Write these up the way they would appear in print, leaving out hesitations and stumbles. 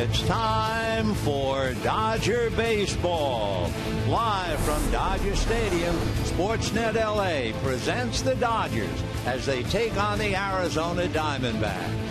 It's time for Dodger Baseball. Live from Dodger Stadium, Sportsnet LA presents the Dodgers as they take on the Arizona Diamondbacks.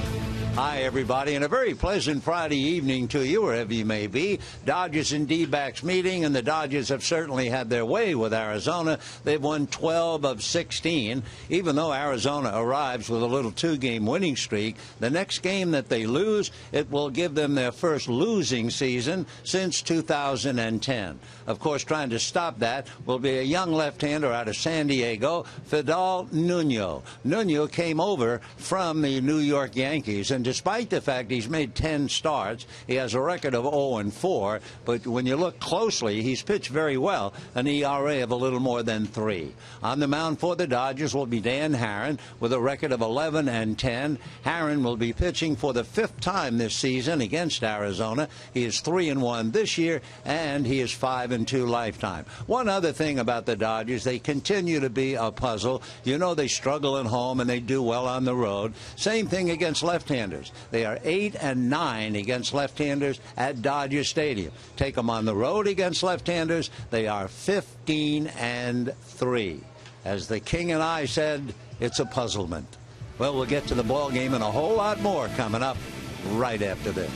Hi, everybody, and a very pleasant Friday evening to you, wherever you may be. Dodgers and D-backs meeting, and the Dodgers have certainly had their way with Arizona. They've won 12 of 16. Even though Arizona arrives with a little two-game winning streak, the next game that they lose, it will give them their first losing season since 2010. Of course, trying to stop that will be a young left-hander out of San Diego, Fidel Nuno. Nuno came over from the New York Yankees, and despite the fact he's made 10 starts, he has a record of 0-4. But when you look closely, he's pitched very well, an ERA of a little more than 3. On the mound for the Dodgers will be Dan Haren with a record of 11-10. Haren will be pitching for the 5th time this season against Arizona. He is 3-1 this year, and he is 5-2 lifetime. One other thing about the Dodgers, they continue to be a puzzle. You know, they struggle at home and they do well on the road. Same thing against left-handers. They are 8-9 against left-handers at Dodger Stadium. Take them on the road against left-handers, they are 15-3. As the King and I said, it's a puzzlement. Well, we'll get to the ball game and a whole lot more coming up right after this.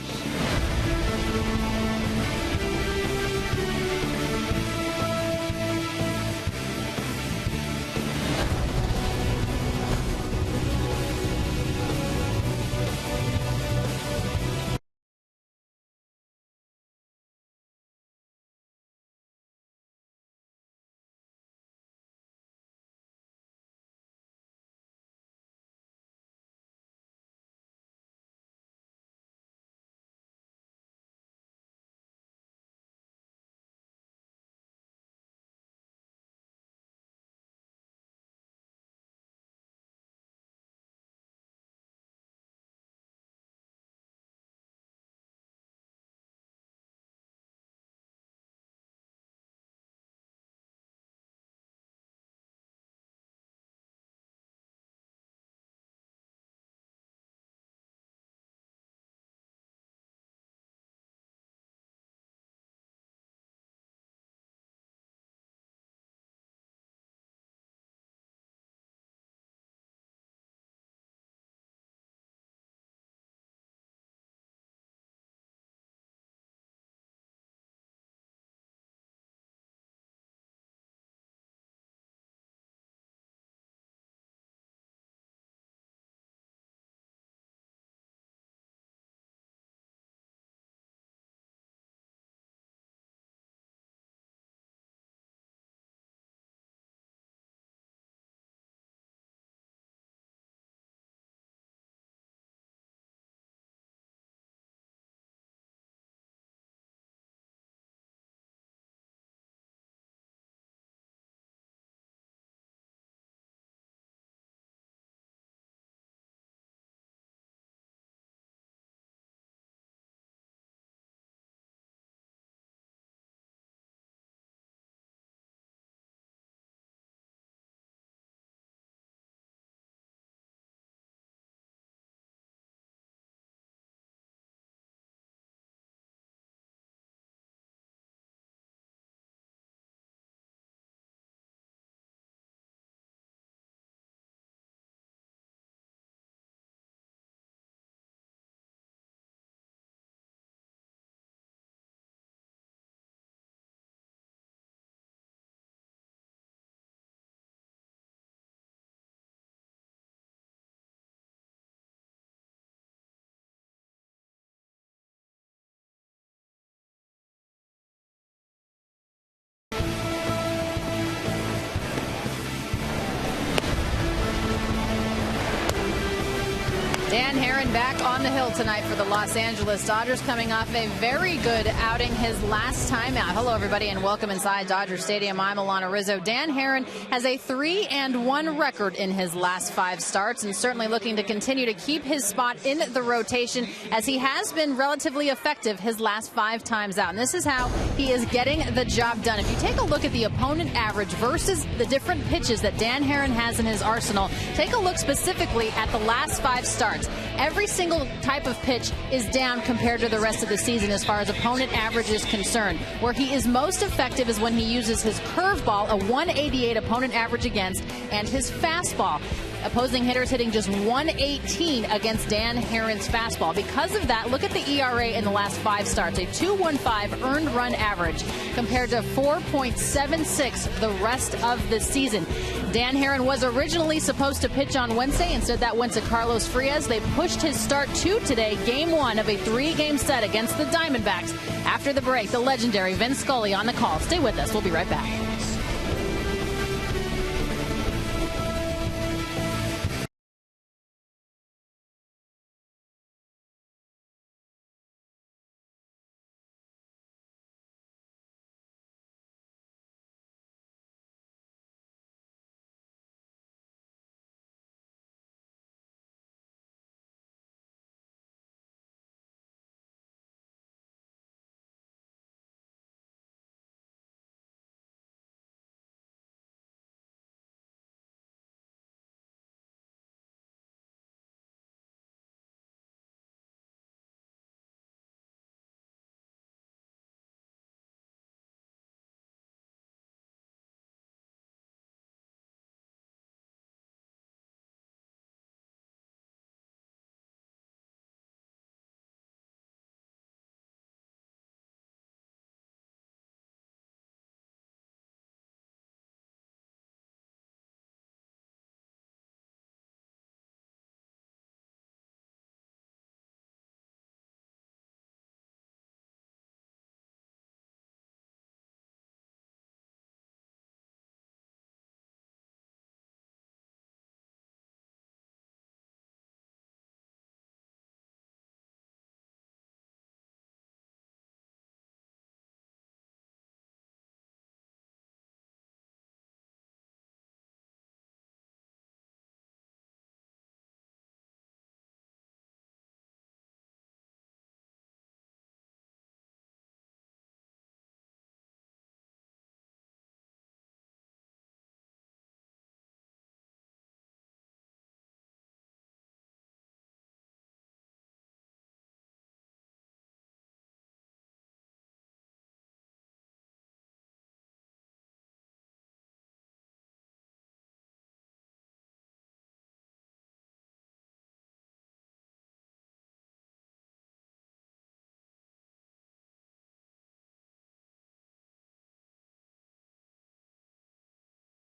Dan Haren back on the hill tonight for the Los Angeles Dodgers, coming off a very good outing his last time out. Hello, everybody, and welcome inside Dodger Stadium. I'm Alana Rizzo. Dan Haren has a 3-1 record in his last 5 starts, and certainly looking to continue to keep his spot in the rotation, as he has been relatively effective his last 5 times out. And this is how he is getting the job done. If you take a look at the opponent average versus the different pitches that Dan Haren has in his arsenal, take a look specifically at the last 5 starts. Diamondbacks. Every single type of pitch is down compared to the rest of the season as far as opponent average is concerned. Where he is most effective is when he uses his curveball, a 188 opponent average against, and his fastball. Opposing hitters hitting just 118 against Dan Herron's fastball. Because of that, look at the ERA in the last 5 starts, a 2.15 earned run average compared to 4.76 the rest of the season. Dan Herron was originally supposed to pitch on Wednesday. Instead, that went to Carlos Frias. They pushed his start to today, game 1 of a 3-game set against the Diamondbacks. After the break, the legendary Vin Scully on the call. Stay with us. We'll be right back.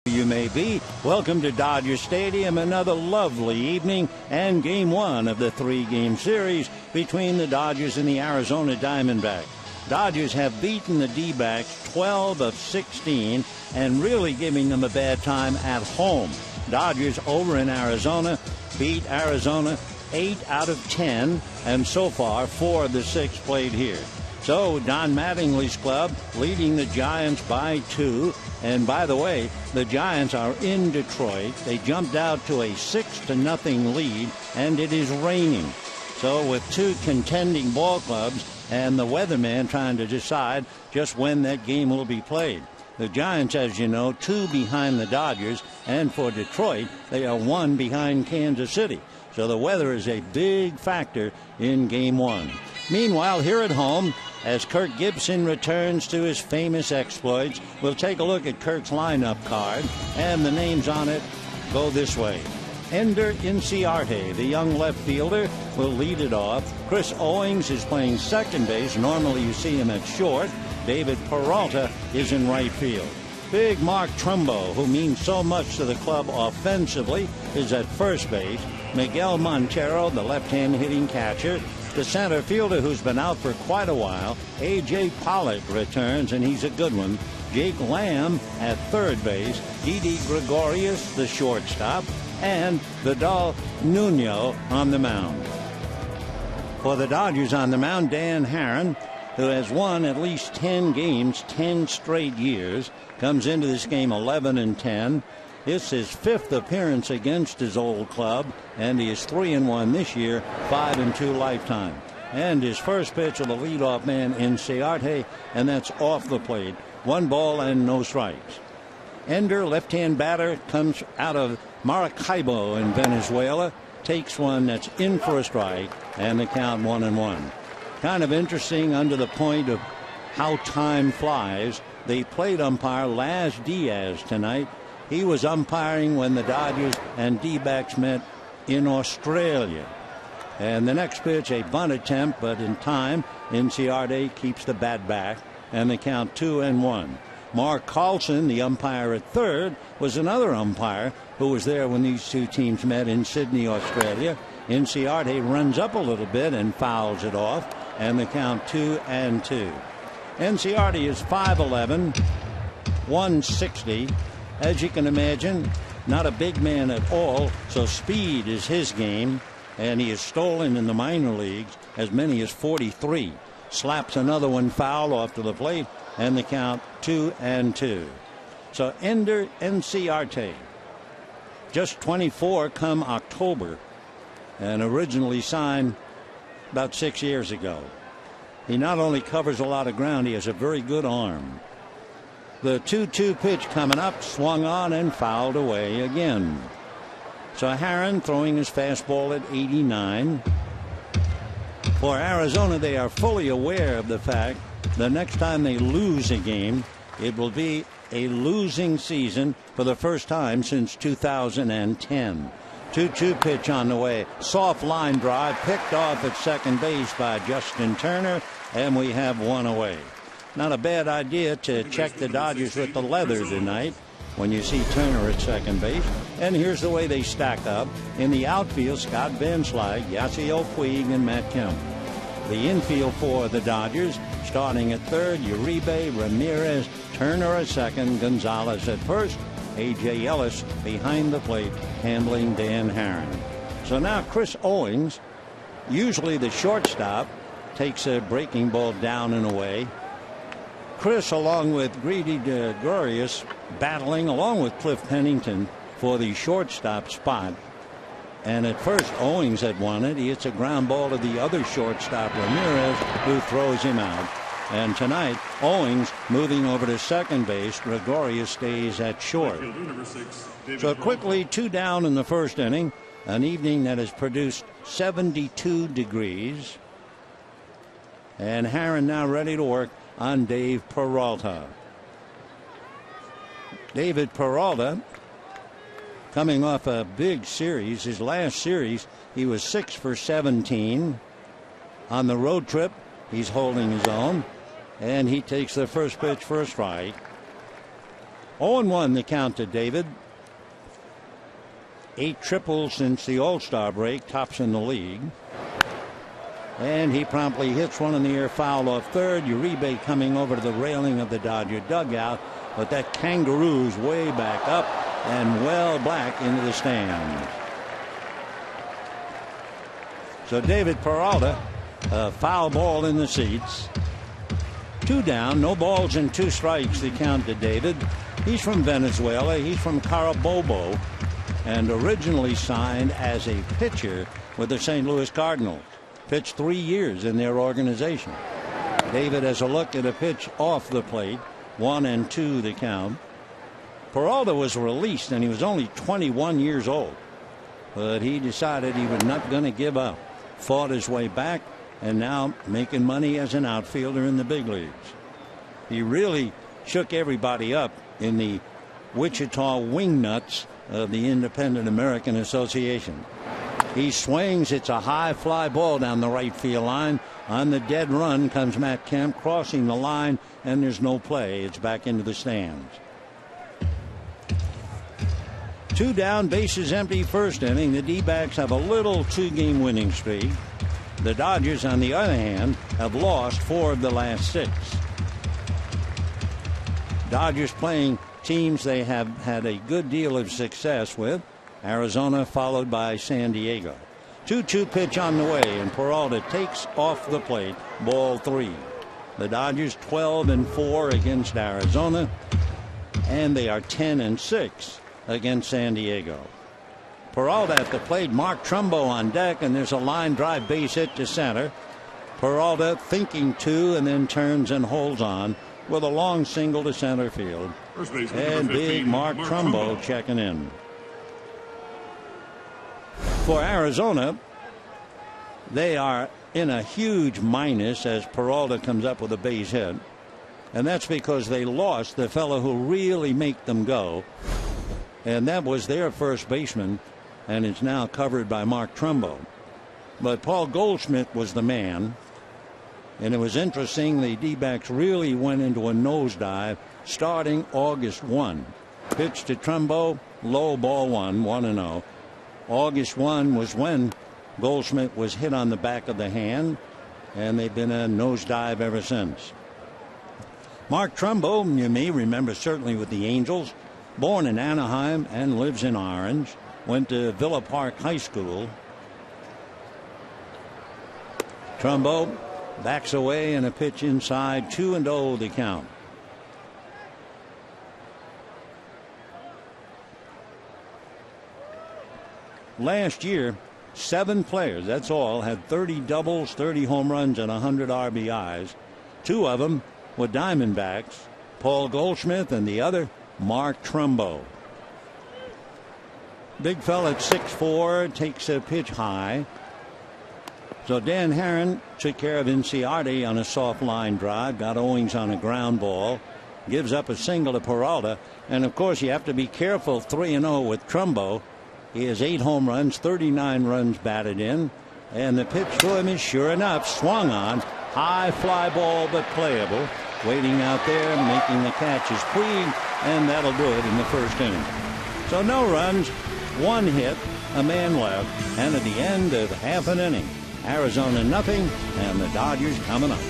You may be. Welcome to Dodger Stadium. Another lovely evening and game 1 of the 3-game series between the Dodgers and the Arizona Diamondbacks. Dodgers have beaten the D-backs 12 of 16 and really giving them a bad time at home. Dodgers over in Arizona beat Arizona 8 out of 10 and so far 4 of the 6 played here. So Don Mattingly's club leading the Giants by 2. And by the way, the Giants are in Detroit. They jumped out to a 6-0 lead, and it is raining. So with 2 contending ball clubs and the weatherman trying to decide just when that game will be played. The Giants, as you know, 2 behind the Dodgers, and for Detroit, they are 1 behind Kansas City. So the weather is a big factor in game 1. Meanwhile, here at home, as Kirk Gibson returns to his famous exploits, we'll take a look at Kirk's lineup card, and the names on it go this way. Ender Inciarte, the young left fielder, will lead it off. Chris Owings is playing second base. Normally you see him at short. David Peralta is in right field. Big Mark Trumbo, who means so much to the club offensively, is at first base. Miguel Montero, the left-hand hitting catcher. The center fielder, who's been out for quite a while, A.J. Pollock, returns, and he's a good one. Jake Lamb at third base. Didi Gregorius, the shortstop, and Vidal Nuno on the mound. For the Dodgers on the mound, Dan Herron, who has won at least 10 games, 10 straight years, comes into this game 11-10. It's his 5th appearance against his old club, and he is 3-1 this year, 5-2 lifetime. And his first pitch of the leadoff man Inciarte, and that's off the plate. 1 ball and no strikes. Ender, left-hand batter, comes out of Maracaibo in Venezuela. takes one that's in for a strike, and the count 1-1. Kind of interesting under the point of how time flies. The plate umpire Laz Diaz tonight, he was umpiring when the Dodgers and D-backs met in Australia. And the next pitch, a bunt attempt, but in time, Inciarte keeps the bat back, and the count 2-1. Mark Carlson, the umpire at third, was another umpire who was there when these two teams met in Sydney, Australia. Inciarte runs up a little bit and fouls it off, and the count 2-2. Inciarte is 5'11", 160. As you can imagine, not a big man at all, so speed is his game, and he has stolen in the minor leagues as many as 43. Slaps another one foul off to the plate, and the count 2-2. So Ender Inciarte, just 24 come October, and originally signed about 6 years ago. He not only covers a lot of ground, he has a very good arm. The 2-2 pitch coming up, swung on and fouled away again. So Herron throwing his fastball at 89. For Arizona, they are fully aware of the fact the next time they lose a game, it will be a losing season for the first time since 2010. 2-2 pitch on the way. Soft line drive picked off at second base by Justin Turner, and we have one away. Not a bad idea to check the Dodgers with the leather tonight when you see Turner at second base. And here's the way they stack up. In the outfield, Scott Van Slyke, Yasiel Puig, and Matt Kemp. The infield for the Dodgers, starting at third, Uribe, Ramirez, Turner at second, Gonzalez at first, A.J. Ellis behind the plate, handling Dan Herron. So now Chris Owings, usually the shortstop, takes a breaking ball down and away. Chris, along with Grady Gregorius, battling along with Cliff Pennington for the shortstop spot. And at first, Owings had won it. He hits a ground ball to the other shortstop, Ramirez, who throws him out. And tonight, Owings moving over to second base. Gregorius stays at short. So quickly, 2 down in the first inning. An evening that has produced 72 degrees. And Herron now ready to work on Dave Peralta. David Peralta coming off a big series. His last series, he was 6 for 17. On the road trip, he's holding his own, and he takes the first pitch for a strike. 0-1 the count to David. 8 triples since the All-Star break, tops in the league. And he promptly hits one in the air, foul off third. Uribe coming over to the railing of the Dodger dugout, but that kangaroo's way back up and well back into the stands. So David Peralta, a foul ball in the seats. 2 down, no balls and 2 strikes the count to David. He's from Venezuela. He's from Carabobo, and originally signed as a pitcher with the St. Louis Cardinals. Pitched 3 years in their organization. David has a look at a pitch off the plate. 1-2 the count. Peralta was released, and he was only 21 years old. But he decided he was not going to give up. Fought his way back, and now making money as an outfielder in the big leagues. He really shook everybody up in the Wichita Wingnuts of the Independent American Association. He swings. It's a high fly ball down the right field line. On the dead run comes Matt Kemp, crossing the line, and there's no play. It's back into the stands. 2 down, bases empty, first inning. The D-backs have a little 2-game winning streak. The Dodgers, on the other hand, have lost 4 of the last 6. Dodgers playing teams they have had a good deal of success with. Arizona followed by San Diego. 2-2 pitch on the way, and Peralta takes off the plate. Ball 3. The Dodgers 12-4 against Arizona, and they are 10-6 against San Diego. Peralta at the plate. Mark Trumbo on deck, and there's a line drive base hit to center. Peralta thinking 2 and then turns and holds on with a long single to center field. And big Mark Trumbo checking in. For Arizona, they are in a huge minus as Peralta comes up with a base hit. And that's because they lost the fellow who really make them go. And that was their first baseman, and it's now covered by Mark Trumbo. But Paul Goldschmidt was the man. And it was interesting, the D-backs really went into a nosedive starting August 1. Pitch to Trumbo, low ball 1-0. August 1 was when Goldschmidt was hit on the back of the hand, and they've been a nosedive ever since. Mark Trumbo, you may remember certainly with the Angels, born in Anaheim and lives in Orange, went to Villa Park High School. Trumbo backs away and a pitch inside, 2-0 the count. Last year, 7 players, that's all, had 30 doubles, 30 home runs, and 100 RBIs. 2 of them were Diamondbacks, Paul Goldschmidt, and the other, Mark Trumbo. Big fella at 6'4", takes a pitch high. So Dan Herron took care of Inciarte on a soft line drive, got Owings on a ground ball, gives up a single to Peralta, and of course you have to be careful 3-0 with Trumbo. He has 8 home runs, 39 runs batted in, and the pitch to him is sure enough swung on. High fly ball but playable. Waiting out there, making the catch is Puig, and that'll do it in the first inning. So no runs, 1 hit, a man left, and at the end of half an inning, Arizona nothing, and the Dodgers coming up.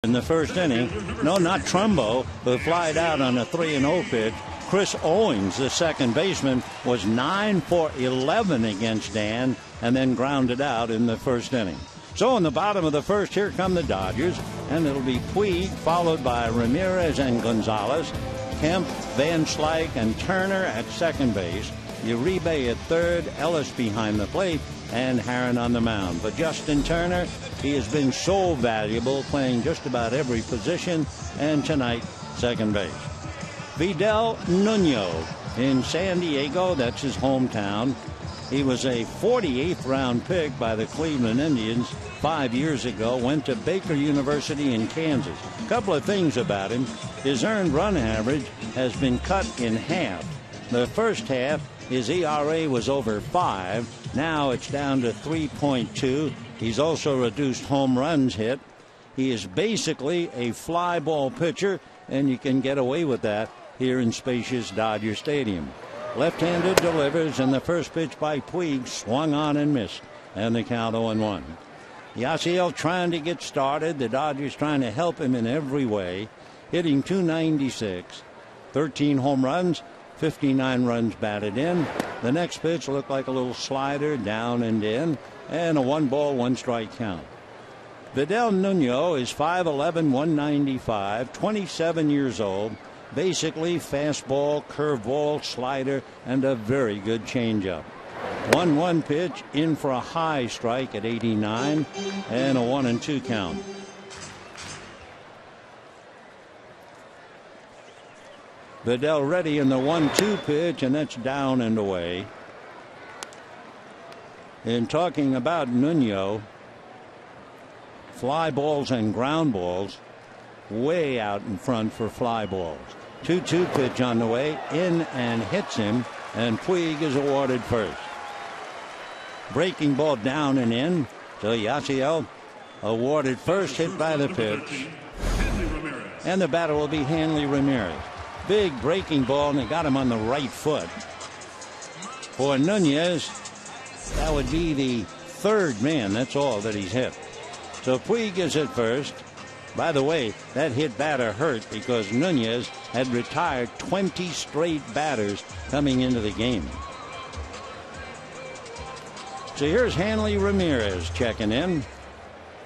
In the first inning, no, not Trumbo, who flied out on a 3-0 pitch. Chris Owings, the second baseman, was 9 for 11 against Dan, and then grounded out in the first inning. So in the bottom of the first, here come the Dodgers, and it'll be Puig, followed by Ramirez and Gonzalez, Kemp, Van Slyke, and Turner at second base, Uribe at third, Ellis behind the plate, and Herron on the mound. But Justin Turner, he has been so valuable, playing just about every position, and tonight, second base. Vidal Nuno in San Diego, that's his hometown. He was a 48th round pick by the Cleveland Indians 5 years ago, went to Baker University in Kansas. A couple of things about him. His earned run average has been cut in half. The first half, his ERA was over 5. Now it's down to 3.2. He's also reduced home runs hit. He is basically a fly ball pitcher, and you can get away with that here in spacious Dodger Stadium. Left-handed delivers, and the first pitch by Puig swung on and missed, and the count 0-1. Yasiel trying to get started. The Dodgers trying to help him in every way. Hitting .296, 13 home runs, 59 runs batted in. The next pitch looked like a little slider down and in, and a 1-ball, 1-strike count. Vidal Nuno is 5'11", 195, 27 years old. Basically fastball, curveball, slider, and a very good changeup. 1-1 pitch in for a high strike at 89 and a 1-2 count. Vidal ready in the 1-2 pitch, and that's down and away. In talking about Nuno, fly balls and ground balls way out in front for fly balls. 2-2 pitch on the way, in and hits him, and Puig is awarded first. Breaking ball down and in, so Yasiel awarded first, hit by the pitch. And the batter will be Hanley Ramirez. Big breaking ball, and they got him on the right foot. For Nunez, that would be the third man, that's all that he's hit. So Puig is at first. By the way, that hit batter hurt because Nunez had retired 20 straight batters coming into the game. So here's Hanley Ramirez checking in.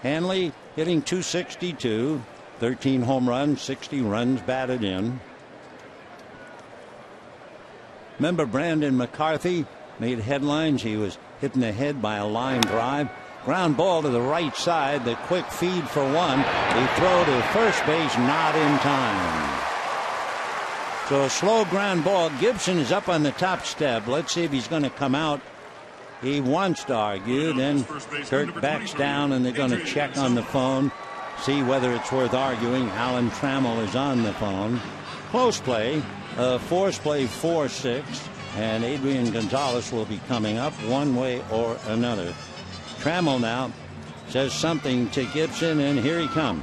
Hanley hitting .262, 13 home runs, 60 runs batted in. Remember Brandon McCarthy made headlines. He was hit in the head by a line drive. Ground ball to the right side. The quick feed for one. The throw to first base, not in time. So a slow ground ball. Gibson is up on the top step. Let's see if he's going to come out. He wants to argue. Then Kirk backs down, and they're going to check on the phone, see whether it's worth arguing. Alan Trammell is on the phone. Close play. Force play 4-6. And Adrian Gonzalez will be coming up one way or another. Trammell now says something to Gibson, and here he comes.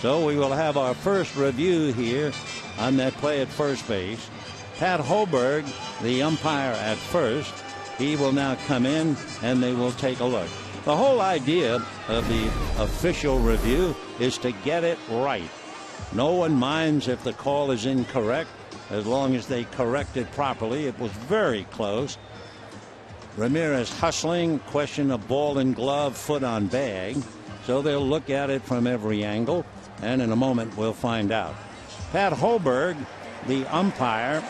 So we will have our first review here on that play at first base. Pat Holberg, the umpire at first, he will now come in, and they will take a look. The whole idea of the official review is to get it right. No one minds if the call is incorrect, as long as they correct it properly. It was very close. Ramirez hustling, question of ball and glove, foot on bag. So they'll look at it from every angle, and in a moment we'll find out. Pat Holberg, the umpire,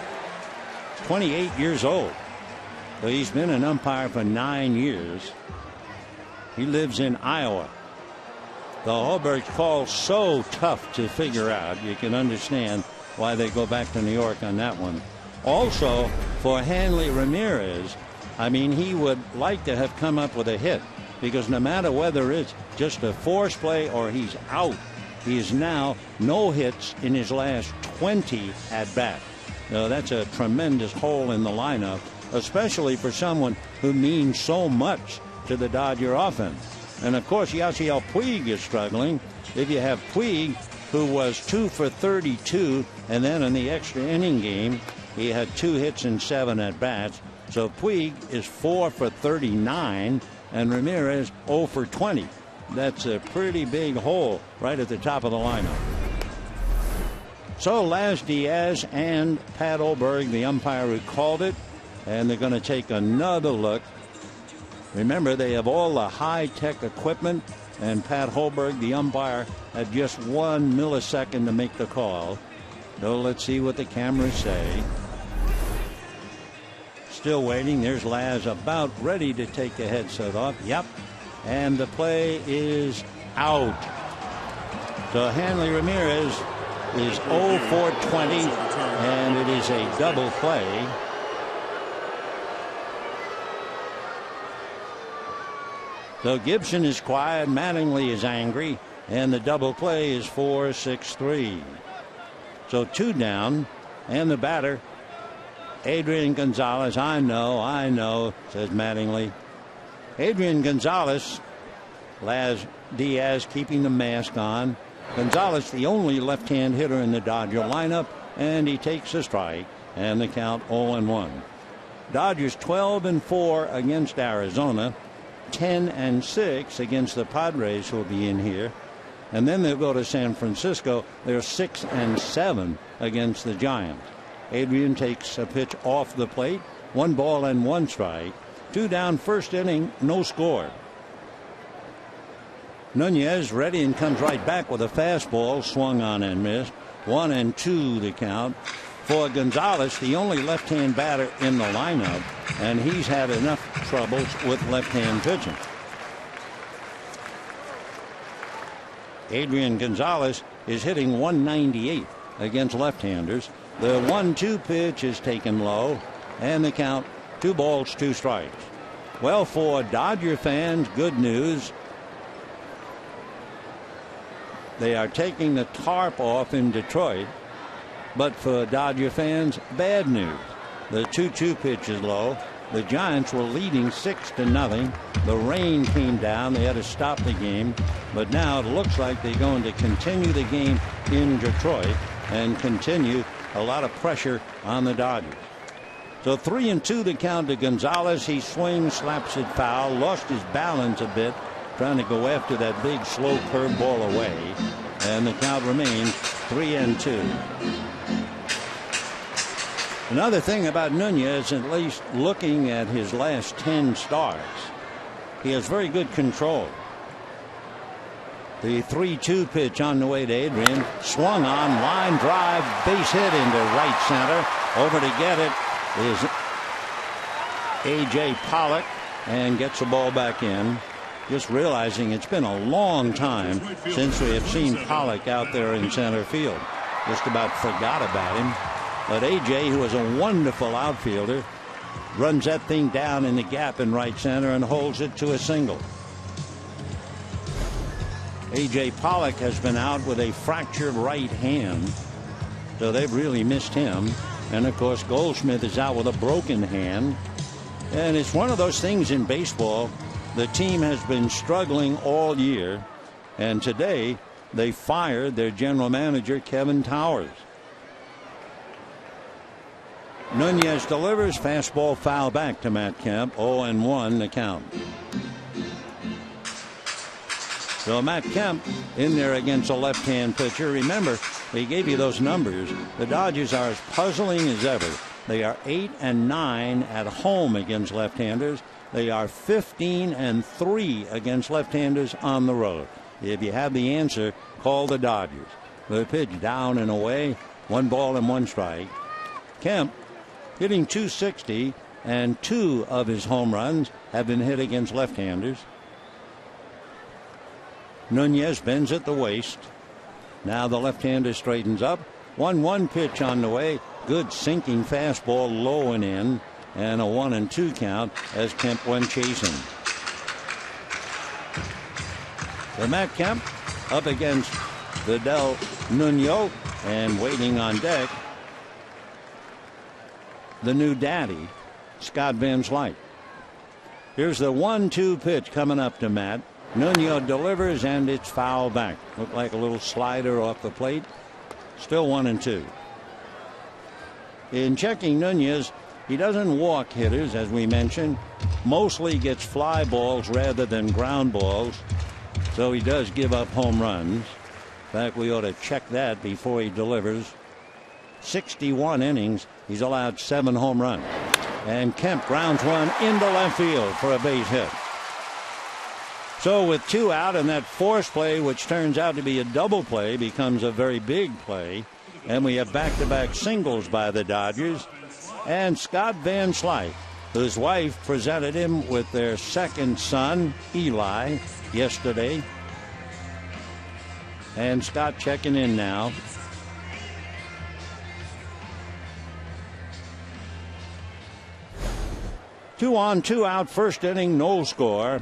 28 years old. So he's been an umpire for 9 years. He lives in Iowa. The Holberg call's so tough to figure out. You can understand why they go back to New York on that one. Also, for Hanley Ramirez, I mean, he would like to have come up with a hit, because no matter whether it's just a force play or he's out, he is now no hits in his last 20 at bat. Now, that's a tremendous hole in the lineup, especially for someone who means so much to the Dodger offense. And of course, Yasiel Puig is struggling. If you have Puig, who was 2 for 32, and then in the extra inning game, he had 2 hits and 7 at bats. So Puig is 4 for 39, and Ramirez 0 for 20. That's a pretty big hole right at the top of the lineup. So Laz Diaz and Pat Holberg, the umpire who called it, and they're going to take another look. Remember, they have all the high-tech equipment, and Pat Holberg, the umpire, had just 1 millisecond to make the call. So let's see what the cameras say. Still waiting. There's Laz about ready to take the headset off. Yep. And the play is out. So Hanley Ramirez is 0 for 20, and it is a double play. So Gibson is quiet, Mattingly is angry, and the double play is 4-6-3. So 2 down, and the batter, Adrian Gonzalez. I know, says Mattingly. Adrian Gonzalez, Laz Diaz keeping the mask on. Gonzalez, the only left-hand hitter in the Dodger lineup, and he takes a strike, and the count 0-1. Dodgers 12-4 against Arizona, 10-6 against the Padres, who will be in here, and then they'll go to San Francisco. They're 6-7 against the Giants. Adrian takes a pitch off the plate, 1 ball and 1 strike. 2 down, first inning, no score. Nunez ready and comes right back with a fastball, swung on and missed. 1-2 the count. For Gonzalez, the only left-hand batter in the lineup, and he's had enough troubles with left-hand pitching. Adrian Gonzalez is hitting 198 against left-handers. The 1-2 pitch is taken low, and the count 2 balls, 2 strikes. Well, for Dodger fans, good news. They are taking the tarp off in Detroit. But for Dodger fans, bad news. The 2-2 pitch is low. The Giants were leading 6-0. The rain came down. They had to stop the game. But now it looks like they're going to continue the game in Detroit and continue a lot of pressure on the Dodgers. So 3-2 the count to Gonzalez. He swings, slaps it foul, lost his balance a bit, trying to go after that big slow curveball away. And the count remains 3-2. Another thing about Nunez, at least looking at his last 10 starts, he has very good control. The 3-2 pitch on the way to Adrian, swung on, line drive, base hit into right center. Over to get it is A.J. Pollock, and gets the ball back in. Just realizing it's been a long time since we have seen Pollock out there in center field. Just about forgot about him. But A.J., who is a wonderful outfielder, runs that thing down in the gap in right center and holds it to a single. A.J. Pollock has been out with a fractured right hand, so they've really missed him. And, of course, Goldschmidt is out with a broken hand. And it's one of those things in baseball. The team has been struggling all year, and today they fired their general manager, Kevin Towers. Nunez delivers, fastball foul back to Matt Kemp. 0-1 the count. So Matt Kemp in there against a left-hand pitcher. Remember, they gave you those numbers. The Dodgers are as puzzling as ever. They are 8-9 at home against left-handers. They are 15-3 against left-handers on the road. If you have the answer, call the Dodgers. The pitch down and away, 1 ball and 1 strike. Kemp hitting .260, and 2 of his home runs have been hit against left-handers. Nunez bends at the waist. Now the left-hander straightens up. 1-1 pitch on the way. Good sinking fastball low and in. And a 1-2 count as Kemp went chasing. So Matt Kemp up against Vidal Nuno, and waiting on deck, the new daddy, Scott Van Slyke. Here's the 1-2 pitch coming up to Matt. Nuno delivers, and it's foul back. Looked like a little slider off the plate. Still 1-2. In checking Nunez, he doesn't walk hitters, as we mentioned. Mostly gets fly balls rather than ground balls. So he does give up home runs. In fact, we ought to check that before he delivers. 61 innings. He's allowed 7 home runs. And Kemp grounds one into left field for a base hit. So with 2 out, and that force play, which turns out to be a double play, becomes a very big play. And we have back-to-back singles by the Dodgers. And Scott Van Slyke, whose wife presented him with their second son, Eli, yesterday. And Scott checking in now. Two on, 2 out, first inning, no score.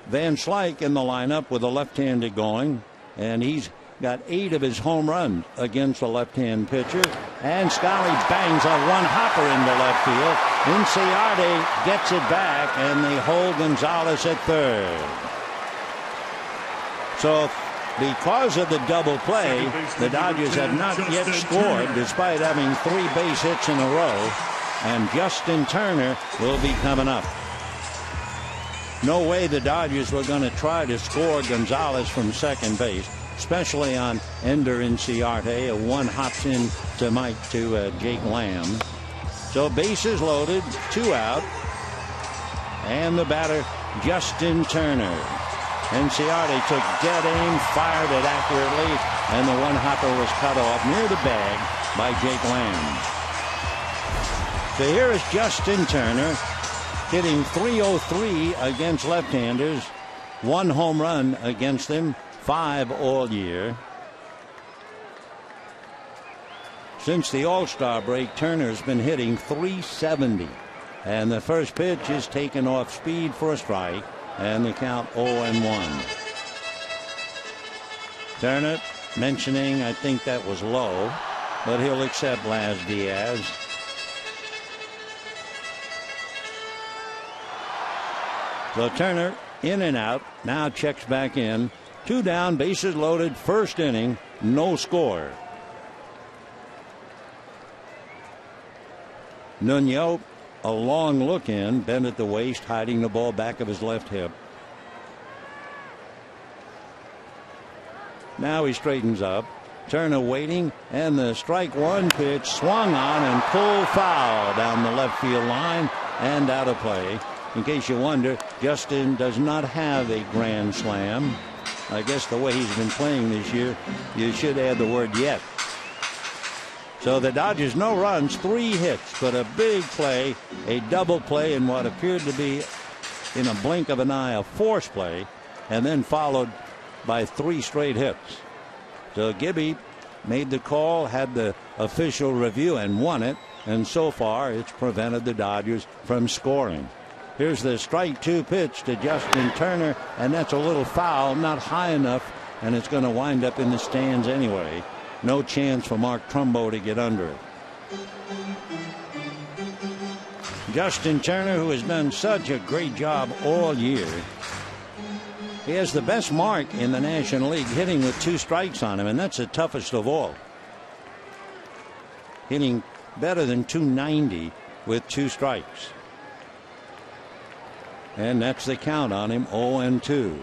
Van Slyke in the lineup with a left-handed going, and he's got 8 of his home runs against a left-hand pitcher. And Scully bangs a one-hopper into left field. Inciarte gets it back, and they hold Gonzalez at third. So because of the double play, the Dodgers have not yet scored, despite having 3 base hits in a row. And Justin Turner will be coming up. No way the Dodgers were going to try to score Gonzalez from second base, especially on Ender Inciarte. A one hops in to Jake Lamb. So bases loaded, 2 out. And the batter, Justin Turner. Enciarte took dead aim, fired it accurately, and the one-hopper was cut off near the bag by Jake Lamb. So here is Justin Turner hitting .303 against left-handers. 1 home run against them, 5 all year. Since the All-Star break, Turner's been hitting .370. And the first pitch is taken off speed for a strike, and the count 0-1. Turner mentioning, I think that was low, but he'll accept Laz Diaz. So Turner in and out, now checks back in. 2 down, bases loaded, first inning, no score. Nuno, a long look in, bent at the waist, hiding the ball back of his left hip. Now he straightens up. Turner waiting, and the strike 1 pitch swung on and pulled foul down the left field line and out of play. In case you wonder, Justin does not have a grand slam. I guess the way he's been playing this year, you should add the word yet. So the Dodgers, no runs, 3 hits, but a big play, a double play in what appeared to be, in a blink of an eye, a force play, and then followed by 3 straight hits. So Gibby made the call, had the official review, and won it, and so far it's prevented the Dodgers from scoring. Here's the strike 2 pitch to Justin Turner, and that's a little foul, not high enough, and it's going to wind up in the stands anyway. No chance for Mark Trumbo to get under it. Justin Turner, who has done such a great job all year, he has the best mark in the National League, hitting with 2 strikes on him, and that's the toughest of all. Hitting better than .290 with 2 strikes. And that's the count on him, 0-2.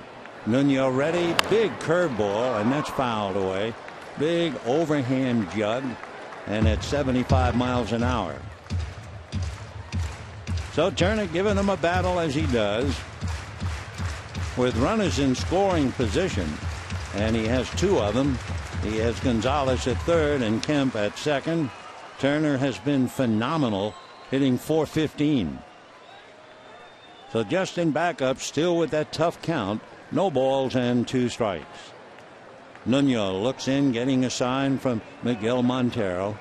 Nuno ready, big curveball, and that's fouled away. Big overhand jug, and at 75 miles an hour. So Turner giving him a battle as he does. With runners in scoring position, and he has 2 of them. He has Gonzalez at third and Kemp at second. Turner has been phenomenal, hitting .415. So Justin back up, still with that tough count. No balls and 2 strikes. Nuno looks in, getting a sign from Miguel Montero.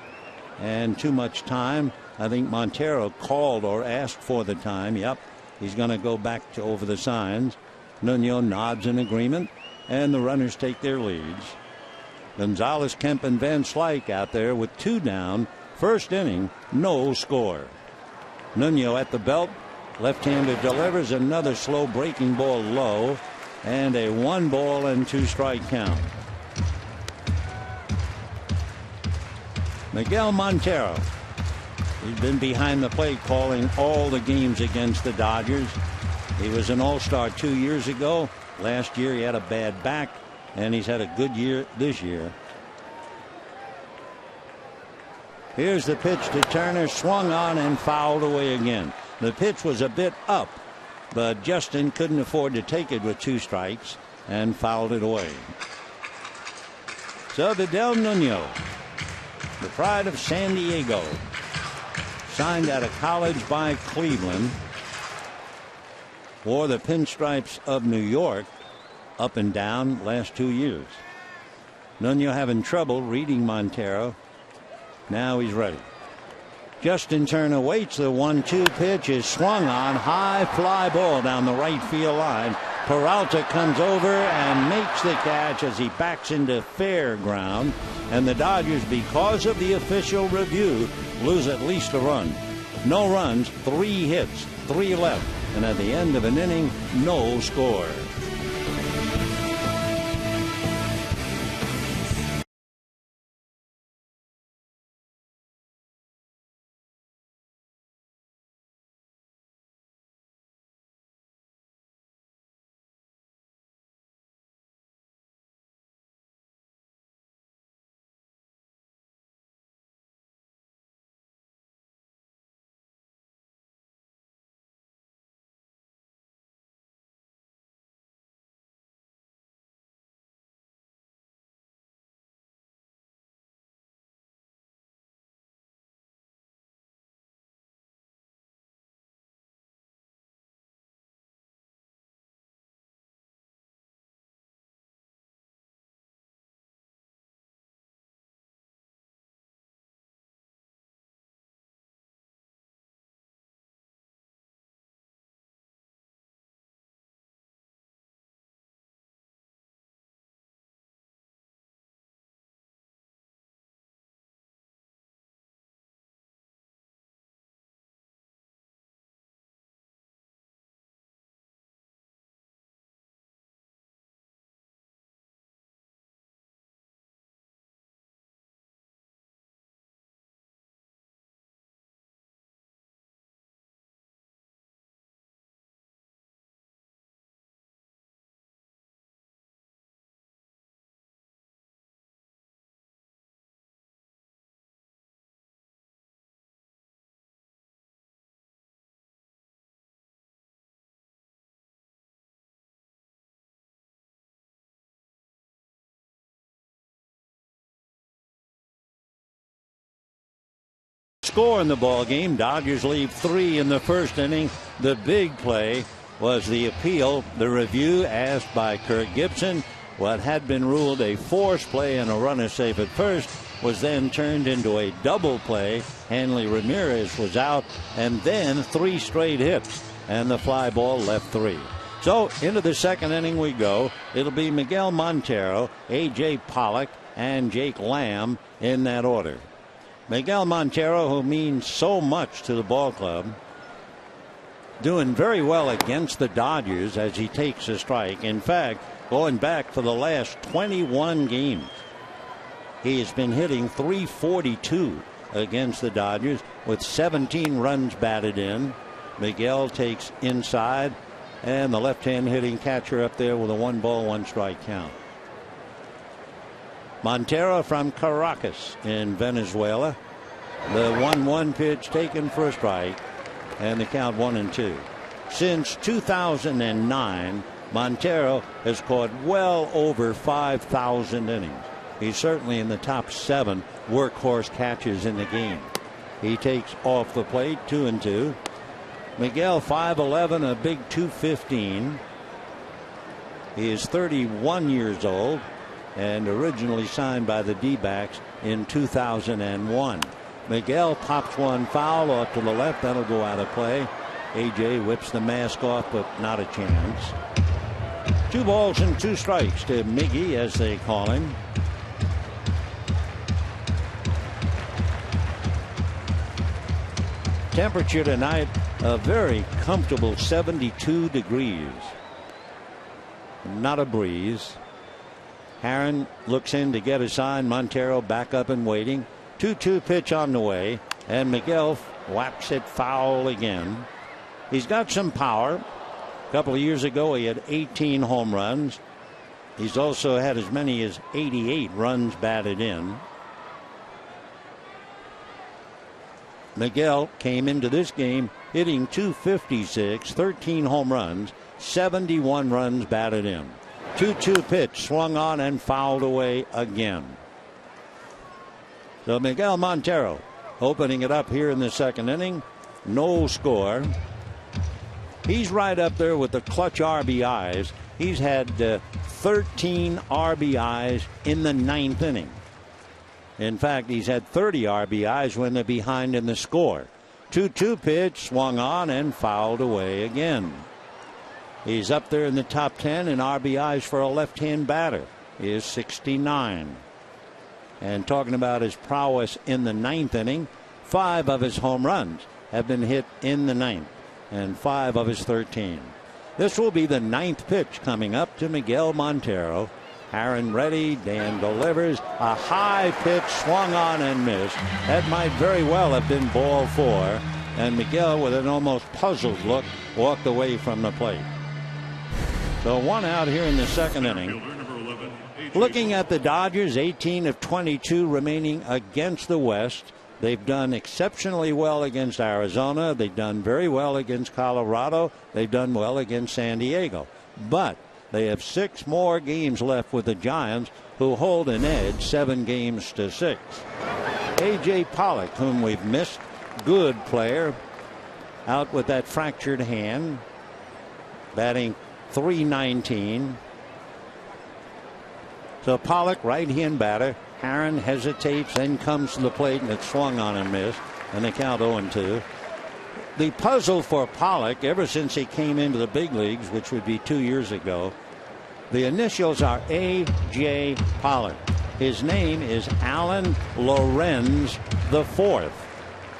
And too much time. I think Montero called or asked for the time. Yep, he's going to go back to over the signs. Nuno nods in agreement, and the runners take their leads. Gonzalez, Kemp, and Van Slyke out there with 2 down. First inning, no score. Nuno at the belt. Left-hander delivers another slow breaking ball low, and a 1 ball and 2 strike count. Miguel Montero. He's been behind the plate calling all the games against the Dodgers. He was an All-Star 2 years ago. Last year he had a bad back, and he's had a good year this year. Here's the pitch to Turner, swung on and fouled away again. The pitch was a bit up, but Justin couldn't afford to take it with 2 strikes and fouled it away. So Vidal Nuno, the pride of San Diego, signed out of college by Cleveland, wore the pinstripes of New York up and down last 2 years. Nuno having trouble reading Montero. Now he's ready. Justin Turner waits. The 1-2 pitch is swung on. High fly ball down the right field line. Peralta comes over and makes the catch as he backs into fair ground. And the Dodgers, because of the official review, lose at least a run. No runs, 3 hits, 3 left. And at the end of an inning, no score. score in the ball game. Dodgers lead 3 in the first inning. The big play was the appeal, the review asked by Kirk Gibson. What had been ruled a force play and a runner safe at first was then turned into a double play. Hanley Ramirez was out, and then 3 straight hits, and the fly ball left 3. So into the second inning we go. It'll be Miguel Montero, A.J. Pollock, and Jake Lamb in that order. Miguel Montero, who means so much to the ball club, doing very well against the Dodgers as he takes a strike. In fact, going back for the last 21 games, he has been hitting .342 against the Dodgers with 17 runs batted in. Miguel takes inside, and the left-hand hitting catcher up there with a 1-ball, 1-strike count. Montero from Caracas in Venezuela. The 1-1 pitch taken for a strike, and the count 1-2. Since 2009, Montero has caught well over 5,000 innings. He's certainly in the top 7 workhorse catches in the game. He takes off the plate, 2-2. Miguel 5'11", a big 215. He is 31 years old and originally signed by the D-backs in 2001. Miguel pops one foul off to the left. That'll go out of play. AJ whips the mask off, but not a chance. 2 balls and 2 strikes to Miggy, as they call him. Temperature tonight, a very comfortable 72 degrees. Not a breeze. Herron looks in to get a sign. Montero back up and waiting. 2-2 pitch on the way, and Miguel whaps it foul again. He's got some power. A couple of years ago he had 18 home runs. He's also had as many as 88 runs batted in. Miguel came into this game hitting .256, 13 home runs, 71 runs batted in. 2-2 pitch swung on and fouled away again. So Miguel Montero opening it up here in the second inning. No score. He's right up there with the clutch RBIs. He's had 13 RBIs in the 9th inning. In fact, he's had 30 RBIs when they're behind in the score. 2-2 pitch swung on and fouled away again. He's up there in the top 10 in RBIs for a left-hand batter. He is 69. And talking about his prowess in the 9th inning, 5 of his home runs have been hit in the 9th, and 5 of his 13. This will be the 9th pitch coming up to Miguel Montero. Herron ready. Dan delivers. A high pitch swung on and missed. That might very well have been ball 4. And Miguel, with an almost puzzled look, walked away from the plate. So 1 out here in the second inning. Looking at the Dodgers, 18 of 22 remaining against the West. They've done exceptionally well against Arizona. They've done very well against Colorado. They've done well against San Diego. But they have 6 more games left with the Giants, who hold an edge 7-6. A.J. Pollock, whom we've missed, good player, out with that fractured hand, batting .319. So Pollock, right-hand batter. Herron hesitates, then comes to the plate, and it's swung on and missed, and the count 0-2. The puzzle for Pollock, ever since he came into the big leagues, which would be 2 years ago, the initials are A.J. Pollock. His name is Alan Lorenz IV.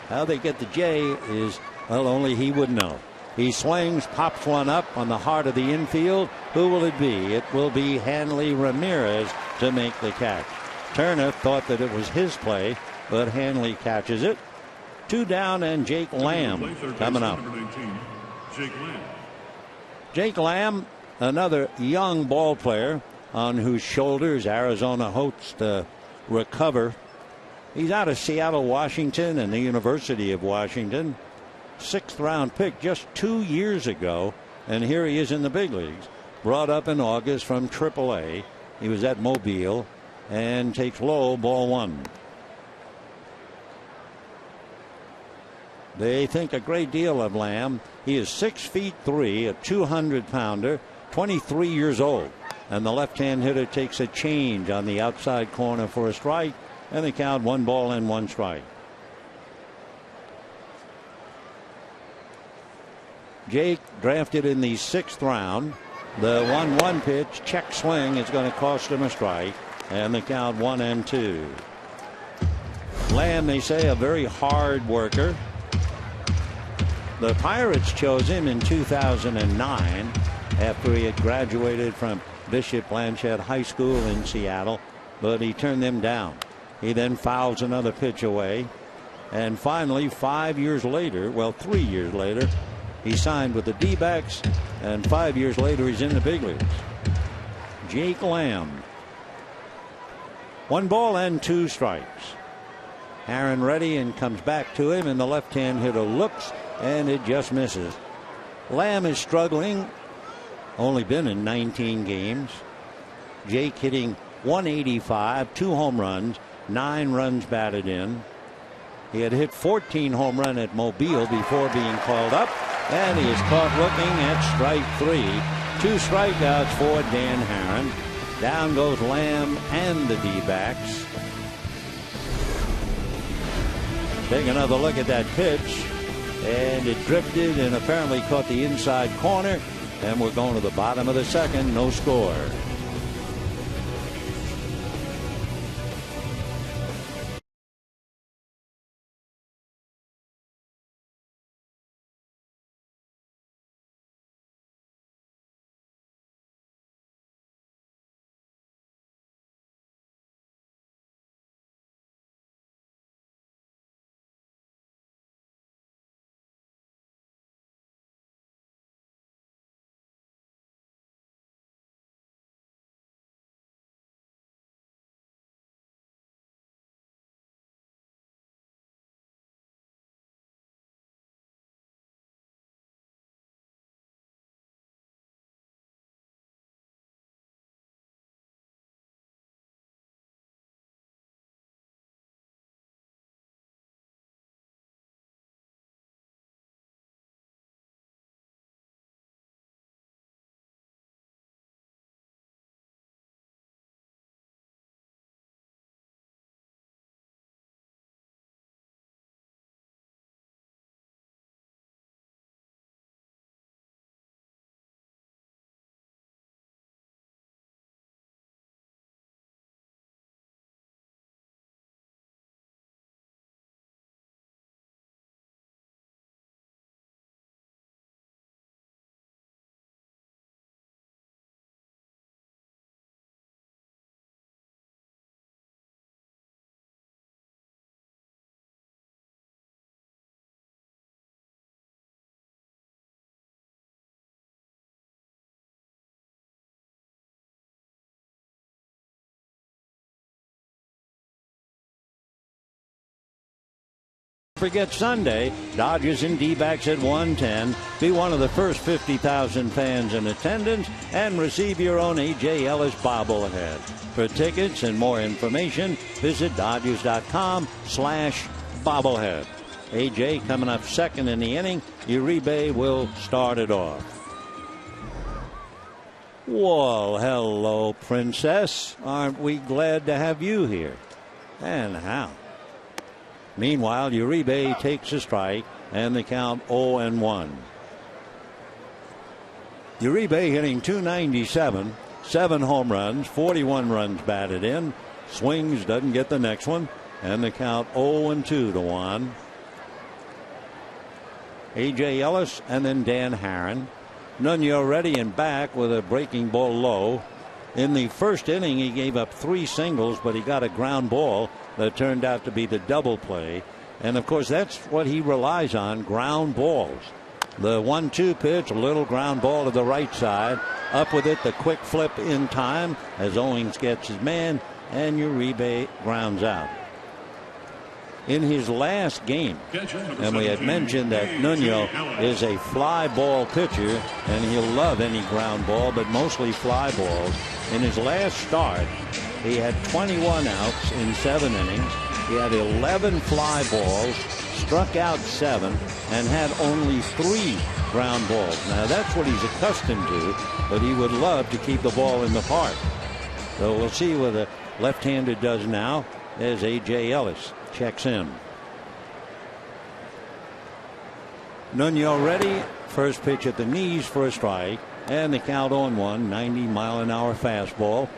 How they get the J is, well, only he would know. He swings, pops one up on the heart of the infield. Who will it be? It will be Hanley Ramirez to make the catch. Turner thought that it was his play, but Hanley catches it. 2 down, and Jake Lamb coming up. Jake Lamb, another young ball player on whose shoulders Arizona hopes to recover. He's out of Seattle, Washington, and the University of Washington. 6th round pick just 2 years ago, and here he is in the big leagues. Brought up in August from AAA. He was at Mobile and takes low, ball 1. They think a great deal of Lamb. He is 6'3", a 200-pounder, 23 years old. And the left-hand hitter takes a change on the outside corner for a strike. And the count 1-1 strike. Jake drafted in the 6th round. The 1-1 pitch, check swing, is going to cost him a strike. And the count 1-2. Lamb, they say, a very hard worker. The Pirates chose him in 2009 after he had graduated from Bishop Blanchette High School in Seattle, but he turned them down. He then fouls another pitch away, and finally 5 years later, well, 3 years later, he signed with the D-backs, and 5 years later he's in the big leagues. Jake Lamb. 1-2 strikes. Aaron ready and comes back to him, and the left-hand hitter looks, and it just misses. Lamb is struggling. Only been in 19 games. Jake hitting .185, 2 home runs, 9 runs batted in. He had hit 14 home run at Mobile before being called up, and he is caught looking at strike 3. 2 strikeouts for Dan Haren. Down goes Lamb and the D-backs. Take another look at that pitch, and it drifted and apparently caught the inside corner, and we're going to the bottom of the 2nd, no score. Forget Sunday, Dodgers and D-backs at 1:10. Be one of the first 50,000 fans in attendance and receive your own A.J. Ellis bobblehead. For tickets and more information, visit Dodgers.com/bobblehead. A.J. coming up 2nd in the inning. Uribe will start it off. Well, hello, Princess. Aren't we glad to have you here? And how? Meanwhile, Uribe takes a strike, and the count 0-1. Uribe hitting .297, 7 home runs, 41 runs batted in. Swings, doesn't get the next one, and the count 0-2 to Juan. A.J. Ellis and then Dan Haren. Nuno ready and back with a breaking ball low. In the first inning, he gave up 3 singles, but he got a ground ball that turned out to be the double play. And, of course, that's what he relies on, ground balls. The 1-2 pitch, a little ground ball to the right side. Up with it, the quick flip in time as Owings gets his man, and Uribe grounds out. In his last game, and we had mentioned that Nuno is a fly ball pitcher, and he'll love any ground ball, but mostly fly balls. In his last start, he had 21 outs in 7 innings. He had 11 fly balls, struck out 7, and had only 3 ground balls. Now that's what he's accustomed to, but he would love to keep the ball in the park. So we'll see what the left-hander does now as A.J. Ellis checks in. Nuno ready. First pitch at the knees for a strike, and the count on 1. 90-mile-an-hour fastball.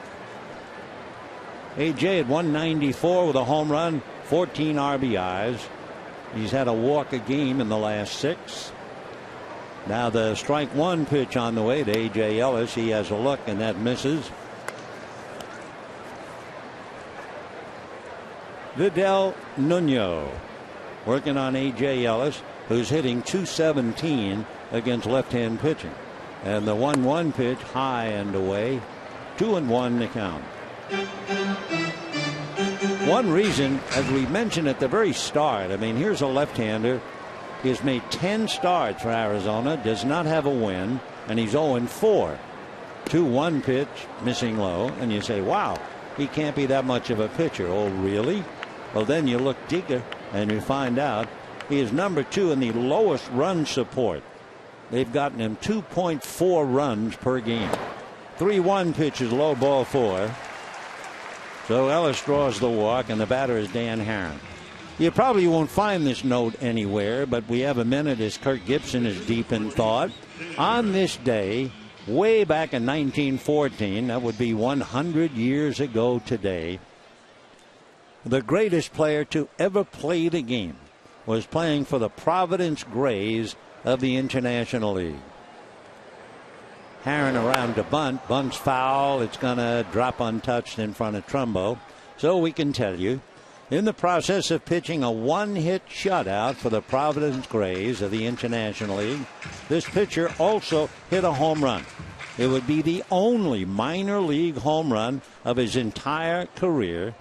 A.J. at 194 with a home run, 14 RBIs. He's had a walk a game in the last 6. Now the strike 1 pitch on the way to A.J. Ellis. He has a look, and that misses. Vidal Nuno working on A.J. Ellis, who's hitting .217 against left-hand pitching. And the 1-1 pitch high and away. 2-1 the count. One reason, as we mentioned at the very start, I mean, here's a left-hander. He has made 10 starts for Arizona, does not have a win, and he's 0-4. 2-1 pitch, missing low, and you say, wow, he can't be that much of a pitcher. Oh, really? Well, then you look deeper, and you find out he is number 2 in the lowest run support. They've gotten him 2.4 runs per game. 3-1 pitch is low, ball 4. So Ellis draws the walk, and the batter is Dan Haren. You probably won't find this note anywhere, but we have a minute as Kirk Gibson is deep in thought. On this day, way back in 1914, that would be 100 years ago today, the greatest player to ever play the game was playing for the Providence Grays of the International League. Haren around to bunt. Bunt's foul. It's going to drop untouched in front of Trumbo. So we can tell you, in the process of pitching a one-hit shutout for the Providence Grays of the International League, this pitcher also hit a home run. It would be the only minor league home run of his entire career.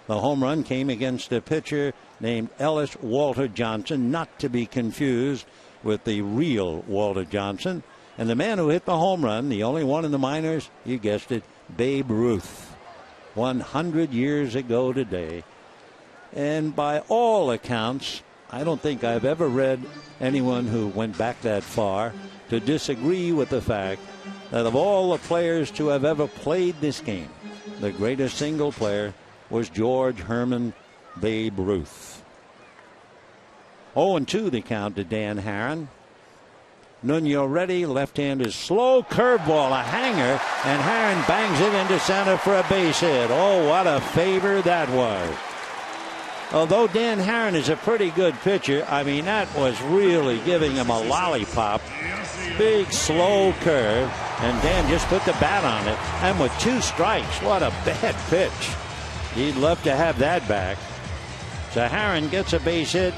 The home run came against a pitcher named Ellis Walter Johnson, not to be confused with the real Walter Johnson. And the man who hit the home run, the only one in the minors, you guessed it, Babe Ruth. 100 years ago today. And by all accounts, I don't think I've ever read anyone who went back that far to disagree with the fact that of all the players to have ever played this game, the greatest single player was George Herman Babe Ruth. 0-2 the count to Dan Haren. Nuno ready, left-handed slow curveball, a hanger, and Haren bangs it into center for a base hit. Oh, what a favor that was. Although Dan Haren is a pretty good pitcher, I mean, that was really giving him a lollipop. Big, slow curve, and Dan just put the bat on it. And with 2 strikes, what a bad pitch. He'd love to have that back. So Haren gets a base hit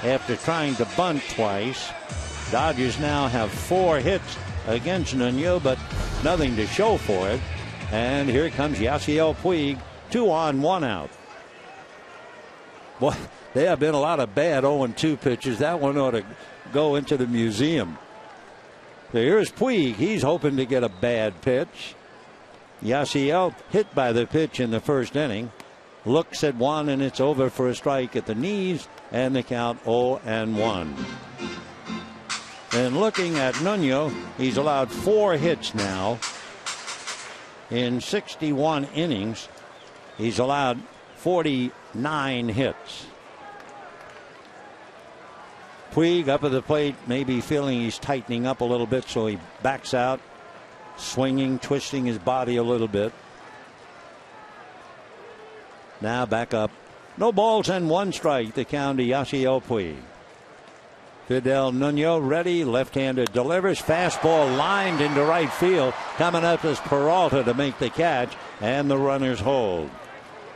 after trying to bunt twice. Dodgers now have 4 hits against Nuno, but nothing to show for it. And here comes Yasiel Puig, 2 on, 1 out. Boy, there have been a lot of bad 0-2 pitches. That one ought to go into the museum. So here's Puig. He's hoping to get a bad pitch. Yasiel hit by the pitch in the first inning. Looks at one, and it's over for a strike at the knees, and the count 0-1. And looking at Nuno, he's allowed 4 hits now. In 61 innings, he's allowed 49 hits. Puig up at the plate, maybe feeling he's tightening up a little bit, so he backs out, swinging, twisting his body a little bit. Now back up. No balls and 1 strike. The count to Yasiel Puig. Vidal Nuno ready. Left-hander delivers. Fastball lined into right field. Coming up is Peralta to make the catch, and the runners hold.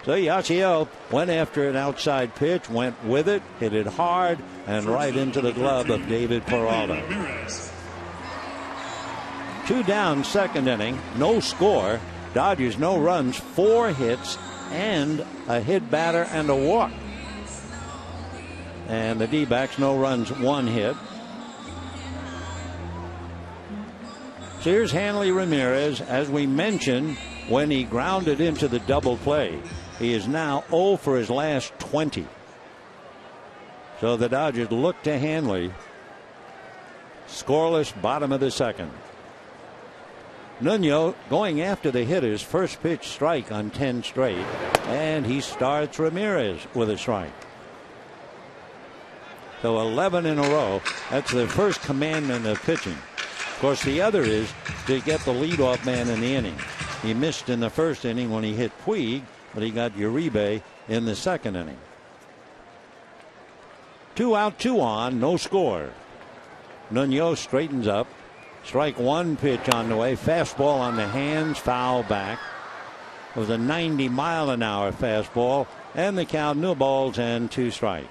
So Yasiel went after an outside pitch, went with it, hit it hard, and right into the glove of David Peralta. 2 down, second inning. No score. Dodgers no runs, 4 hits, and a hit batter and a walk. And the D-backs no runs, 1 hit. So here's Hanley Ramirez, as we mentioned, when he grounded into the double play. He is now 0 for his last 20. So the Dodgers look to Hanley. Scoreless, bottom of the second. Nuno going after the hitters. First pitch strike on 10 straight. And he starts Ramirez with a strike. So 11 in a row. That's the first commandment of pitching. Of course, the other is to get the leadoff man in the inning. He missed in the first inning when he hit Puig, but he got Uribe in the second inning. 2 out, 2 on, no score. Nuno straightens up. Strike one pitch on the way. Fastball on the hands, foul back. It was a 90-mile-an-hour fastball, and the count, no balls and 2 strikes.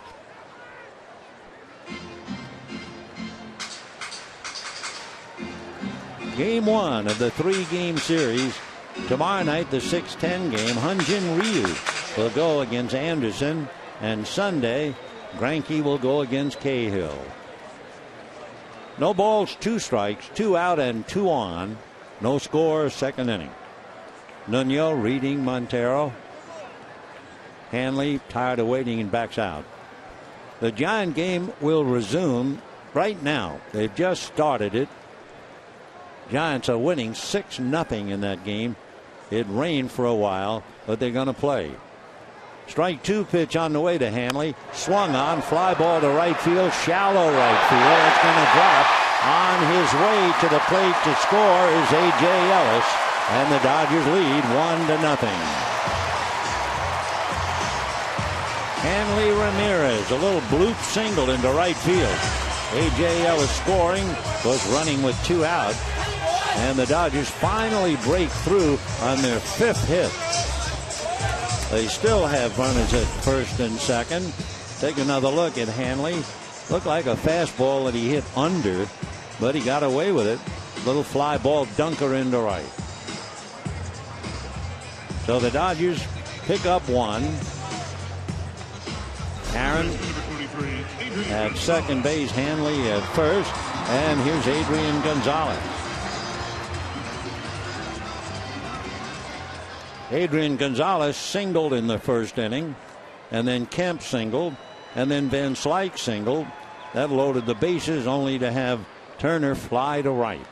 Game 1 of the 3-game series. Tomorrow night, the 6:10 game. Hyun-Jin Ryu will go against Anderson, and Sunday, Greinke will go against Cahill. No balls, 2 strikes, 2 out and 2 on. No score, second inning. Nuno reading Montero. Hanley tired of waiting and backs out. The Giant game will resume right now. They've just started it. Giants are winning 6-0 in that game. It rained for a while, but they're going to play. Strike 2 pitch on the way to Hanley. Swung on, fly ball to right field, shallow right field. It's going to drop. On his way to the plate to score is A.J. Ellis, and the Dodgers lead 1-0. Hanley Ramirez, a little bloop single into right field. A.J. Ellis scoring, was running with 2 out, and the Dodgers finally break through on their 5th hit. They still have runners at first and second. Take another look at Hanley. Looked like a fastball that he hit under, but he got away with it. Little fly ball dunker into right. So the Dodgers pick up 1. Aaron at second base, Hanley at first, and here's Adrian Gonzalez. Adrian Gonzalez singled in the first inning, and then Kemp singled, and then Van Slyke singled. That loaded the bases, only to have Turner fly to right.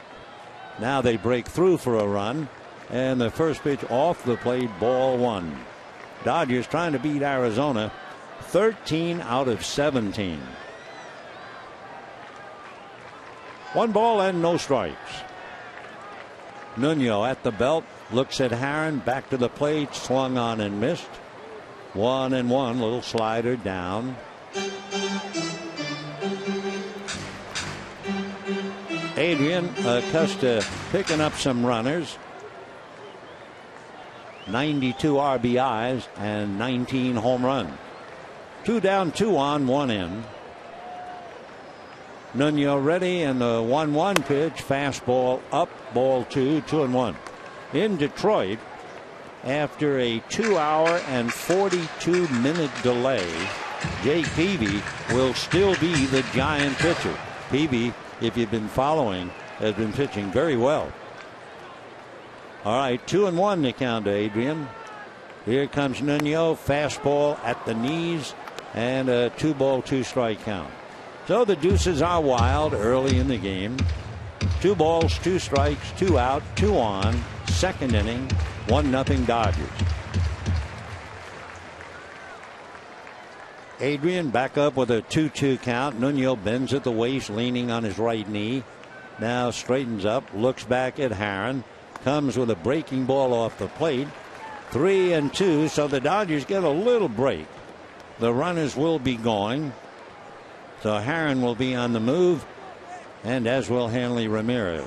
Now they break through for a run, and the first pitch off the plate, ball 1. Dodgers trying to beat Arizona 13 out of 17. 1 ball and no strikes. Nuno at the belt. Looks at Herron, back to the plate, swung on and missed. 1-1, little slider down. Adrian Acosta picking up some runners. 92 RBIs and 19 home runs. 2 down, 2 on, 1 in. Nuno ready, and the 1-1 pitch, fastball up, ball 2, 2-1. In Detroit, after a 2-hour and 42-minute delay, Jake Peavy will still be the Giant pitcher. Peavy, if you've been following, has been pitching very well. All right, 2-1 to count to Adrian. Here comes Nuno, fastball at the knees, and a 2-ball, 2-strike count. So the deuces are wild early in the game. 2 balls, 2 strikes, 2 out, 2 on. Second inning, 1-0 Dodgers. Adrian back up with a 2-2 count. Nuno bends at the waist, leaning on his right knee. Now straightens up, looks back at Herron. Comes with a breaking ball off the plate. 3-2, so the Dodgers get a little break. The runners will be going. So Herron will be on the move, and as will Hanley Ramirez.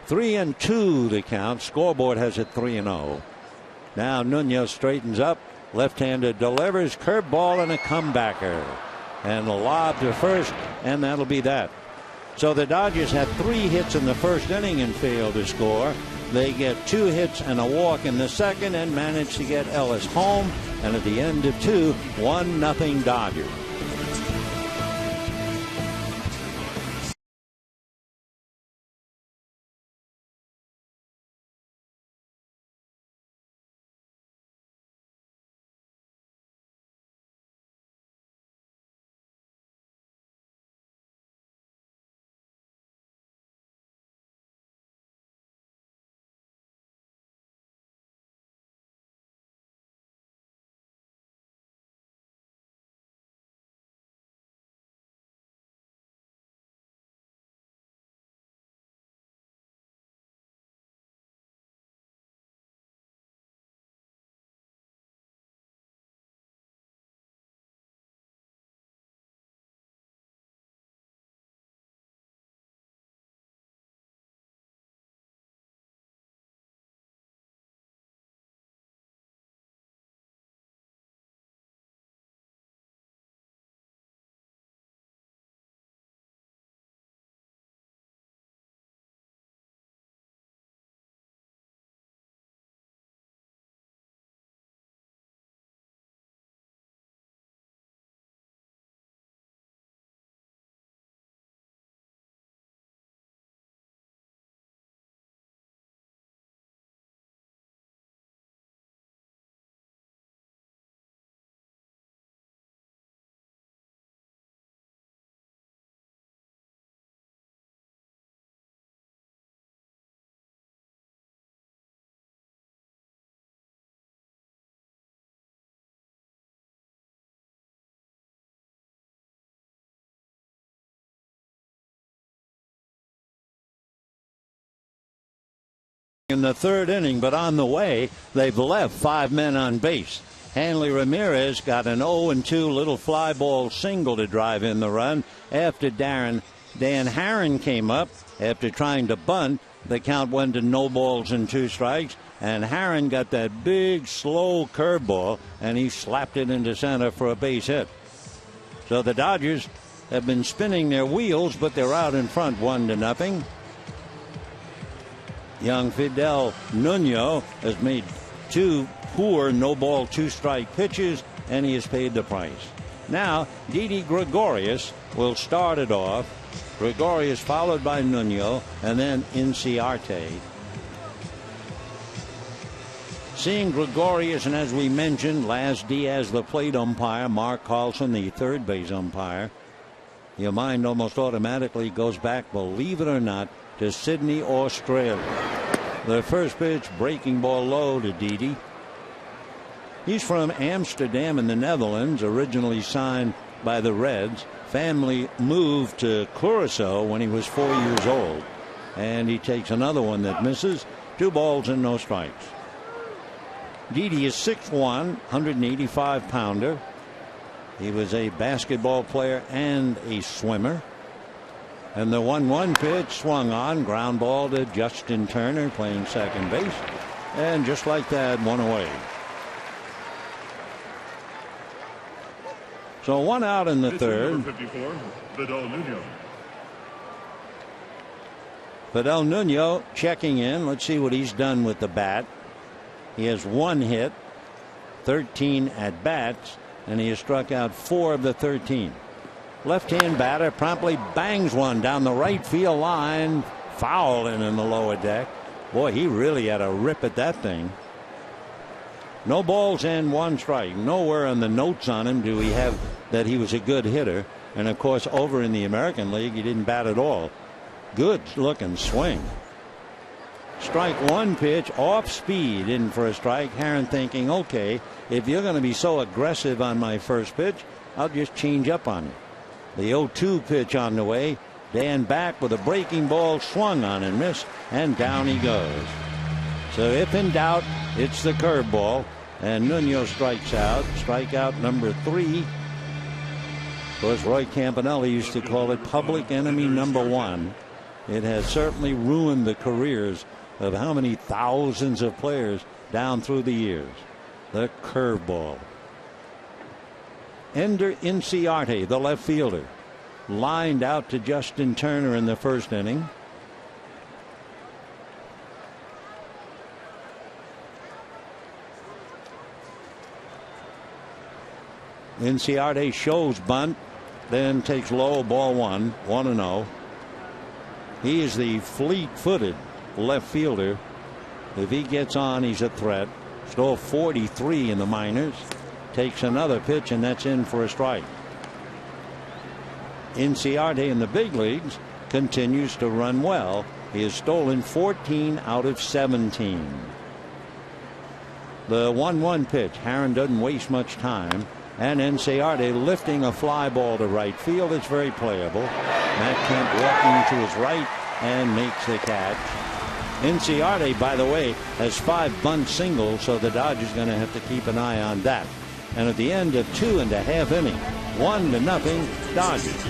3-2 the count. Scoreboard has it 3-0. Now Nuno straightens up. Left-handed delivers, curveball and a comebacker. And a lob to first, and that'll be that. So the Dodgers had 3 hits in the first inning and failed to score. They get 2 hits and a walk in the second and manage to get Ellis home. And at the end of 2, 1-0 Dodgers. in the third inning, but on the way, they've left 5 men on base. Hanley Ramirez got an 0-2 little fly ball single to drive in the run after Dan Herron came up after trying to bunt. The count went to no balls and 2 strikes, and Herron got that big, slow curveball, and he slapped it into center for a base hit. So the Dodgers have been spinning their wheels, but they're out in front 1-0. Young Fidel Nuno has made 2 poor no-ball 2-strike pitches, and he has paid the price. Now, Didi Gregorius will start it off. Gregorius followed by Nuno, and then Inciarte. Seeing Gregorius, and as we mentioned, Laz Diaz, the plate umpire, Mark Carlson, the third base umpire, your mind almost automatically goes back, believe it or not, to Sydney, Australia. The first pitch, breaking ball low to Didi. He's from Amsterdam in the Netherlands, originally signed by the Reds. Family moved to Curaçao when he was 4 years old. And he takes another one that misses. 2 balls and no strikes. Didi is 6'1", 185-pounder. He was a basketball player and a swimmer. And the 1-1 pitch swung on, ground ball to Justin Turner, playing second base. And just like that, one away. So 1 out in the third. 54, Fidel Nuno. Fidel Nuno checking in. Let's see what he's done with the bat. He has 1 hit, 13 at bats, and he has struck out 4 of the 13. Left-hand batter promptly bangs one down the right field line, foul in the lower deck. Boy, he really had a rip at that thing. No balls and 1 strike. Nowhere on the notes on him do we have that he was a good hitter. And of course, over in the American League, he didn't bat at all. Good looking swing. Strike 1 pitch, off speed, in for a strike. Herron thinking, okay, if you're going to be so aggressive on my first pitch, I'll just change up on you. The 0-2 pitch on the way. Dan back with a breaking ball, swung on and missed, and down he goes. So if in doubt, it's the curveball, and Nuno strikes out. Strikeout number 3. Of course, Roy Campanelli used to call it public enemy number 1. It has certainly ruined the careers of how many thousands of players down through the years. The curveball. Ender Inciarte, the left fielder, lined out to Justin Turner in the first inning. Inciarte shows bunt, then takes low, ball 1, 1-0. He is the fleet-footed left fielder. If he gets on, he's a threat. Stole 43 in the minors. Takes another pitch, and that's in for a strike. Inciarte in the big leagues continues to run well. He has stolen 14 out of 17. The 1-1 pitch. Herron doesn't waste much time. And Inciarte lifting a fly ball to right field. It's very playable. Matt Kemp walking to his right and makes the catch. Inciarte, by the way, has 5 bunt singles, so the Dodgers are going to have to keep an eye on that. And at the end of 2.5 innings, 1-0 Dodgers.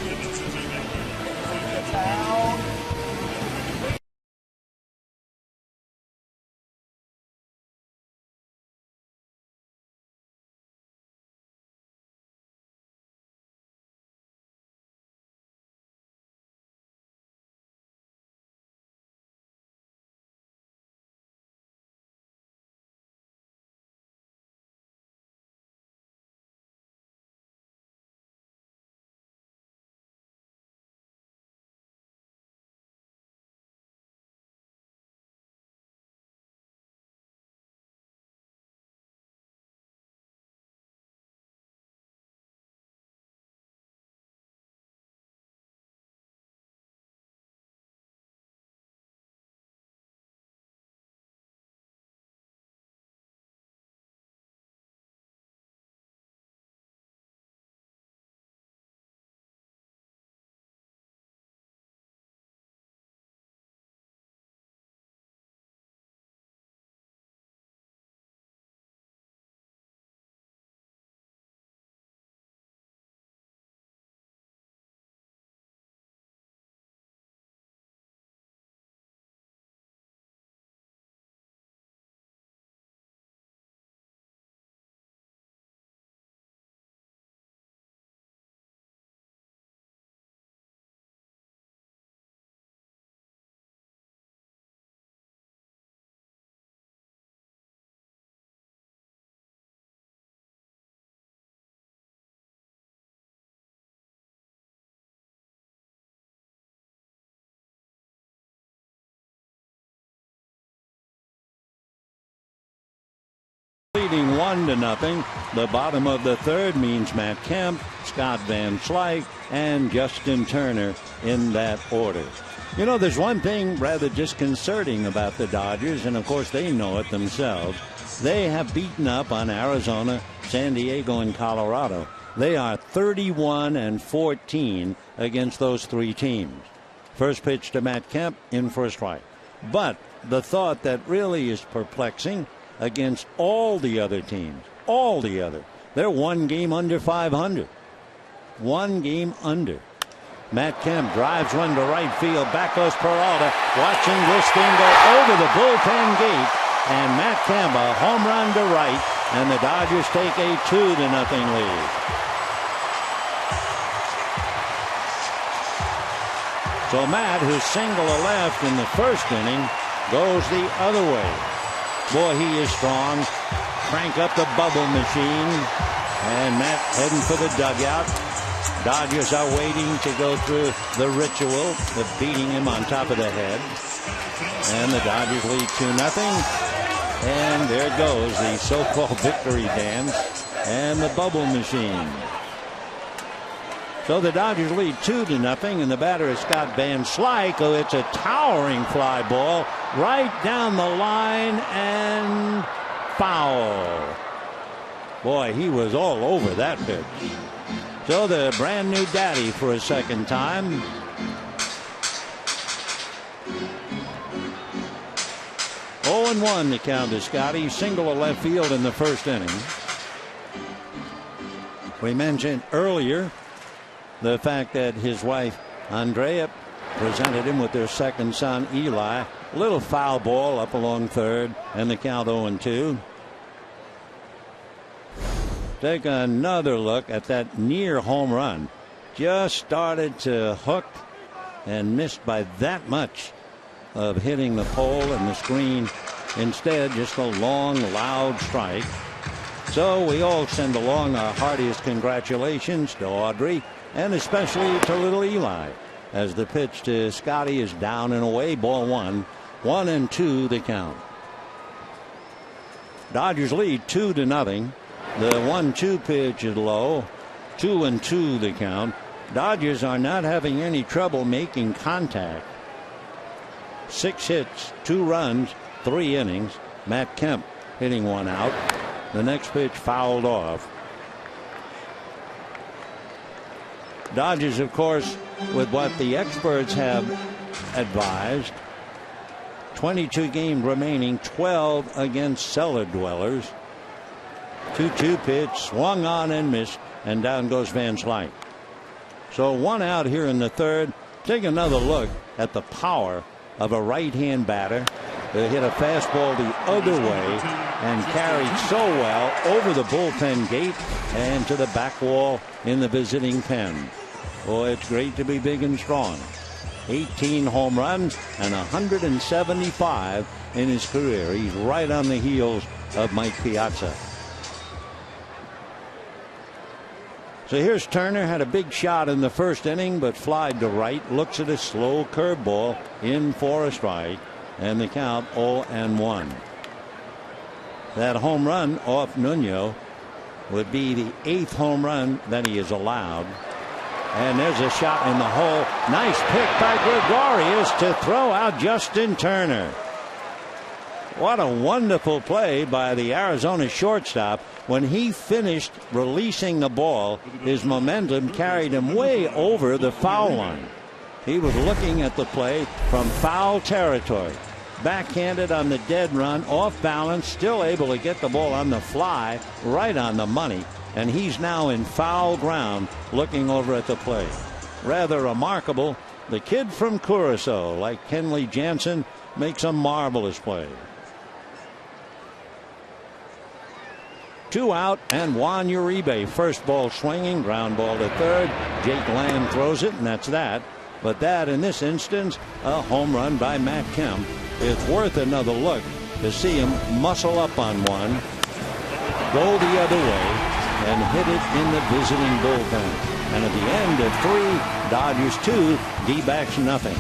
1-0. The bottom of the third means Matt Kemp, Scott Van Slyke, and Justin Turner in that order. You know, there's one thing rather disconcerting about the Dodgers, and of course they know it themselves. They have beaten up on Arizona, San Diego, and Colorado. They are 31-14 against those three teams. First pitch to Matt Kemp, in for a strike. But the thought that really is perplexing, against all the other teams, they're one game under 500. One game under. Matt Kemp drives one to right field. Back goes Peralta. Watching this thing go over the bullpen gate. And Matt Kemp, a home run to right. And the Dodgers take a 2-0 lead. So Matt, who's single to left in the first inning, goes the other way. Boy, he is strong. Crank up the bubble machine. And Matt heading for the dugout. Dodgers are waiting to go through the ritual of beating him on top of the head. And the Dodgers lead 2-0. And there goes the so-called victory dance and the bubble machine. So the Dodgers lead 2-0, and the batter is Scott Van Slyke. Oh, it's a towering fly ball right down the line and foul. Boy, he was all over that pitch. So the brand new daddy for a second time. Oh, 0-1 the count to Scotty. Single to left field in the first inning. We mentioned earlier the fact that his wife Andrea presented him with their second son Eli. Little foul ball up along third, and the count 0-2. Take another look at that near home run. Just started to hook and missed by that much of hitting the pole and the screen. Instead, just a long, loud strike. So we all send along our heartiest congratulations to Audrey, and especially to little Eli, as the pitch to Scotty is down and away. Ball one. 1-2 the count. Dodgers lead 2-0. The 1-2 pitch is low. 2-2 the count. Dodgers are not having any trouble making contact. 6 hits, 2 runs, 3 innings. Matt Kemp hitting one out. The next pitch fouled off. Dodgers, of course, with what the experts have advised, 22 games remaining, 12 against cellar dwellers. 2-2 pitch, swung on and missed, and down goes Van Slyke. So 1 out here in the third. Take another look at the power of a right-hand batter who hit a fastball the other way and carried so well over the bullpen gate and to the back wall in the visiting pen. Boy, it's great to be big and strong. 18 home runs and 175 in his career. He's right on the heels of Mike Piazza. So here's Turner. Had a big shot in the first inning, but flied to right. Looks at a slow curveball, in for a strike, and the count 0-1. That home run off Nuno would be the 8th home run that he has allowed. And there's a shot in the hole. Nice pick by Gregorius to throw out Justin Turner. What a wonderful play by the Arizona shortstop. When he finished releasing the ball, his momentum carried him way over the foul line. He was looking at the play from foul territory. Backhanded on the dead run, off balance, still able to get the ball on the fly, right on the money. And he's now in foul ground looking over at the plate. Rather remarkable. The kid from Curacao, like Kenley Jansen, makes a marvelous play. 2 out, and Juan Uribe, first ball swinging, ground ball to third. Jake Lamb throws it, and that's that. But that, in this instance, a home run by Matt Kemp. It's worth another look to see him muscle up on one, go the other way, and hit it in the visiting bullpen. And at the end of 3, Dodgers 2, D-backs nothing.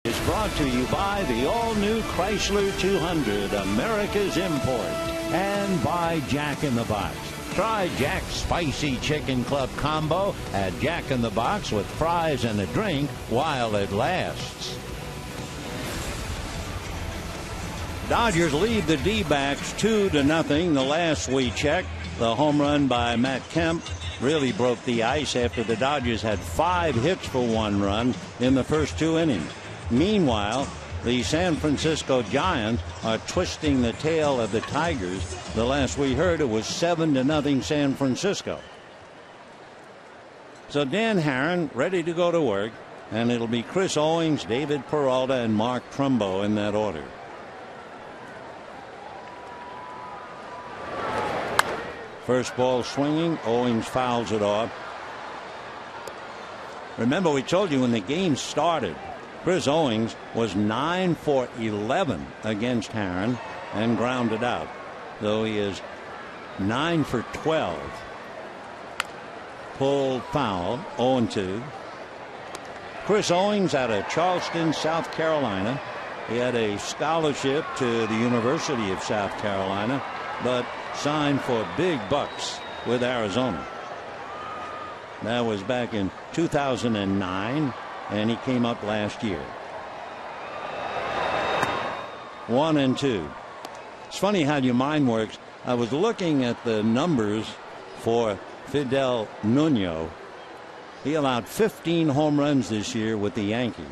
Is brought to you by the all-new Chrysler 200, America's import, and by Jack in the Box. Try Jack's Spicy Chicken Club combo at Jack in the Box with fries and a drink while it lasts. Dodgers lead the D-backs 2-0. The last we checked, the home run by Matt Kemp really broke the ice after the Dodgers had 5 hits for 1 run in the first 2 innings. Meanwhile, the San Francisco Giants are twisting the tail of the Tigers. The last we heard, it was 7-0 San Francisco. So Dan Herron ready to go to work, and it'll be Chris Owings, David Peralta, and Mark Trumbo in that order. First ball swinging, Owings fouls it off. Remember, we told you when the game started, Chris Owings was 9 for 11 against Herron and grounded out, though he is 9 for 12. Pulled foul, 0-2. Chris Owings out of Charleston, South Carolina. He had a scholarship to the University of South Carolina, but signed for big bucks with Arizona. That was back in 2009, and he came up last year. 1-2. It's funny how your mind works. I was looking at the numbers for Fidel Nuño. He allowed 15 home runs this year with the Yankees.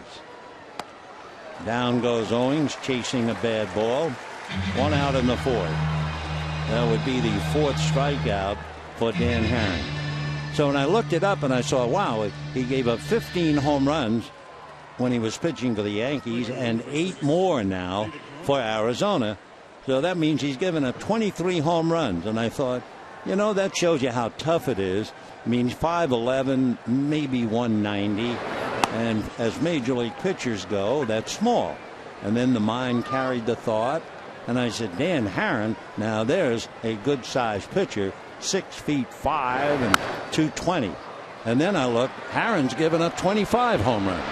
Down goes Owings, chasing a bad ball. 1 out in the 4th. That would be the 4th strikeout for Dan Herron. So when I looked it up and I saw, wow, he gave up 15 home runs when he was pitching for the Yankees and 8 more now for Arizona. So that means he's given up 23 home runs. And I thought, you know, that shows you how tough it is. I mean, 5'11", maybe 190. And as major league pitchers go, that's small. And then the mind carried the thought. And I said, Dan Herron, now there's a good-sized pitcher, 6'5" and 220. And then I look, Herron's given up 25 home runs.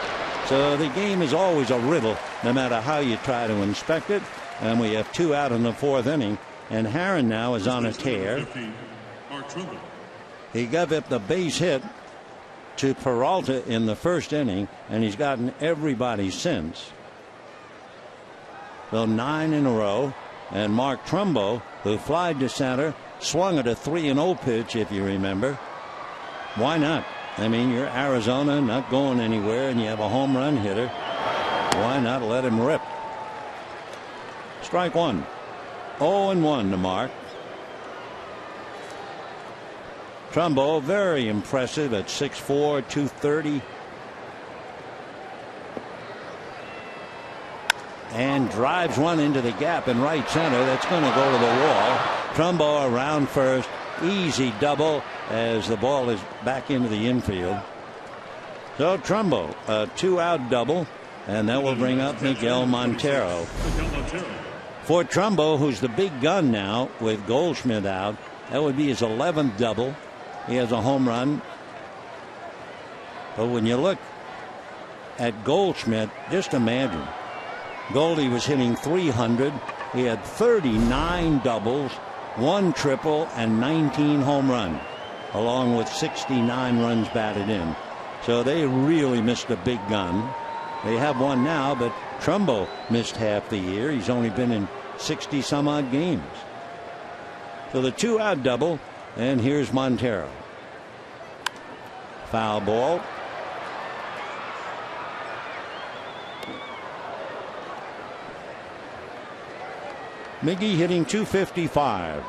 So the game is always a riddle, no matter how you try to inspect it. And we have 2 out in the 4th inning. And Herron now is on a tear. He gave up the base hit to Peralta in the 1st inning, and he's gotten everybody since. So 9 in a row, and Mark Trumbo, who flied to center, swung at a 3-0 pitch, if you remember. Why not? I mean, you're Arizona, not going anywhere, and you have a home run hitter. Why not let him rip? Strike 1. 0-1 to Mark. Trumbo, very impressive at 6'4", 230. And drives one into the gap in right center. That's going to go to the wall. Trumbo around first. Easy double as the ball is back into the infield. So Trumbo, a 2-out double. And that will bring up Miguel Montero. For Trumbo, who's the big gun now with Goldschmidt out, that would be his 11th double. He has a home run. But when you look at Goldschmidt, just imagine. Goldie was hitting 300. He had 39 doubles, 1 triple, and 19 home runs, along with 69 runs batted in. So they really missed a big gun. They have one now, but Trumbo missed half the year. He's only been in 60-some-odd games. So the 2-out double, and here's Montero. Foul ball. Miggy hitting 255.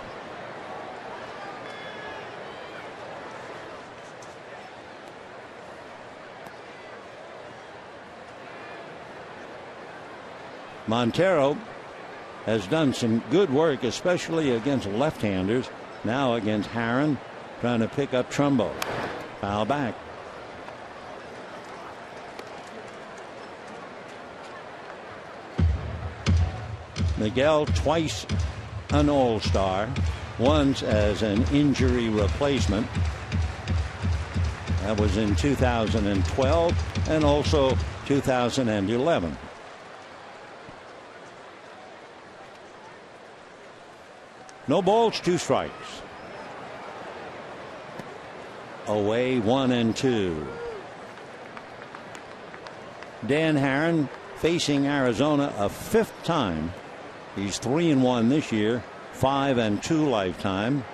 Montero has done some good work, especially against left-handers. Now against Herron, trying to pick up Trumbo. Foul back. Miguel, twice an All-Star, once as an injury replacement. That was in 2012 and also 2011. No balls, 2 strikes. Away 1-2. Dan Haren facing Arizona a 5th time. He's 3-1 this year, 5-2 lifetime.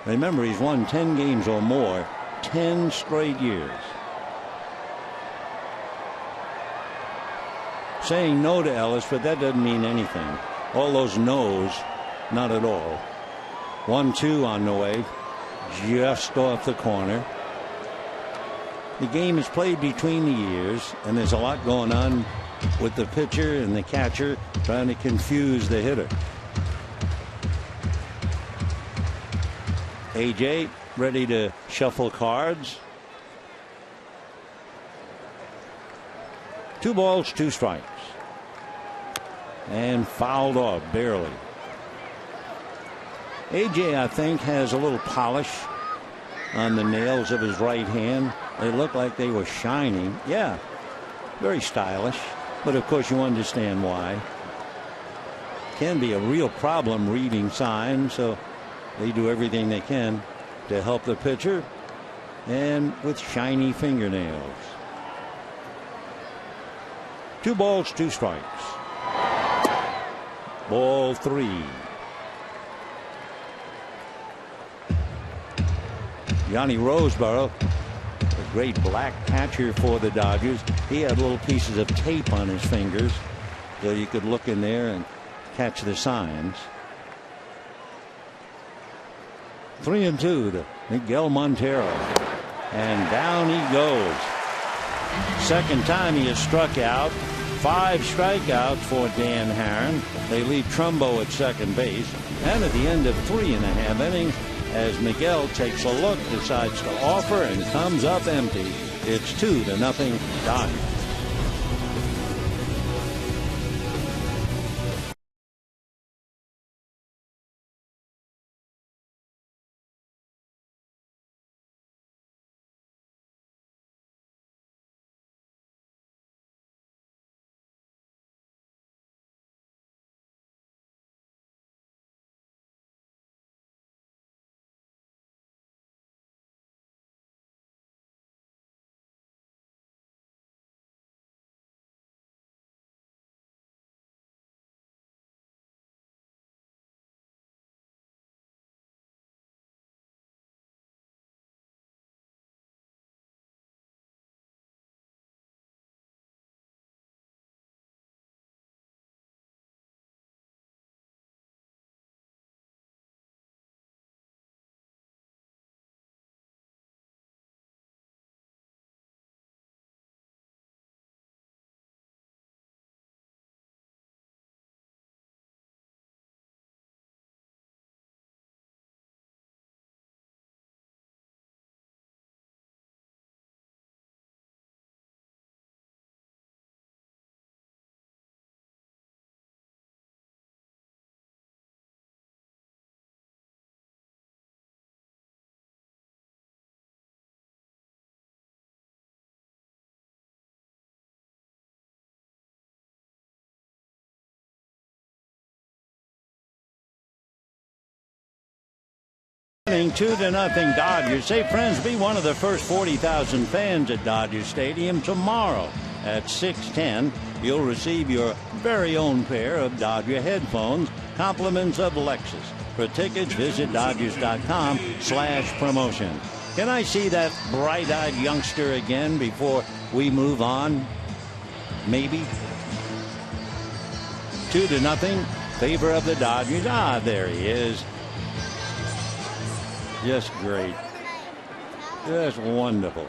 Remember, he's won 10 games or more 10 straight years. Saying no to Ellis, but that doesn't mean anything. All those no's, not at all. 1-2 on the way, just off the corner. The game is played between the ears, and there's a lot going on with the pitcher and the catcher trying to confuse the hitter. AJ ready to shuffle cards. 2 balls, 2 strikes. And fouled off barely. AJ, I think, has a little polish on the nails of his right hand. They look like they were shining. Yeah, very stylish. But of course, you understand why. Can be a real problem reading signs, so they do everything they can to help the pitcher, and with shiny fingernails. 2 balls, 2 strikes. Ball 3. Yanni Roseboro, a great black catcher for the Dodgers. He had little pieces of tape on his fingers so you could look in there and catch the signs. 3-2 to Miguel Montero. And down he goes. Second time he has struck out. 5 strikeouts for Dan Haren. They leave Trumbo at second base. And at the end of 3.5 innings, as Miguel takes a look, decides to offer, and comes up empty. It's 2-0 Dodgers. Winning 2-0 Dodgers. Say, friends, be one of the first 40,000 fans at Dodger Stadium tomorrow at 6:10. You'll receive your very own pair of Dodger headphones, compliments of Lexus. For tickets, visit Dodgers.com/promotion. Can I see that bright-eyed youngster again before we move on? Maybe. 2-0, favor of the Dodgers. Ah, there he is. Just great. Just wonderful.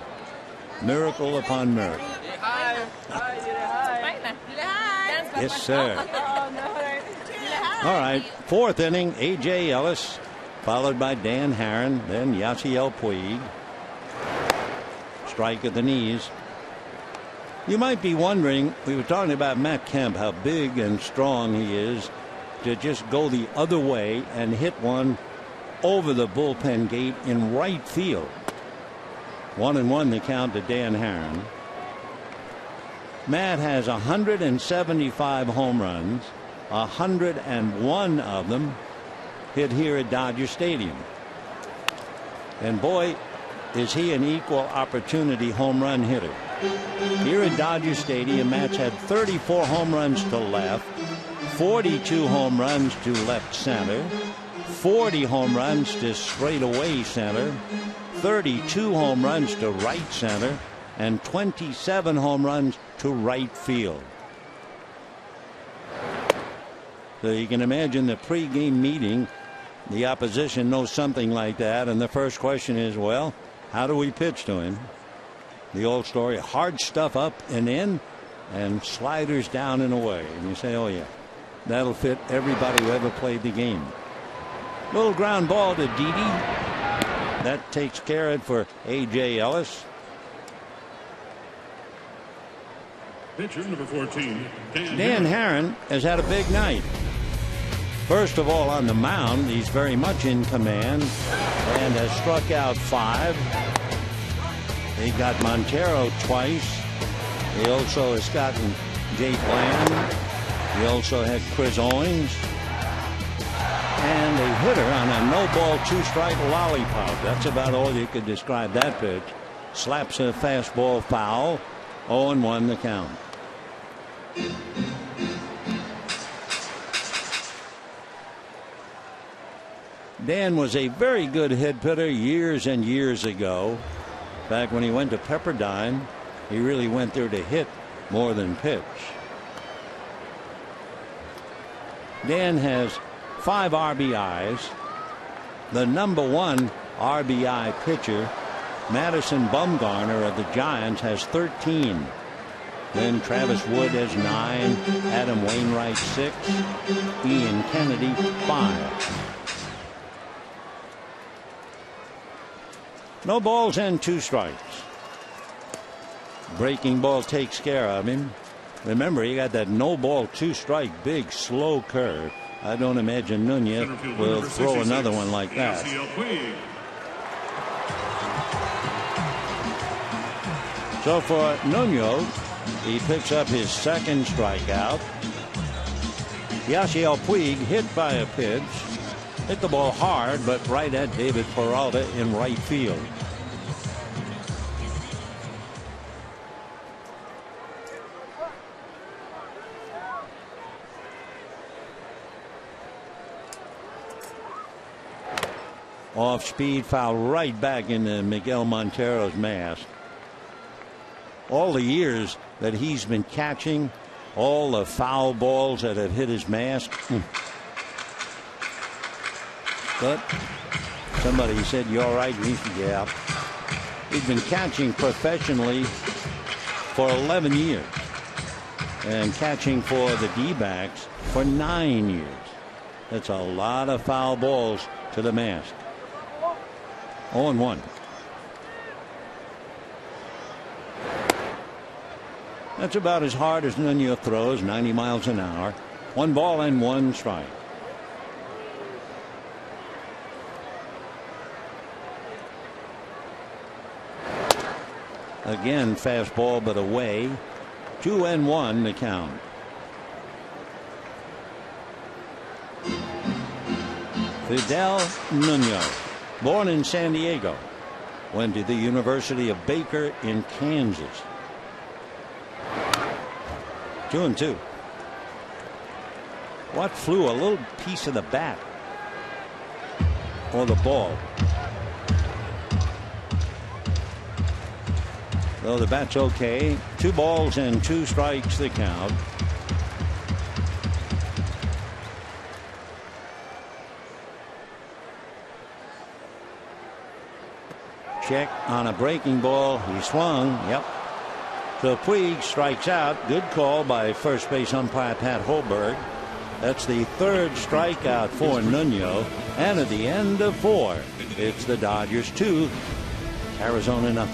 Miracle upon miracle. Yes, sir. All right. 4th inning, A.J. Ellis, followed by Dan Haren, then Yasiel Puig. Strike at the knees. You might be wondering, we were talking about Matt Kemp, how big and strong he is to just go the other way and hit one over the bullpen gate in right field. 1-1 the count to Dan Haren. Matt has 175 home runs, 101 of them hit here at Dodger Stadium. And boy, is he an equal opportunity home run hitter. Here at Dodger Stadium, Matz had 34 home runs to left, 42 home runs to left center, 40 home runs to straightaway center, 32 home runs to right center, and 27 home runs to right field. So you can imagine the pregame meeting, the opposition knows something like that, and the first question is, well, how do we pitch to him? The old story, hard stuff up and in, and sliders down and away. And you say, oh yeah, that'll fit everybody who ever played the game. Little ground ball to Didi. That takes care of it for A.J. Ellis. Pitcher number 14, Dan Haren has had a big night. First of all, on the mound, he's very much in command and has struck out 5. He got Montero twice. He also has gotten Jake Bland. He also had Chris Owings. And a hitter on a no-ball, 2-strike lollipop. That's about all you could describe that pitch. Slaps a fastball foul. 0-1 the count. Dan was a very good hit hitter years and years ago. Back when he went to Pepperdine, he really went there to hit more than pitch. Dan has 5 RBIs. The number 1 RBI pitcher, Madison Bumgarner of the Giants, has 13. Then Travis Wood has 9, Adam Wainwright 6, Ian Kennedy 5. No balls and 2 strikes. Breaking ball takes care of him. Remember, he got that no ball, 2-strike, big slow curve. I don't imagine Nunez will throw another one like that. So for Nunez, he picks up his 2nd strikeout. Yasiel Puig hit by a pitch. Hit the ball hard, but right at David Peralta in right field. Off speed foul right back into Miguel Montero's mask. All the years that he's been catching, all the foul balls that have hit his mask. But somebody said, "You all right?" And he said, "Yeah." He's been catching professionally for 11 years and catching for the D-backs for 9 years. That's a lot of foul balls to the mask. 0-1. That's about as hard as Nunez throws, 90 miles an hour. 1 ball and 1 strike. Again, fastball, but away. 2-1 the count. Fidel Nunez, born in San Diego, went to the University of Baker in Kansas. 2-2. What flew? A little piece of the bat or the ball? Though the bat's okay. 2 balls and 2 strikes the count. Check on a breaking ball. He swung. Yep. So Puig strikes out. Good call by first base umpire Pat Holberg. That's the 3rd strikeout for Nunez. And at the end of 4, it's the Dodgers 2, Arizona 0.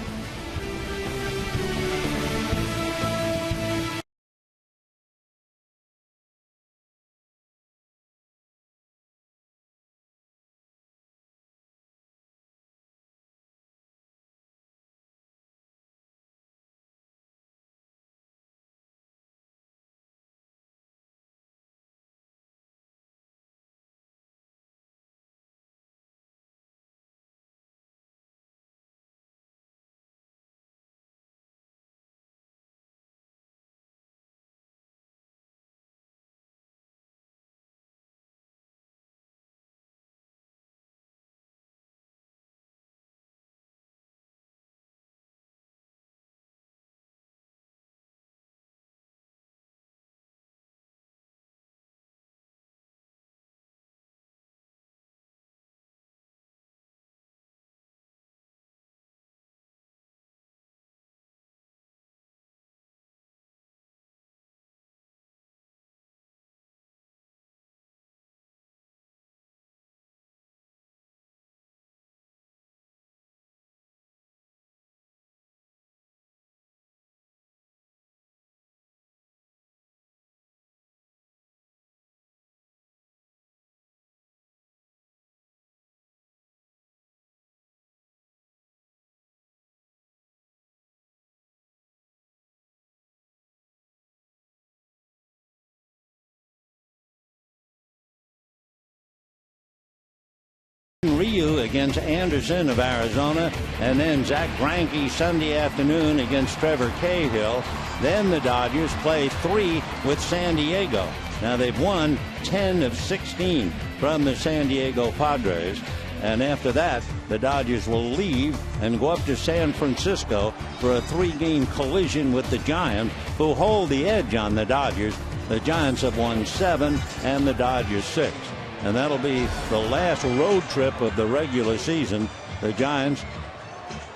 Ryu against Anderson of Arizona, and then Zach Greinke Sunday afternoon against Trevor Cahill. Then the Dodgers play 3 with San Diego. Now they've won 10 of 16 from the San Diego Padres. And after that, the Dodgers will leave and go up to San Francisco for a 3-game collision with the Giants, who hold the edge on the Dodgers. The Giants have won 7 and the Dodgers 6. And that'll be the last road trip of the regular season. The Giants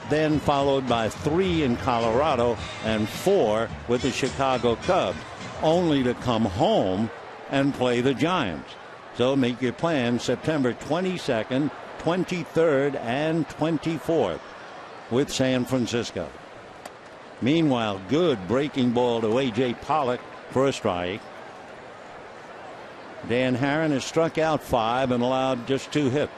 then followed by 3 in Colorado and 4 with the Chicago Cubs, only to come home and play the Giants. So make your plan September 22nd, 23rd, and 24th with San Francisco. Meanwhile, good breaking ball to A.J. Pollock for a strike. Dan Haren has struck out 5 and allowed just 2 hits.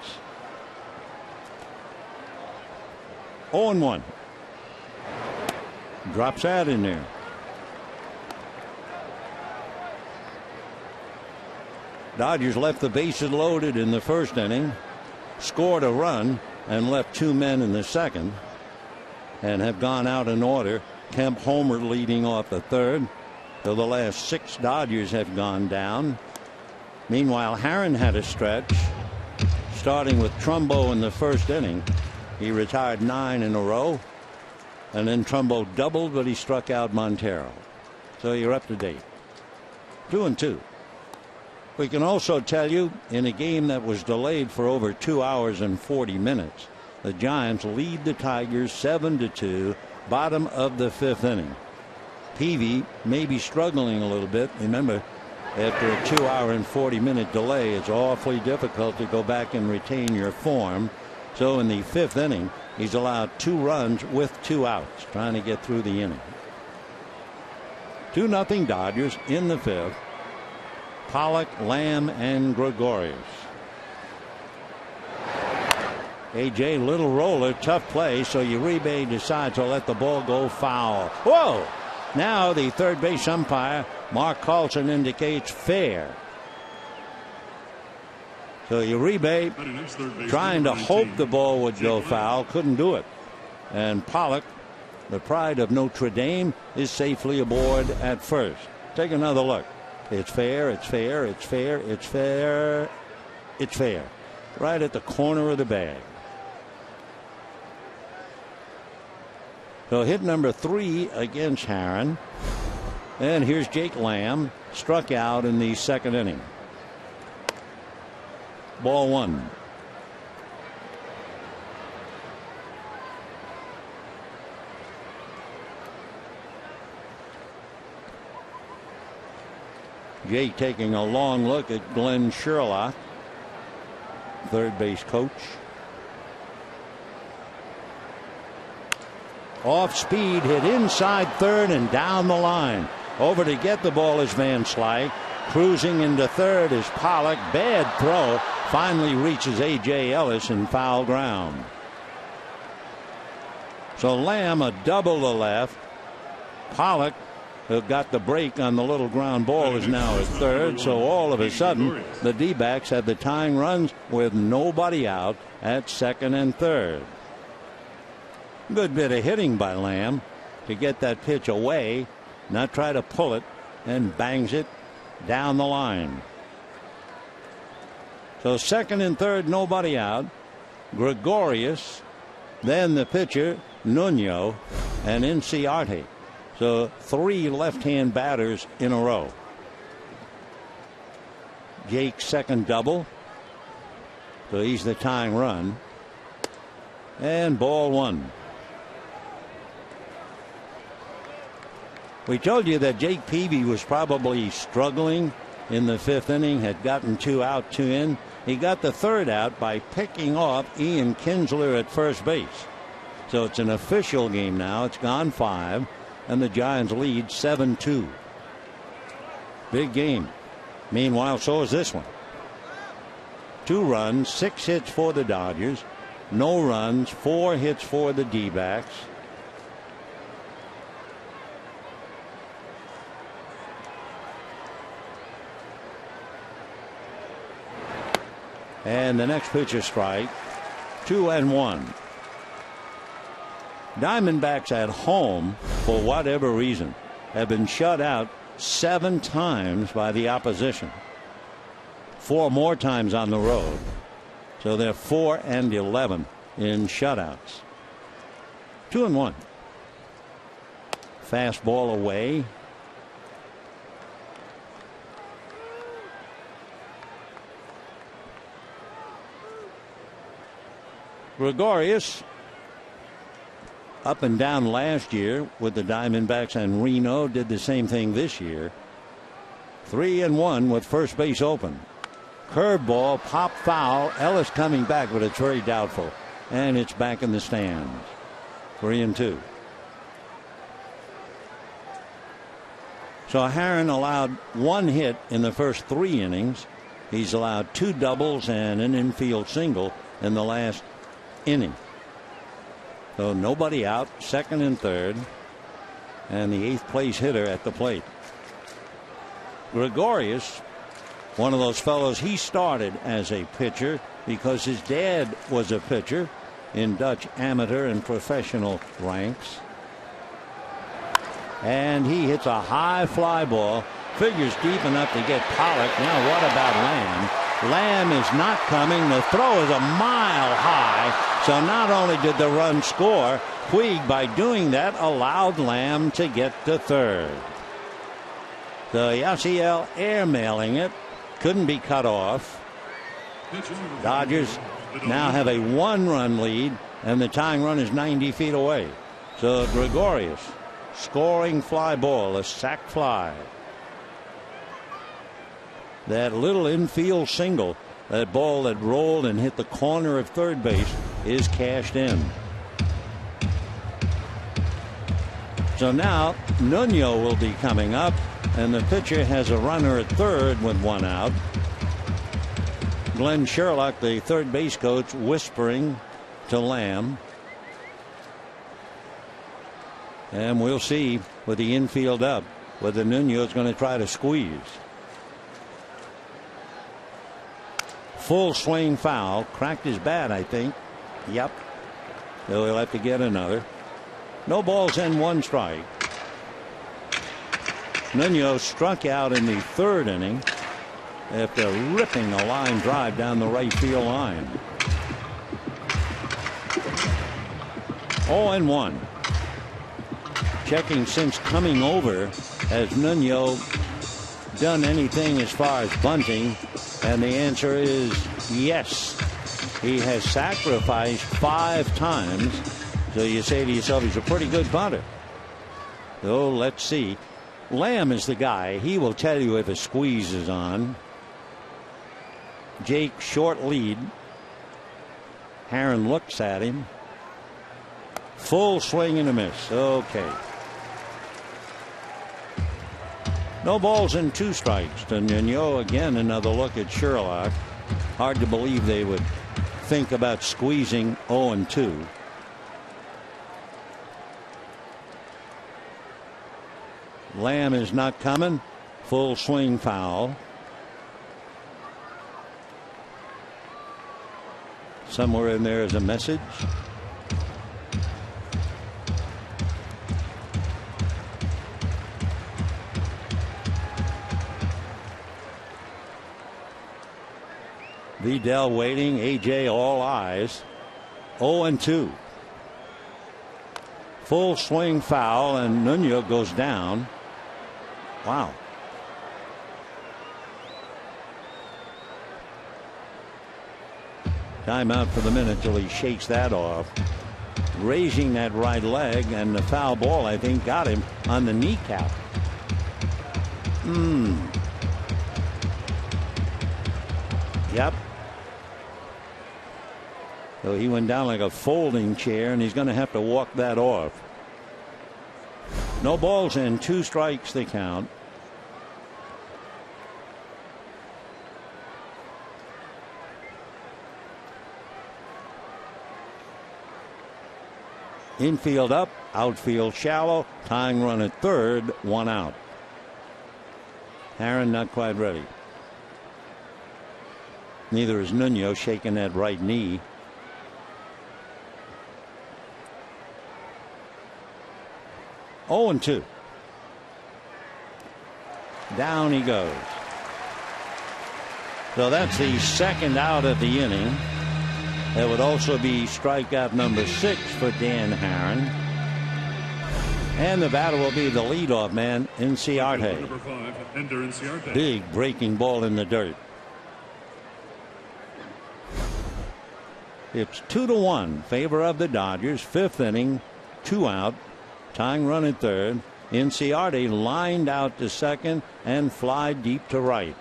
0-1. Drops that in there. Dodgers left the bases loaded in the first inning, scored a run, and left 2 men in the second, and have gone out in order. Kemp homered leading off the third. So the last 6 Dodgers have gone down. Meanwhile, Haren had a stretch, starting with Trumbo in the first inning. He retired 9 in a row, and then Trumbo doubled, but he struck out Montero. So you're up to date. 2-2. We can also tell you, in a game that was delayed for over 2 hours and 40 minutes, the Giants lead the Tigers 7-2, bottom of the 5th inning. Peavy may be struggling a little bit. Remember, after a 2 hour and 40-minute delay, it's awfully difficult to go back and retain your form. So in the 5th inning, he's allowed 2 runs with 2 outs, trying to get through the inning. 2-0 Dodgers in the 5th. Pollock, Lamb, and Gregorius. A.J. little roller, tough play, so Uribe decides to let the ball go foul. Whoa! Now the third base umpire, Mark Carlson, indicates fair. So Uribe trying to hope the ball would go foul, couldn't do it. And Pollock, the pride of Notre Dame, is safely aboard at first. Take another look. It's fair, it's fair, it's fair, it's fair, it's fair. Right at the corner of the bag. So hit number 3 against Haren. And here's Jake Lamb, struck out in the 2nd inning. Ball 1. Jake taking a long look at Glenn Sherlock, third base coach. Off speed, hit inside third and down the line. Over to get the ball is Van Slyke. Cruising into third is Pollock. Bad throw. Finally reaches A.J. Ellis in foul ground. So Lamb a double to left. Pollock, who got the break on the little ground ball, is now at third. So all of a sudden the D-backs had the tying runs with nobody out at second and third. Good bit of hitting by Lamb to get that pitch away, not try to pull it, and bangs it down the line. So second and third, nobody out. Gregorius, then the pitcher Nuno, and Inciarte. So 3 left-hand batters in a row. Jake's second double, so he's the tying run. And ball 1. We told you that Jake Peavy was probably struggling in the 5th inning, had gotten 2 out, 2 in. He got the third out by picking off Ian Kinsler at first base. So it's an official game now. It's gone 5, and the Giants lead 7-2. Big game. Meanwhile, so is this one. 2 runs, 6 hits for the Dodgers. No runs, 4 hits for the D-backs. And the next pitch is strike. 2-1. Diamondbacks at home, for whatever reason, have been shut out 7 times by the opposition. 4 more times on the road. So they're 4-11 in shutouts. 2-1. Fastball away. Gregorius up and down last year with the Diamondbacks, and Reno did the same thing this year. 3-1 with first base open. Curveball, pop foul. Ellis coming back, but it's very doubtful. And it's back in the stands. 3-2. So Herron allowed 1 hit in the first 3 innings. He's allowed 2 doubles and an infield single in the last inning. So nobody out, 2nd and 3rd, and the 8th place hitter at the plate. Gregorius, one of those fellows, he started as a pitcher because his dad was a pitcher in Dutch amateur and professional ranks. And he hits a high fly ball, figures deep enough to get Pollock. Now what about Lamb? Lamb is not coming. The throw is a mile high. So not only did the run score, Puig, by doing that, allowed Lamb to get to 3rd. So Yasiel airmailing it. Couldn't be cut off. Dodgers now have a 1-run lead, and the tying run is 90 feet away. So Gregorius scoring fly ball, a sac fly. That little infield single, that ball that rolled and hit the corner of third base, is cashed in. So now Nuno will be coming up, and the pitcher has a runner at third with 1 out. Glenn Sherlock, the third base coach, whispering to Lamb. And we'll see with the infield up whether Nuno is going to try to squeeze. Full swing foul. Cracked his bat, I think. Yep. So he'll have to get another. No balls and 1 strike. Nuno struck out in the 3rd inning after ripping a line drive down the right field line. 0-1. Checking since coming over, has Nuno done anything as far as bunting? And the answer is yes. He has sacrificed 5 times. So you say to yourself, he's a pretty good bunter. So let's see. Lamb is the guy. He will tell you if a squeeze is on. Jake, short lead. Herron looks at him. Full swing and a miss. Okay. No balls and 2 strikes to Nuno. Again, another look at Sherlock. Hard to believe they would think about squeezing 0-2. Lamb is not coming. Full swing foul. Somewhere in there is a message. Vidal waiting. AJ all eyes. 0-2. Full swing foul, and Nuno goes down. Wow. Timeout for the minute till he shakes that off. Raising that right leg, and the foul ball, I think, got him on the kneecap. Yep. So he went down like a folding chair, and he's going to have to walk that off. No balls and 2 strikes they count. Infield up, outfield shallow, tying run at third, 1 out. Herron not quite ready. Neither is Nuno, shaking that right knee. 0-2. Down he goes. So that's the second out of the inning. That would also be strikeout number 6 for Dan Haren. And the batter will be the leadoff man, Inciarte. Number 5, Ender Inciarte. Big breaking ball in the dirt. It's 2-1 favor of the Dodgers. 5th inning, 2 out, tying run at third. Inciarte lined out to second and fly deep to right.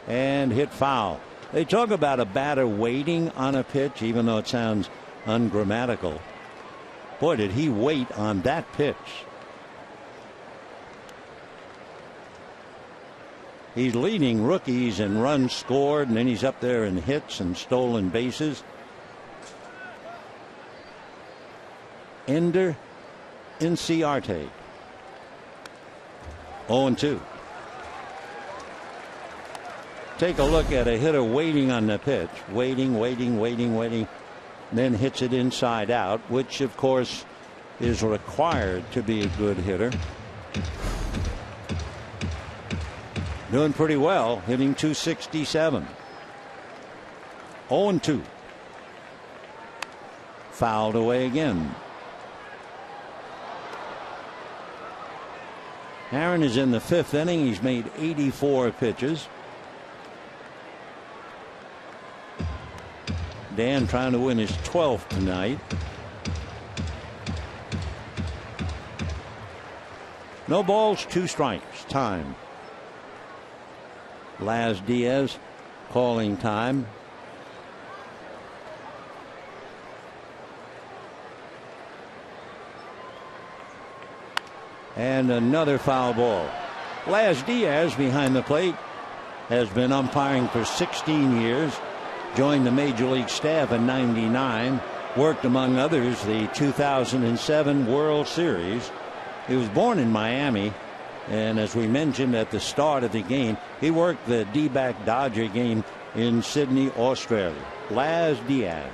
And hit foul. They talk about a batter waiting on a pitch, even though it sounds ungrammatical. Boy, did he wait on that pitch. He's leading rookies in runs scored, and then he's up there in hits and stolen bases. Ender Inciarte. 0-2. Take a look at a hitter waiting on the pitch. Waiting. Then hits it inside out, which, of course, is required to be a good hitter. Doing pretty well, hitting .267. 0-2. Fouled away again. Haren is in the 5th inning. He's made 84 pitches. Dan trying to win his 12th tonight. No balls, 2 strikes. Time. Laz Diaz calling time. And another foul ball. Laz Diaz behind the plate has been umpiring for 16 years. Joined the Major League staff in '99. Worked, among others, the 2007 World Series. He was born in Miami. And as we mentioned at the start of the game, he worked the D-back Dodger game in Sydney, Australia. Laz Diaz.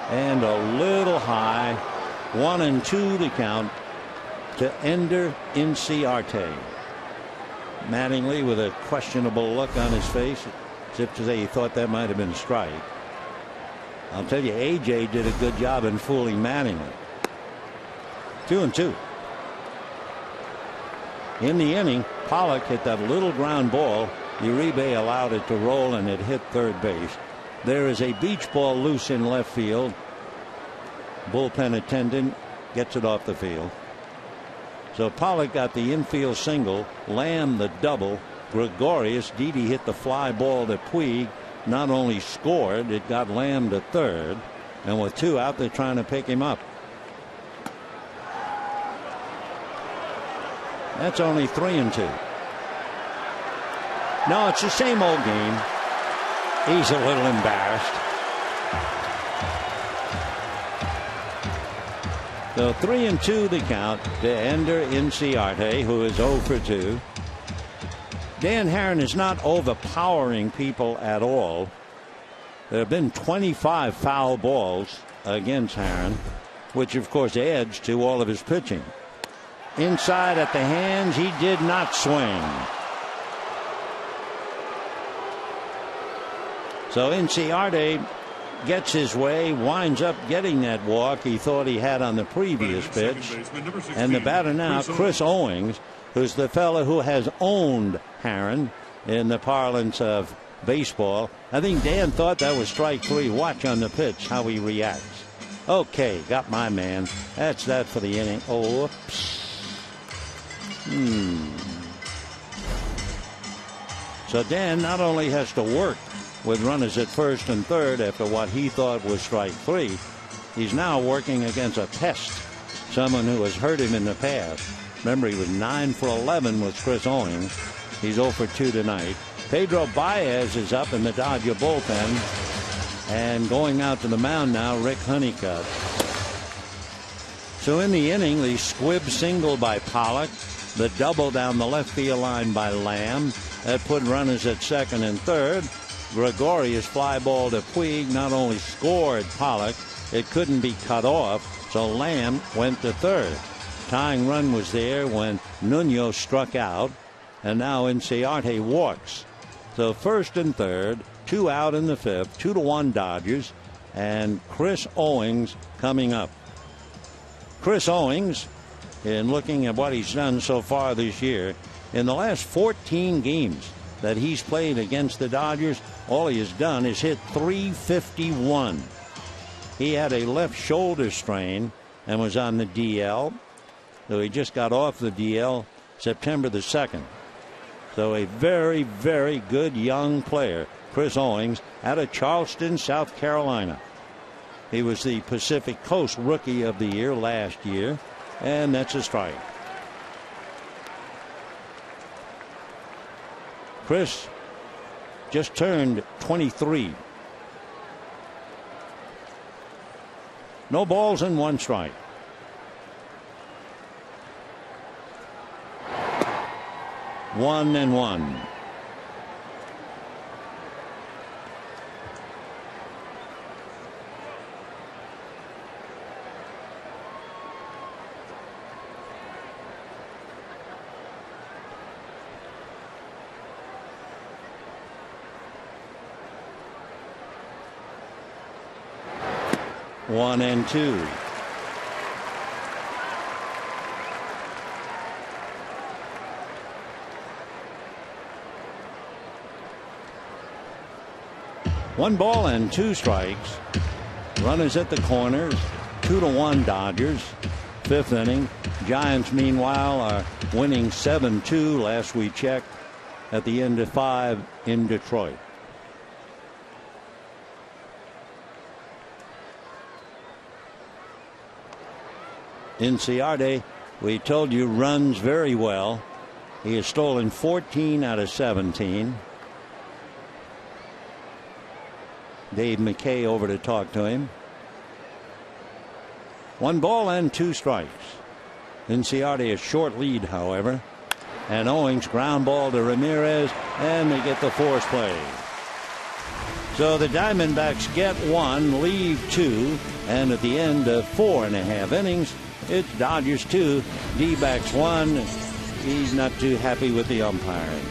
And a little high. 1-2 to count to Ender Inciarte. Mattingly with a questionable look on his face, as if to say he thought that might have been a strike. I'll tell you, AJ did a good job in fooling Mattingly. 2-2. In the inning, Pollock hit that little ground ball. Uribe allowed it to roll, and it hit third base. There is a beach ball loose in left field. Bullpen attendant gets it off the field. So Pollock got the infield single, Lamb the double. Gregorius, Didi hit the fly ball to Puig. Not only scored, it got Lamb to third. And with 2 out, they're trying to pick him up. That's only 3-2. No, it's the same old game. He's a little embarrassed. So 3-2 the count to Ender Inciarte, who is 0 for 2. Dan Haren is not overpowering people at all. There have been 25 foul balls against Haren, which of course adds to all of his pitching. Inside at the hands, he did not swing. So Inciarte gets his way, winds up getting that walk he thought he had on the previous pitch. And the batter now, Chris Owings, who's the fellow who has owned Haren in the parlance of baseball. I think Dan thought that was strike 3. Watch on the pitch how he reacts. Okay, got my man. That's that for the inning. Oh, oops. So Dan not only has to work with runners at first and third after what he thought was strike 3, he's now working against a pest, someone who has hurt him in the past. Remember, he was 9 for 11 with Chris Owings. He's 0 for 2 tonight. Pedro Baez is up in the Dodger bullpen. And going out to the mound now, Rick Honeycutt. So in the inning, the squib single by Pollock, the double down the left field line by Lamb. That put runners at second and third. Gregorius fly ball to Puig not only scored Pollock, it couldn't be cut off, so Lamb went to third. Tying run was there when Nuno struck out, and now Inciarte walks. So first and third, 2 out in the fifth, 2-1 Dodgers, and Chris Owings coming up. Chris Owings, in looking at what he's done so far this year, in the last 14 games that he's played against the Dodgers, all he has done is hit .351. He had a left shoulder strain and was on the DL. So he just got off the DL September the 2nd. So a very, very good young player, Chris Owings, out of Charleston, South Carolina. He was the Pacific Coast Rookie of the Year last year, and that's a strike. Chris just turned 23. No balls and 1 strike. One and one. One and two. One ball and 2 strikes. Runners at the corners. 2-1 Dodgers. 5th inning. Giants, meanwhile, are winning 7-2 last we checked at the end of 5 in Detroit. Inciarte, we told you, runs very well. He has stolen 14 out of 17. Dave McKay over to talk to him. 1 ball and 2 strikes. Inciarte a short lead, however. And Owings ground ball to Ramirez, and they get the force play. So the Diamondbacks get 1, leave 2, and at the end of 4.5 innings, it's Dodgers 2, D-backs 1. He's not too happy with the umpiring.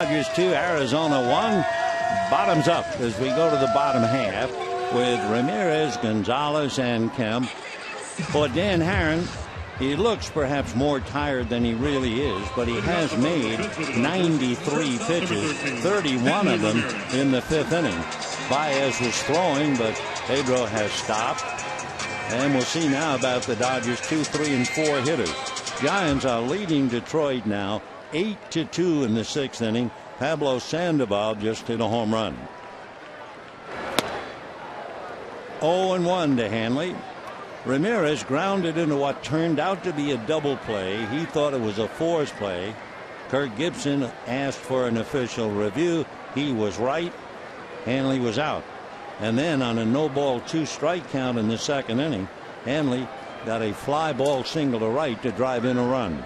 Dodgers 2, Arizona 1. Bottoms up as we go to the bottom half with Ramirez, Gonzalez, and Kemp. For Dan Herron, he looks perhaps more tired than he really is, but he has made 93 pitches, 31 of them in the 5th inning. Baez was throwing, but Pedro has stopped. And we'll see now about the Dodgers 2, 3, and 4 hitters. Giants are leading Detroit now 8-2 in the 6th inning. Pablo Sandoval just hit a home run. 0-1 to Hanley. Ramirez grounded into what turned out to be a double play. He thought it was a force play. Kirk Gibson asked for an official review. He was right. Hanley was out. And then on a no-ball, 2-strike count in the second inning, Hanley got a fly ball single to right to drive in a run.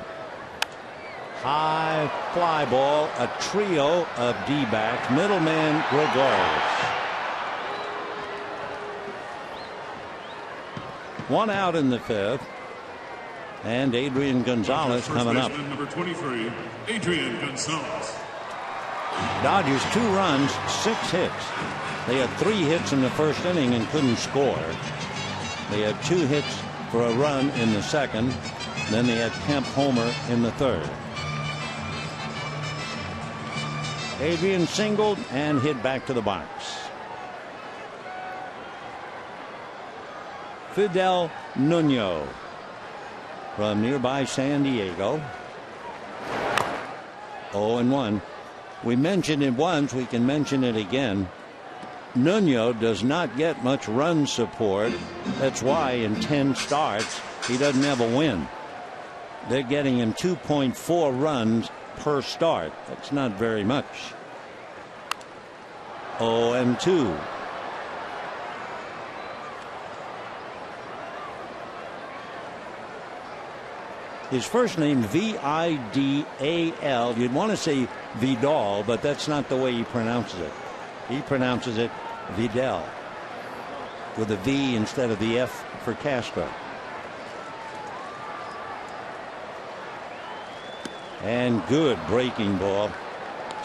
High fly ball, a trio of D-backs, middleman Gregorius. One out in the fifth, and Adrian Gonzalez coming up. Number 23, Adrian Gonzalez. Dodgers 2 runs, 6 hits. They had 3 hits in the first inning and couldn't score. They had 2 hits for a run in the second. Then they had Kemp homer in the third. Adrian singled and hit back to the box. Fidel Nuno from nearby San Diego. 0-1. We mentioned it once, we can mention it again. Nuno does not get much run support. That's why in 10 starts he doesn't have a win. They're getting him 2.4 runs per start. That's not very much. 0-2. His first name Vidal. You'd want to say Vidal, but that's not the way he pronounces it. He pronounces it Vidal with a V instead of the F for Castro. And good breaking ball.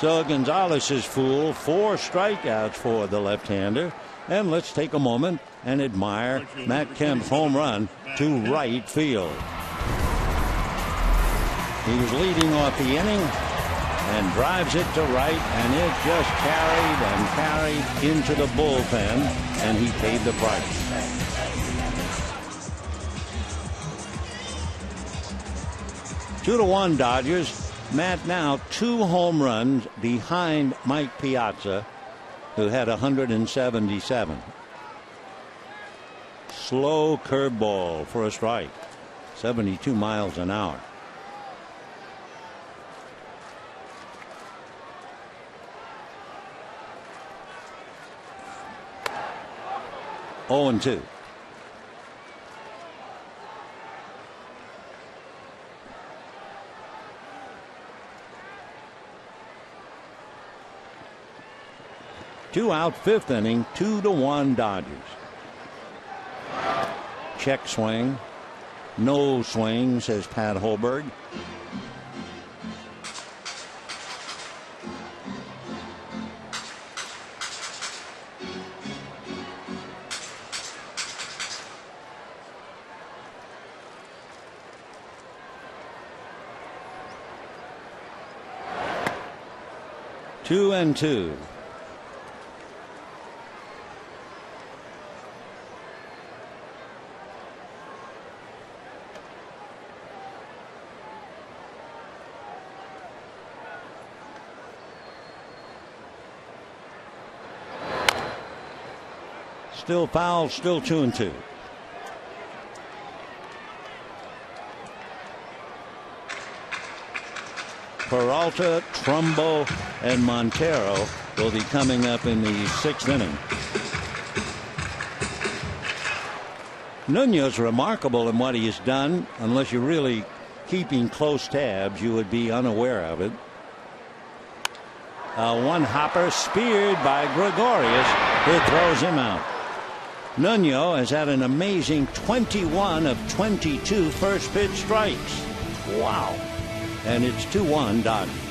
So Gonzalez is fooled. 4 strikeouts for the left-hander. And let's take a moment and admire Matt Kemp's home run to right field. He was leading off the inning and drives it to right, and it just carried and carried into the bullpen, and he paid the price. Two to 1 Dodgers. Matt now 2 home runs behind Mike Piazza, who had 177. Slow curveball for a strike. 72 miles an hour. Oh, and 2. Two out, 5th inning, 2-1 Dodgers. Check swing. No swing, says Pat Holberg. Two and 2. Still foul, still 2 and 2. Peralta, Trumbo, and Montero will be coming up in the 6th inning. Nuno's remarkable in what he has done. Unless you're really keeping close tabs, you would be unaware of it. One hopper speared by Gregorius, who throws him out. Nuno has had an amazing 21 of 22 first pitch strikes. Wow. And it's 2-1 Dodgers.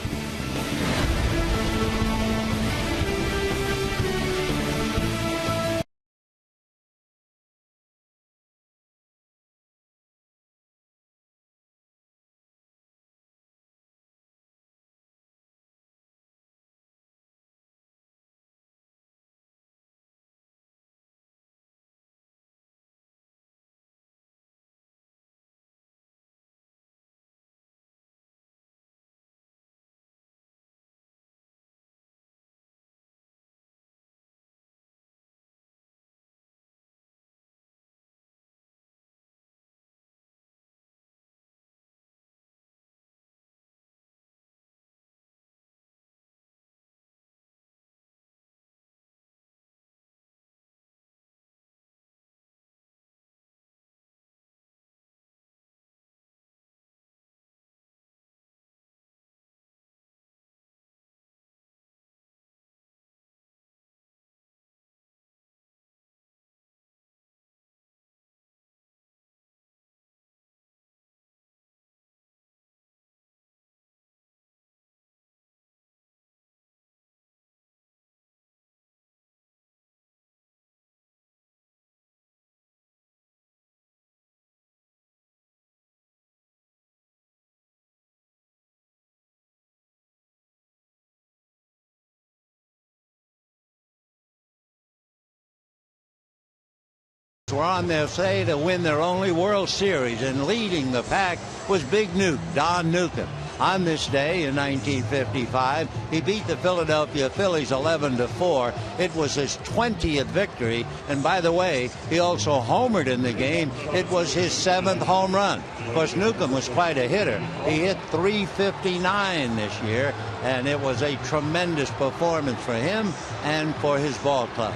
were on their way to win their only World Series, and leading the pack was Big Nuke, Don Newcomb. On this day in 1955, he beat the Philadelphia Phillies 11-4. It was his 20th victory, and by the way, he also homered in the game. It was his 7th home run. Of course, Newcomb was quite a hitter. He hit .359 this year, and it was a tremendous performance for him and for his ball club.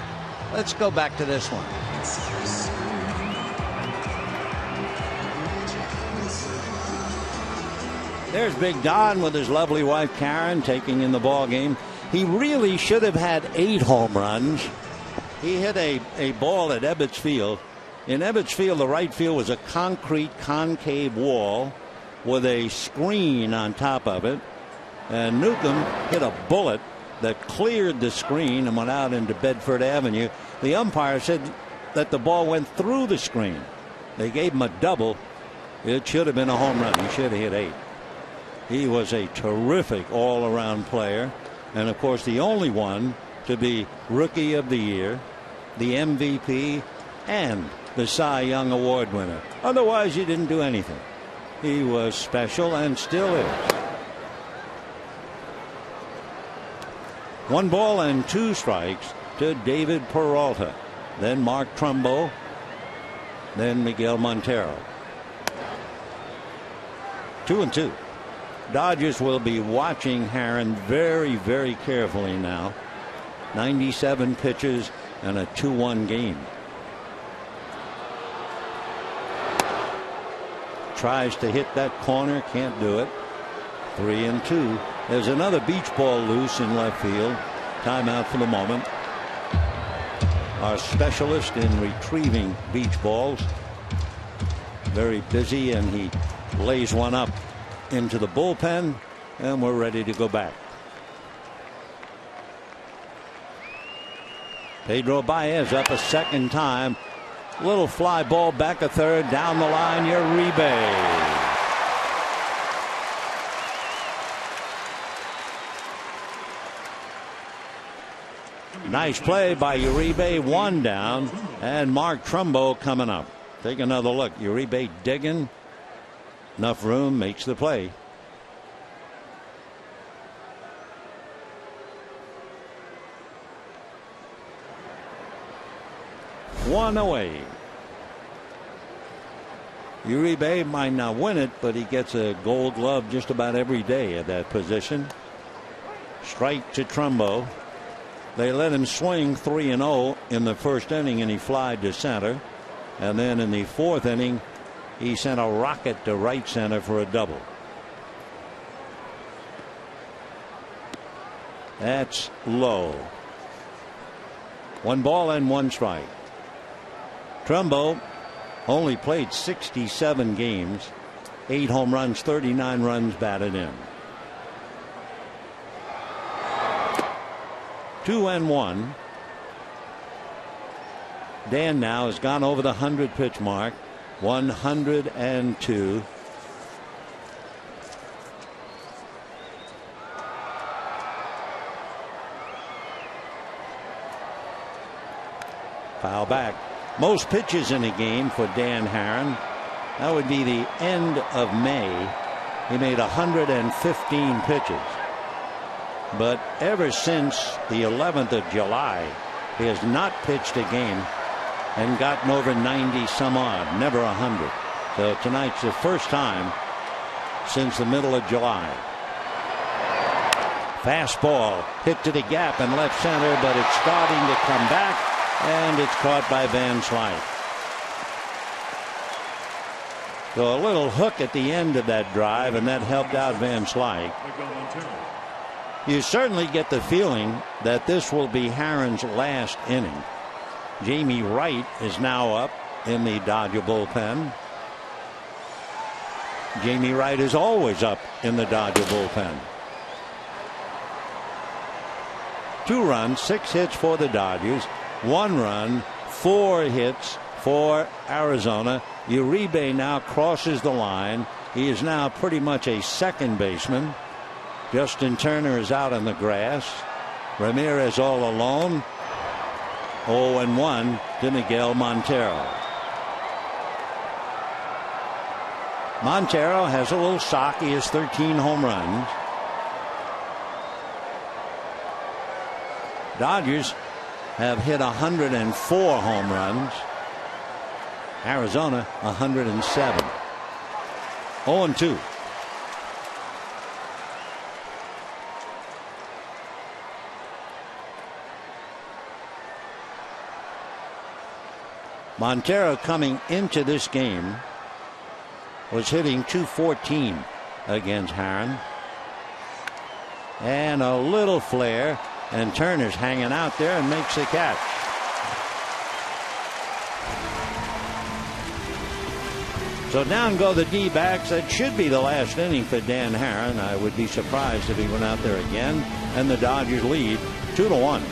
Let's go back to this one. There's Big Don with his lovely wife Karen taking in the ball game. He really should have had 8 home runs. He hit a ball at Ebbets Field. In Ebbets Field, the right field was a concrete concave wall with a screen on top of it. And Newcomb hit a bullet that cleared the screen and went out into Bedford Avenue. The umpire said that the ball went through the screen. They gave him a double. It should have been a home run. He should have hit 8. He was a terrific all-around player, and of course the only one to be Rookie of the Year, the MVP, and the Cy Young Award winner. Otherwise, he didn't do anything. He was special and still is. 1 ball and 2 strikes to David Peralta, then Mark Trumbo, then Miguel Montero. 2-2. Dodgers will be watching Herron very, very carefully now. 97 pitches and a 2-1 game. Tries to hit that corner, can't do it. 3-2. There's another beach ball loose in left field. Timeout for the moment. Our specialist in retrieving beach balls. Very busy, and he lays one up into the bullpen, and we're ready to go back. Pedro Baez up a second time. Little fly ball back a third, down the line, Uribe. Nice play by Uribe, 1 down, and Mark Trumbo coming up. Take another look. Uribe digging. Enough room, makes the play. One away. Uribe might not win it, but he gets a Gold Glove just about every day at that position. Strike to Trumbo. They let him swing 3-0 in the first inning, and he flied to center. And then in the 4th inning, he sent a rocket to right center for a double. That's low. 1 ball and 1 strike. Trumbo only played 67 games, 8 home runs, 39 runs batted in. 2-1. Dan now has gone over the 100 pitch mark. 102. Foul back. Most pitches in a game for Dan Herron. That would be the end of May. He made 115 pitches. But ever since the 11th of July, he has not pitched a game and gotten over 90 some odd, never 100. So tonight's the first time since the middle of July. Fastball hit to the gap in left center, but it's starting to come back, and it's caught by Van Slyke. So a little hook at the end of that drive, and that helped out Van Slyke. You certainly get the feeling that this will be Herron's last inning. Jamie Wright is now up in the Dodger bullpen. Jamie Wright is always up in the Dodger bullpen. 2 runs, 6 hits for the Dodgers, 1 run, 4 hits for Arizona. Uribe now crosses the line. He is now pretty much a second baseman. Justin Turner is out on the grass. Ramirez all alone. 0-1 to Miguel Montero. Montero has a little sock. He has 13 home runs. Dodgers have hit 104 home runs. Arizona 107. 0-2. Montero coming into this game was hitting .214 against Herron. And a little flare, and Turner's hanging out there and makes the catch. So down go the D-backs. That should be the last inning for Dan Herron. I would be surprised if he went out there again. And the Dodgers lead 2-1.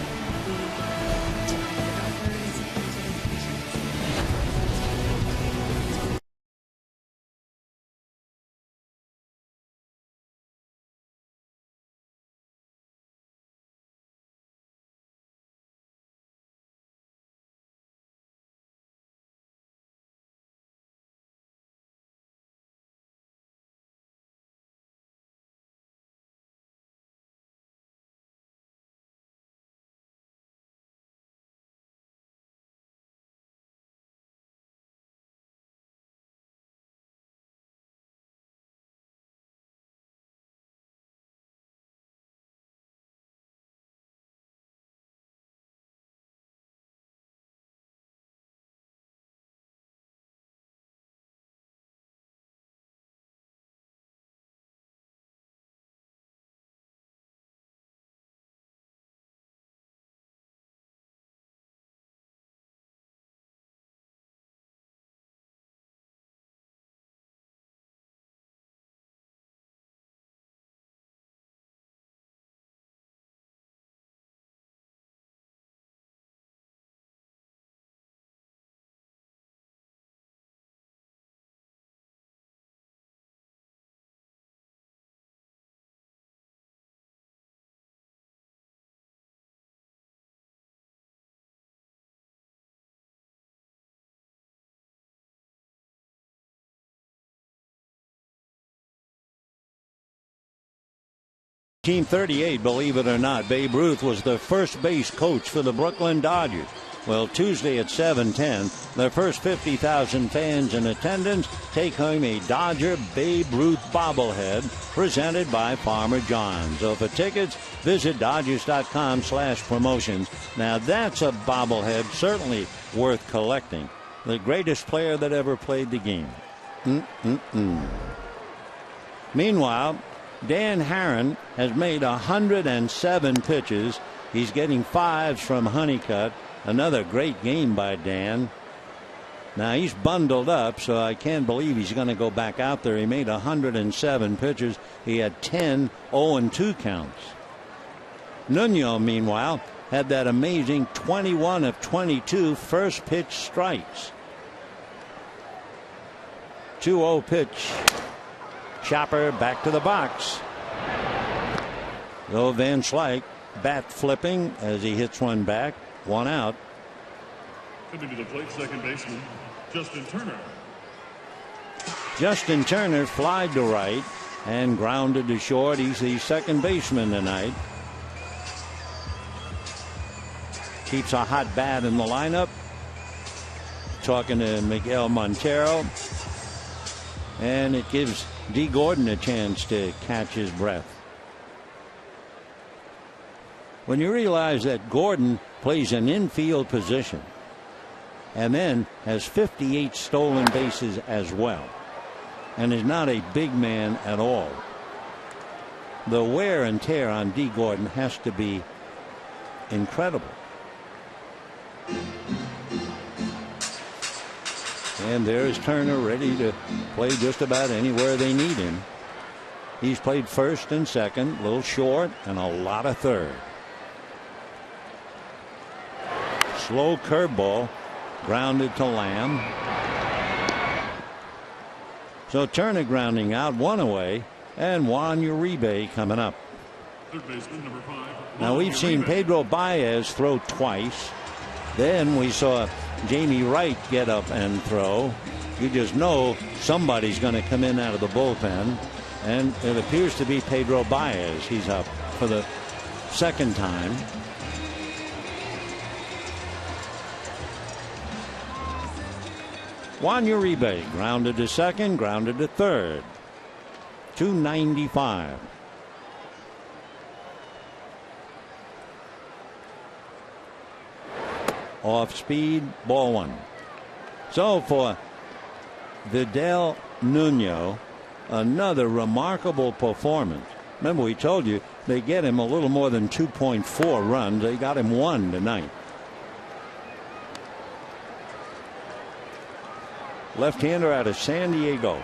Team 38, believe it or not, Babe Ruth was the first base coach for the Brooklyn Dodgers. Well, Tuesday at 7:10, their first 50,000 fans in attendance take home a Dodger Babe Ruth bobblehead presented by Farmer John. So for tickets, visit Dodgers.com/promotions. Now that's a bobblehead certainly worth collecting. The greatest player that ever played the game. Meanwhile, Dan Herron has made 107 pitches. He's getting fives from Honeycutt. Another great game by Dan. Now he's bundled up, so I can't believe he's going to go back out there. He made 107 pitches. He had 10 0-2 counts. Nuno, meanwhile, had that amazing 21 of 22 first pitch strikes. 2-0 pitch. Chopper back to the box. Though Van Slyke bat flipping as he hits one back. One out. Coming to the plate, second baseman Justin Turner. Justin Turner flied to right and grounded to short. He's the second baseman tonight. Keeps a hot bat in the lineup. Talking to Miguel Montero. And it gives D. Gordon a chance to catch his breath. When you realize that Gordon plays an infield position and then has 58 stolen bases as well and is not a big man at all, the wear and tear on D. Gordon has to be incredible. And there's Turner ready to play just about anywhere they need him. He's played first and second, a little short, and a lot of third. Slow curveball, grounded to Lamb. So Turner grounding out, one away, and Juan Uribe coming up. Third baseman, number 5. Now we've seen Pedro Baez throw twice. Then we saw Jamie Wright get up and throw. you just know somebody's going to come in out of the bullpen, and it appears to be Pedro Baez. He's up for the second time. Juan Uribe grounded to second, grounded to third. 295. Off speed, ball one. So for Vidal Nuno, another remarkable performance. Remember, we told you they get him a little more than 2.4 runs. They got him one tonight. Left-hander out of San Diego.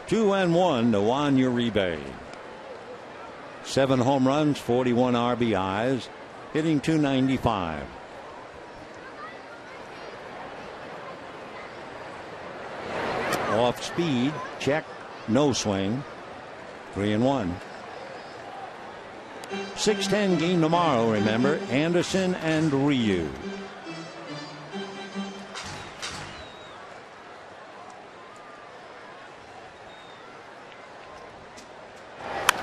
Two and one to Juan Uribe. 7 home runs, 41 RBIs, hitting .295. Off speed, check, no swing. 3-1. 6:10 game tomorrow, remember, Anderson and Ryu.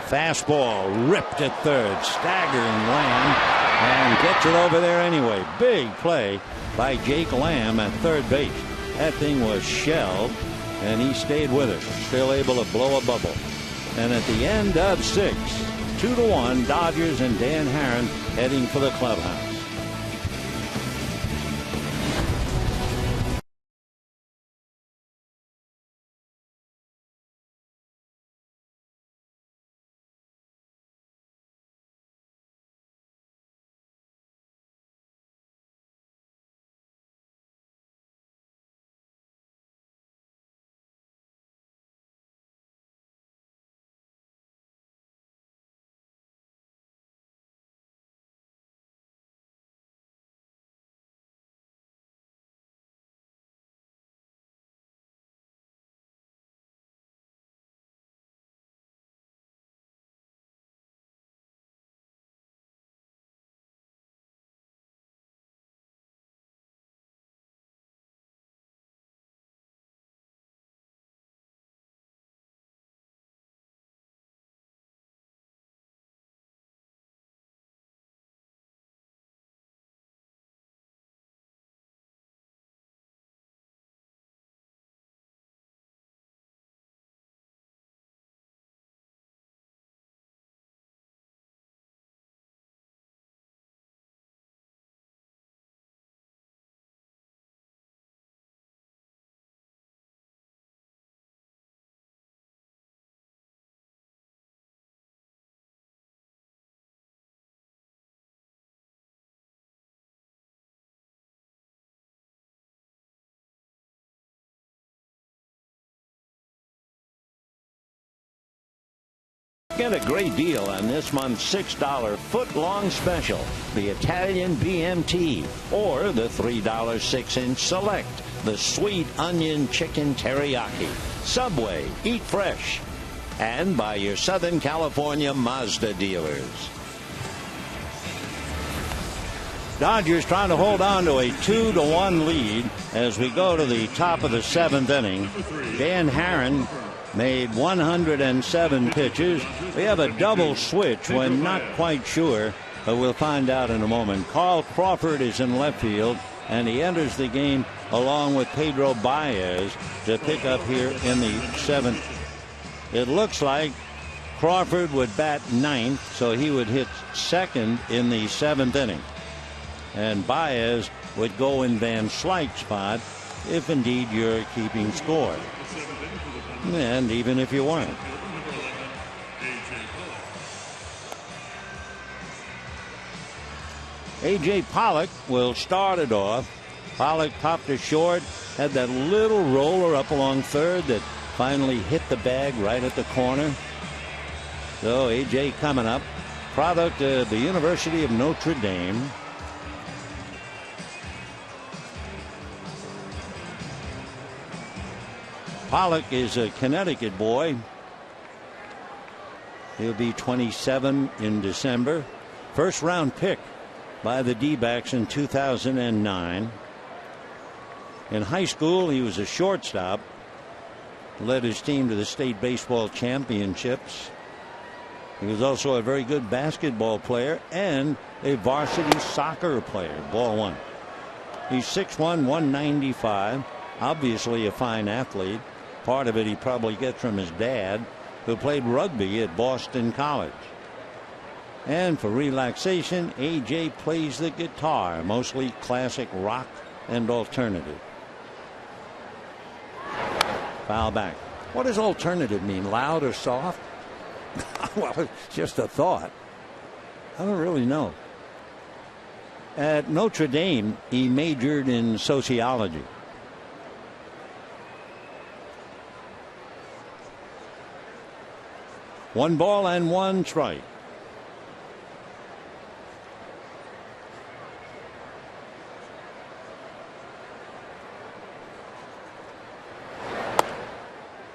Fastball ripped at third, staggering Lamb, and gets it over there anyway. Big play by Jake Lamb at third base. That thing was shelled, and he stayed with it, still able to blow a bubble. And at the end of 6, 2-1, Dodgers and Dan Haren heading for the clubhouse. Get a great deal on this month's $6 foot-long special, the Italian BMT, or the $3 6-inch Select, the Sweet Onion Chicken Teriyaki. Subway, eat fresh. And by your Southern California Mazda dealers. Dodgers trying to hold on to a 2-1 lead as we go to the top of the 7th inning. Dan Haren made 107 pitches. We have a double switch. We're not quite sure, but we'll find out in a moment. Carl Crawford is in left field, and he enters the game along with Pedro Baez to pick up here in the 7th. It looks like Crawford would bat 9th, so he would hit 2nd in the 7th inning. And Baez would go in Van Slyke's spot if indeed you're keeping score. And even if you weren't. A.J. Pollock will start it off. Pollock popped to short, had that little roller up along third that finally hit the bag right at the corner. So A.J. coming up, product of the University of Notre Dame. Pollock is a Connecticut boy. He'll be 27 in December. First round pick by the D-backs in 2009. In high school, he was a shortstop. Led his team to the state baseball championships. He was also a very good basketball player and a varsity soccer player. Ball one. He's 6'1", 195. Obviously a fine athlete. Part of it he probably gets from his dad, who played rugby at Boston College. And for relaxation, AJ plays the guitar, mostly classic rock and alternative. Foul back. What does alternative mean? Loud or soft? Well, it's just a thought. I don't really know. At Notre Dame, he majored in sociology. One ball and one strike.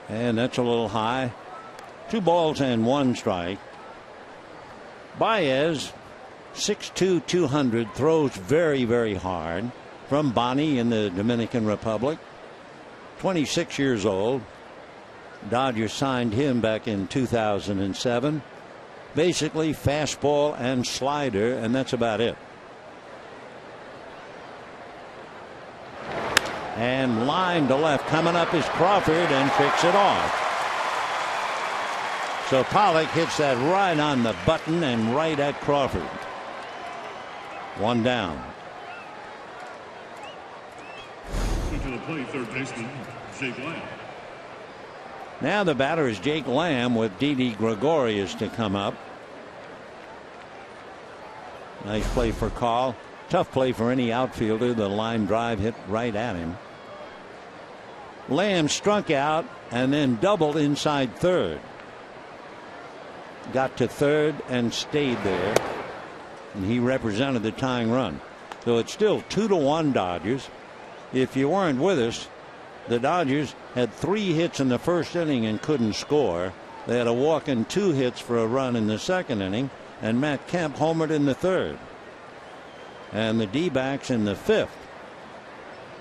And that's a little high. 2 balls and 1 strike. Baez, 6'2", 200, throws very, very hard. From Boni in the Dominican Republic. 26 years old. Dodgers signed him back in 2007. Basically fastball and slider, and that's about it. And line to left, coming up is Crawford, and picks it off. So Pollock hits that right on the button and right at Crawford. 1 down. To the plate, third baseman Jake Lamb. Now the batter is Jake Lamb with Didi Gregorius to come up. Nice play for Carl. Tough play for any outfielder. The line drive hit right at him. Lamb struck out and then doubled inside third. Got to third and stayed there. And he represented the tying run. So it's still 2-1 Dodgers. If you weren't with us, the Dodgers had 3 hits in the first inning and couldn't score. They had a walk and 2 hits for a run in the second inning, and Matt Kemp homered in the third. And the D-backs in the fifth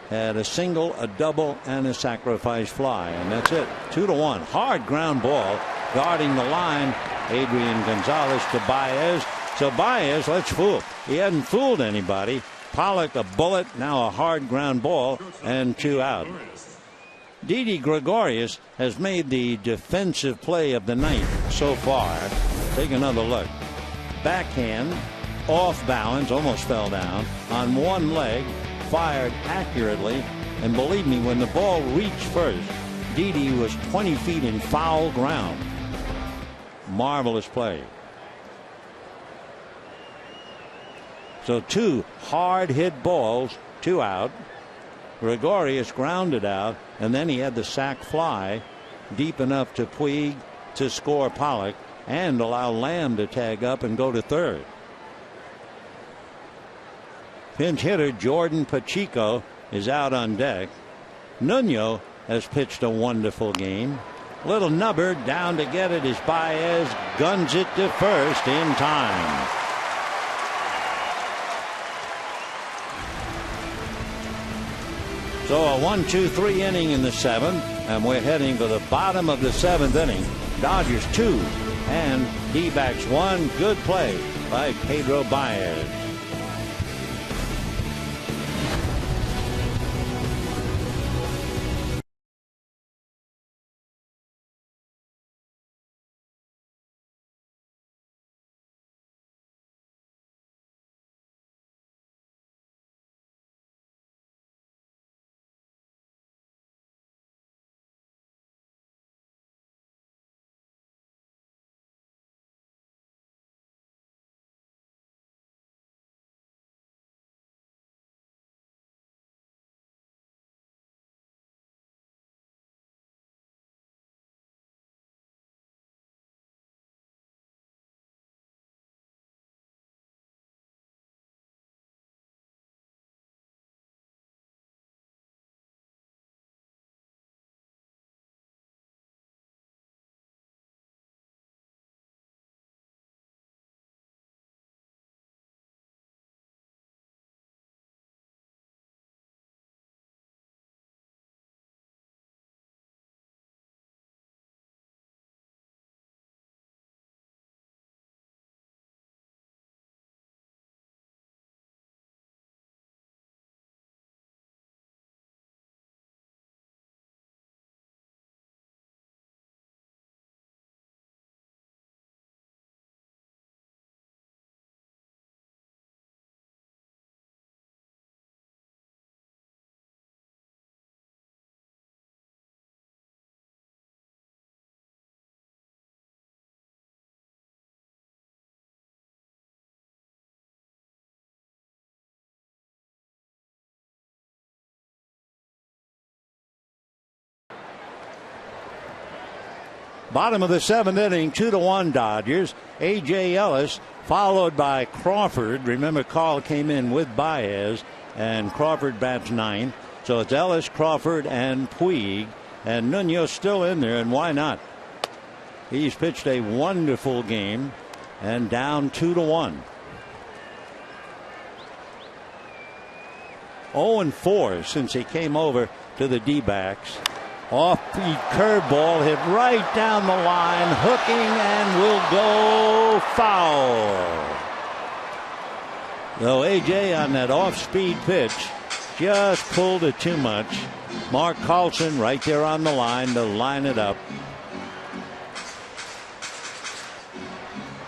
had a single, a double, and a sacrifice fly, and that's it. 2-1. Hard ground ball guarding the line. Adrian Gonzalez to Baez. So Baez, let's fool. He hadn't fooled anybody. Pollock a bullet, now a hard ground ball, and 2 out. Didi Gregorius has made the defensive play of the night so far. Take another look. Backhand, off balance, almost fell down, on one leg, fired accurately, and believe me, when the ball reached first, Didi was 20 feet in foul ground. Marvelous play. So 2 hard hit balls, 2 out. Gregorius grounded out, and then he had the sac fly deep enough to Puig to score Pollock and allow Lamb to tag up and go to third. Pinch hitter Jordan Pacheco is out on deck. Nuno has pitched a wonderful game. Little nubber down to get it as Baez guns it to first in time. So a 1-2-3 inning in the 7th, and we're heading for the bottom of the 7th inning. Dodgers 2 and D-backs 1. Good play by Pedro Baez. Bottom of the 7th inning, 2-1 Dodgers. A.J. Ellis followed by Crawford. Remember, Carl came in with Baez, and Crawford bats 9th. So it's Ellis, Crawford, and Puig. And Nuno's still in there, and why not? He's pitched a wonderful game, and down 2-1. 0-4 since he came over to the D-backs. Off-speed curveball hit right down the line, hooking, and will go foul. Though A.J. on that off-speed pitch just pulled it too much. Mark Carlson right there on the line to line it up.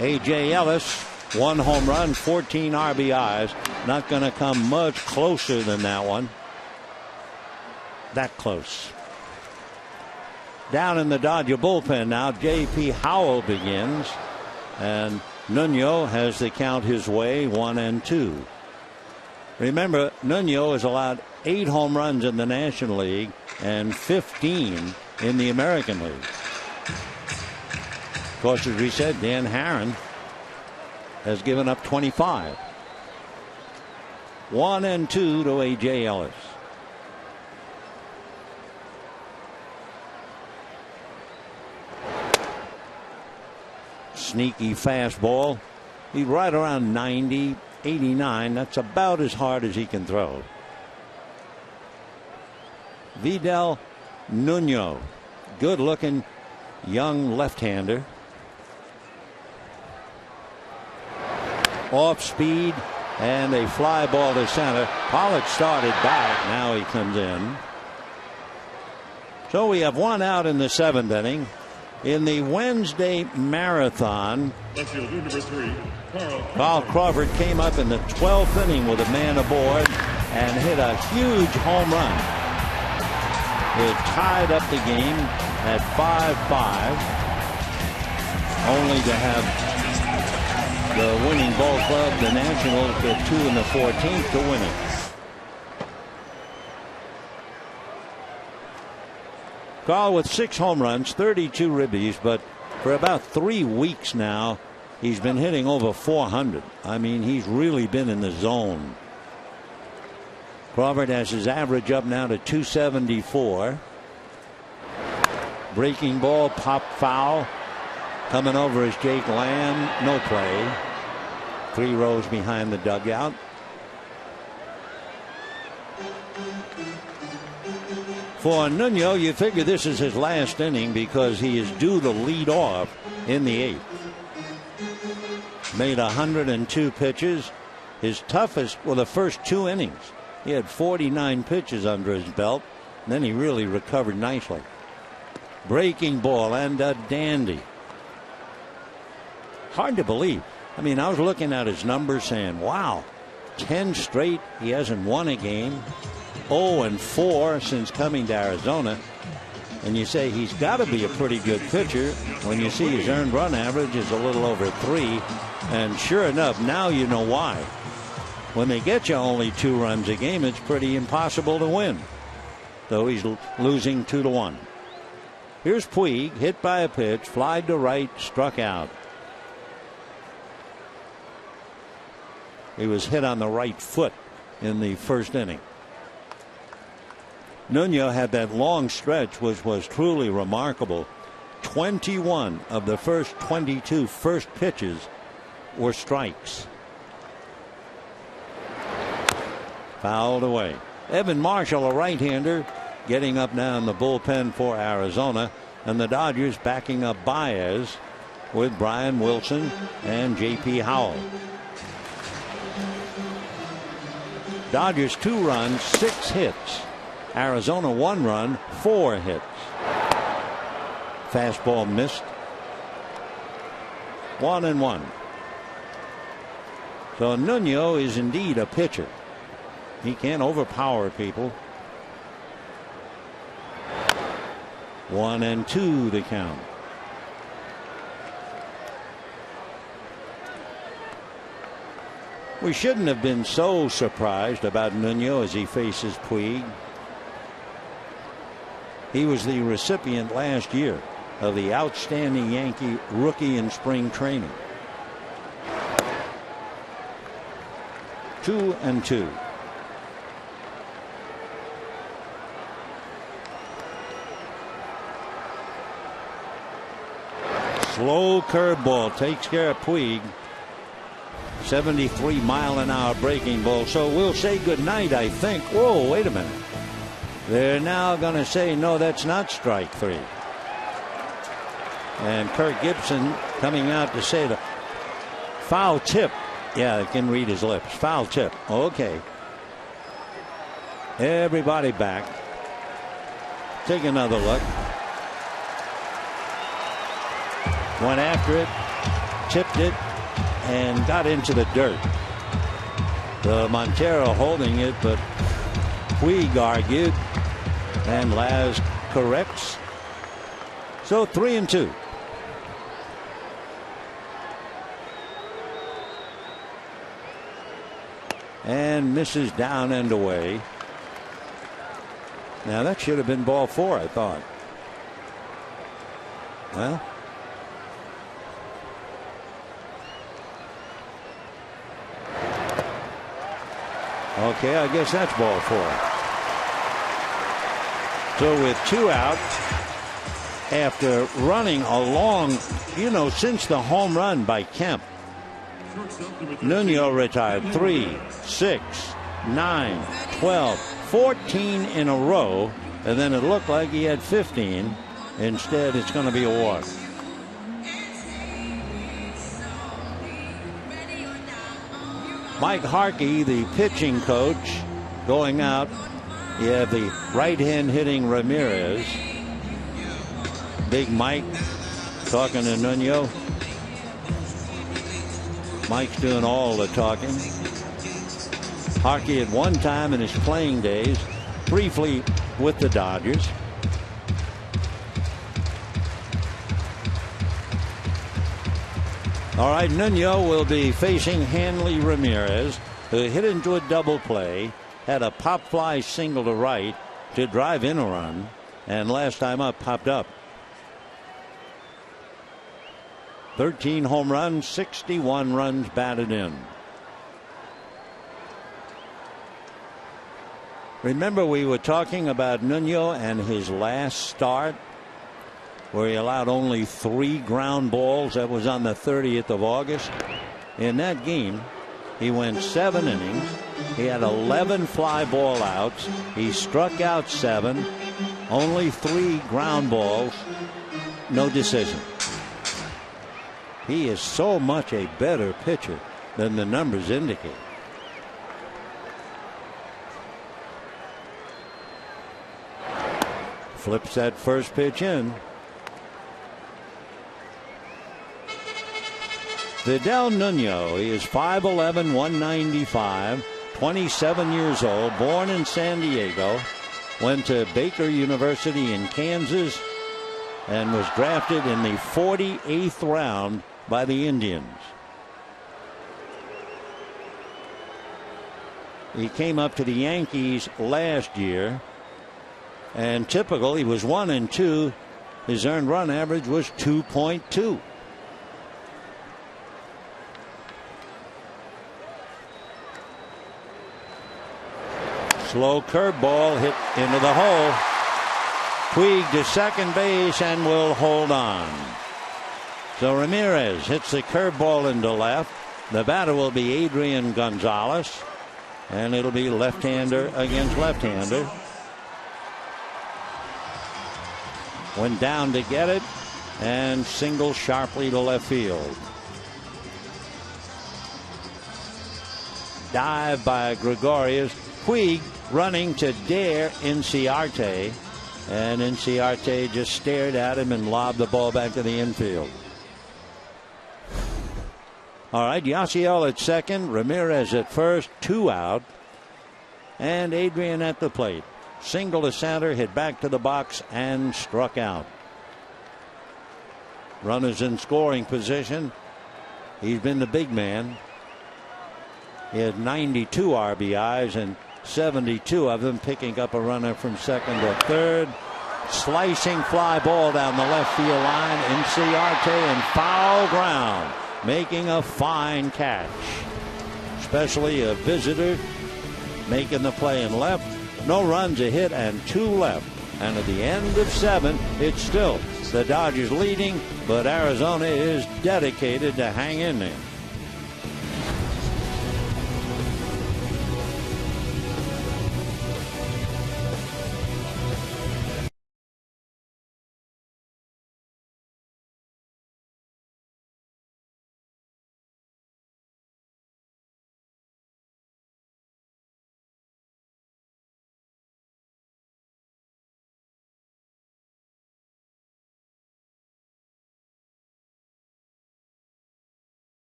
A.J. Ellis, 1 home run, 14 RBIs. Not going to come much closer than that one. That close. Down in the Dodger bullpen now, J.P. Howell begins. And Nuno has the count his way, 1-2. Remember, Nuno has allowed 8 home runs in the National League and 15 in the American League. Of course, as we said, Dan Herron has given up 25. 1-2 to A.J. Ellis. Sneaky fastball. He's right around 90, 89. That's about as hard as he can throw. Vidal Nuno, good looking young left-hander. Off speed and a fly ball to center. Pollock started back. Now he comes in. So we have 1 out in the 7th inning. In the Wednesday marathon, Carl Crawford came up in the 12th inning with a man aboard and hit a huge home run. It tied up the game at 5-5, only to have the winning ball club, the Nationals, get 2 in the 14th to win it. Carl with 6 home runs, 32 ribbies, but for about 3 weeks now, he's been hitting over 400. I mean, he's really been in the zone. Crawford has his average up now to 274. Breaking ball, pop foul. Coming over is Jake Lamb. No play. 3 rows behind the dugout. For Nuno, you figure this is his last inning because he is due to lead off in the 8th. Made 102 pitches. His toughest were the first 2 innings. He had 49 pitches under his belt. And then he really recovered nicely. Breaking ball and a dandy. Hard to believe. I mean, I was looking at his numbers saying, wow, 10 straight. He hasn't won a game. 0-4 since coming to Arizona. And you say he's got to be a pretty good pitcher when you see his earned run average is a little over 3. And sure enough, now you know why. When they get you only 2 runs a game, it's pretty impossible to win. Though he's losing 2-1. Here's Puig, hit by a pitch, flied to right, struck out. He was hit on the right foot in the first inning. Nuno had that long stretch which was truly remarkable. 21 of the first 22 first pitches were strikes. Fouled away. Evan Marshall, a right-hander, getting up now in the bullpen for Arizona, and the Dodgers backing up Baez with Brian Wilson and J.P. Howell. Dodgers 2 runs, 6 hits. Arizona 1 run, 4 hits. Fastball missed. 1-1. So Nuno is indeed a pitcher. He can't overpower people. 1-2 the count. We shouldn't have been so surprised about Nuno as he faces Puig. He was the recipient last year of the outstanding Yankee rookie in spring training. 2-2. Slow curveball takes care of Puig. 73-mile-an-hour breaking ball. So we'll say goodnight, I think. Whoa, wait a minute. They're now going to say, no, that's not strike 3. And Kirk Gibson coming out to say the foul tip. Yeah, I can read his lips. Foul tip. Okay. Everybody back. Take another look. Went after it, tipped it, and got into the dirt. The Montero holding it, but Puig argued, and Laz corrects. So 3-2. And misses down and away. Now that should have been ball 4, I thought. Well. Okay, I guess that's ball 4. So with 2 out, after running along, since the home run by Kemp, Nuno retired 3, 6, 9, 12, 14 in a row, and then it looked like he had 15. Instead, it's going to be a walk. Mike Harkey, the pitching coach, going out. You have the right-hand hitting Ramirez. Big Mike talking to Nuno. Mike's doing all the talking. Harkey at one time in his playing days, briefly with the Dodgers. All right, Nuno will be facing Hanley Ramirez, who hit into a double play, had a pop fly single to right to drive in a run, and last time up popped up. 13 home runs, 61 runs batted in. Remember, we were talking about Nuno and his last start, where he allowed only 3 ground balls. That was on the 30th of August. In that game, he went 7 innings. He had 11 fly ball outs. He struck out 7. Only 3 ground balls. No decision. He is so much a better pitcher than the numbers indicate. Flips that first pitch in. Vidal Nuno, he is 5'11", 195, 27 years old, born in San Diego, went to Baker University in Kansas, and was drafted in the 48th round by the Indians. He came up to the Yankees last year, and typical, he was 1-2. His earned run average was 2.2. Slow curveball hit into the hole. Puig to second base and will hold on. So Ramirez hits the curveball into left. The batter will be Adrian Gonzalez, and it'll be left-hander against left-hander. Went down to get it and single sharply to left field. Dive by Gregorius. Puig running to dare Inciarte, and Inciarte just stared at him and lobbed the ball back to the infield. All right, Yasiel at second, Ramirez at first, 2 out, and Adrian at the plate. Single to center, hit back to the box, and struck out. Runners in scoring position. He's been the big man. He had 92 RBIs and 72 of them picking up a runner from second to third. Slicing fly ball down the left field line. Inciarte and foul ground. Making a fine catch. Especially a visitor making the play in left. No runs, a hit, and 2 left. And at the end of 7, it's still the Dodgers leading, but Arizona is dedicated to hang in there.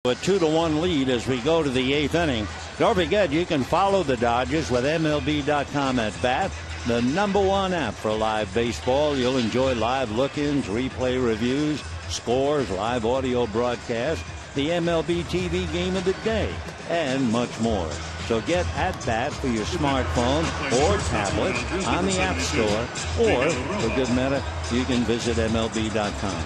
A 2-1 lead as we go to the 8th inning. Don't forget, you can follow the Dodgers with MLB.com at bat, the #1 app for live baseball. You'll enjoy live look-ins, replay reviews, scores, live audio broadcasts, the MLB TV game of the day, and much more. So get at bat for your smartphone or tablet on the App Store, or, for good matter, you can visit MLB.com.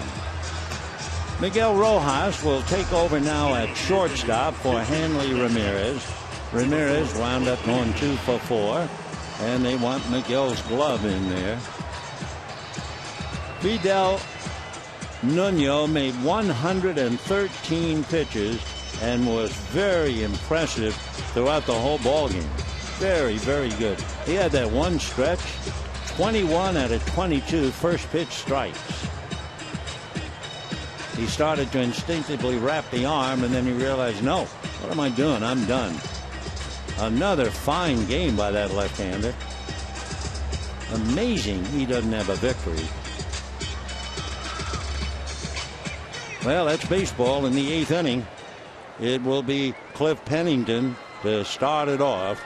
Miguel Rojas will take over now at shortstop for Hanley Ramirez. Ramirez wound up going 2 for 4, and they want Miguel's glove in there. Fidel Nuno made 113 pitches and was very impressive throughout the whole ballgame. Very, very good. He had that one stretch, 21 out of 22 first pitch strikes. He started to instinctively wrap the arm, and then he realized, no, what am I doing? I'm done. Another fine game by that left-hander. Amazing he doesn't have a victory. Well, that's baseball in the 8th inning. It will be Cliff Pennington to start it off.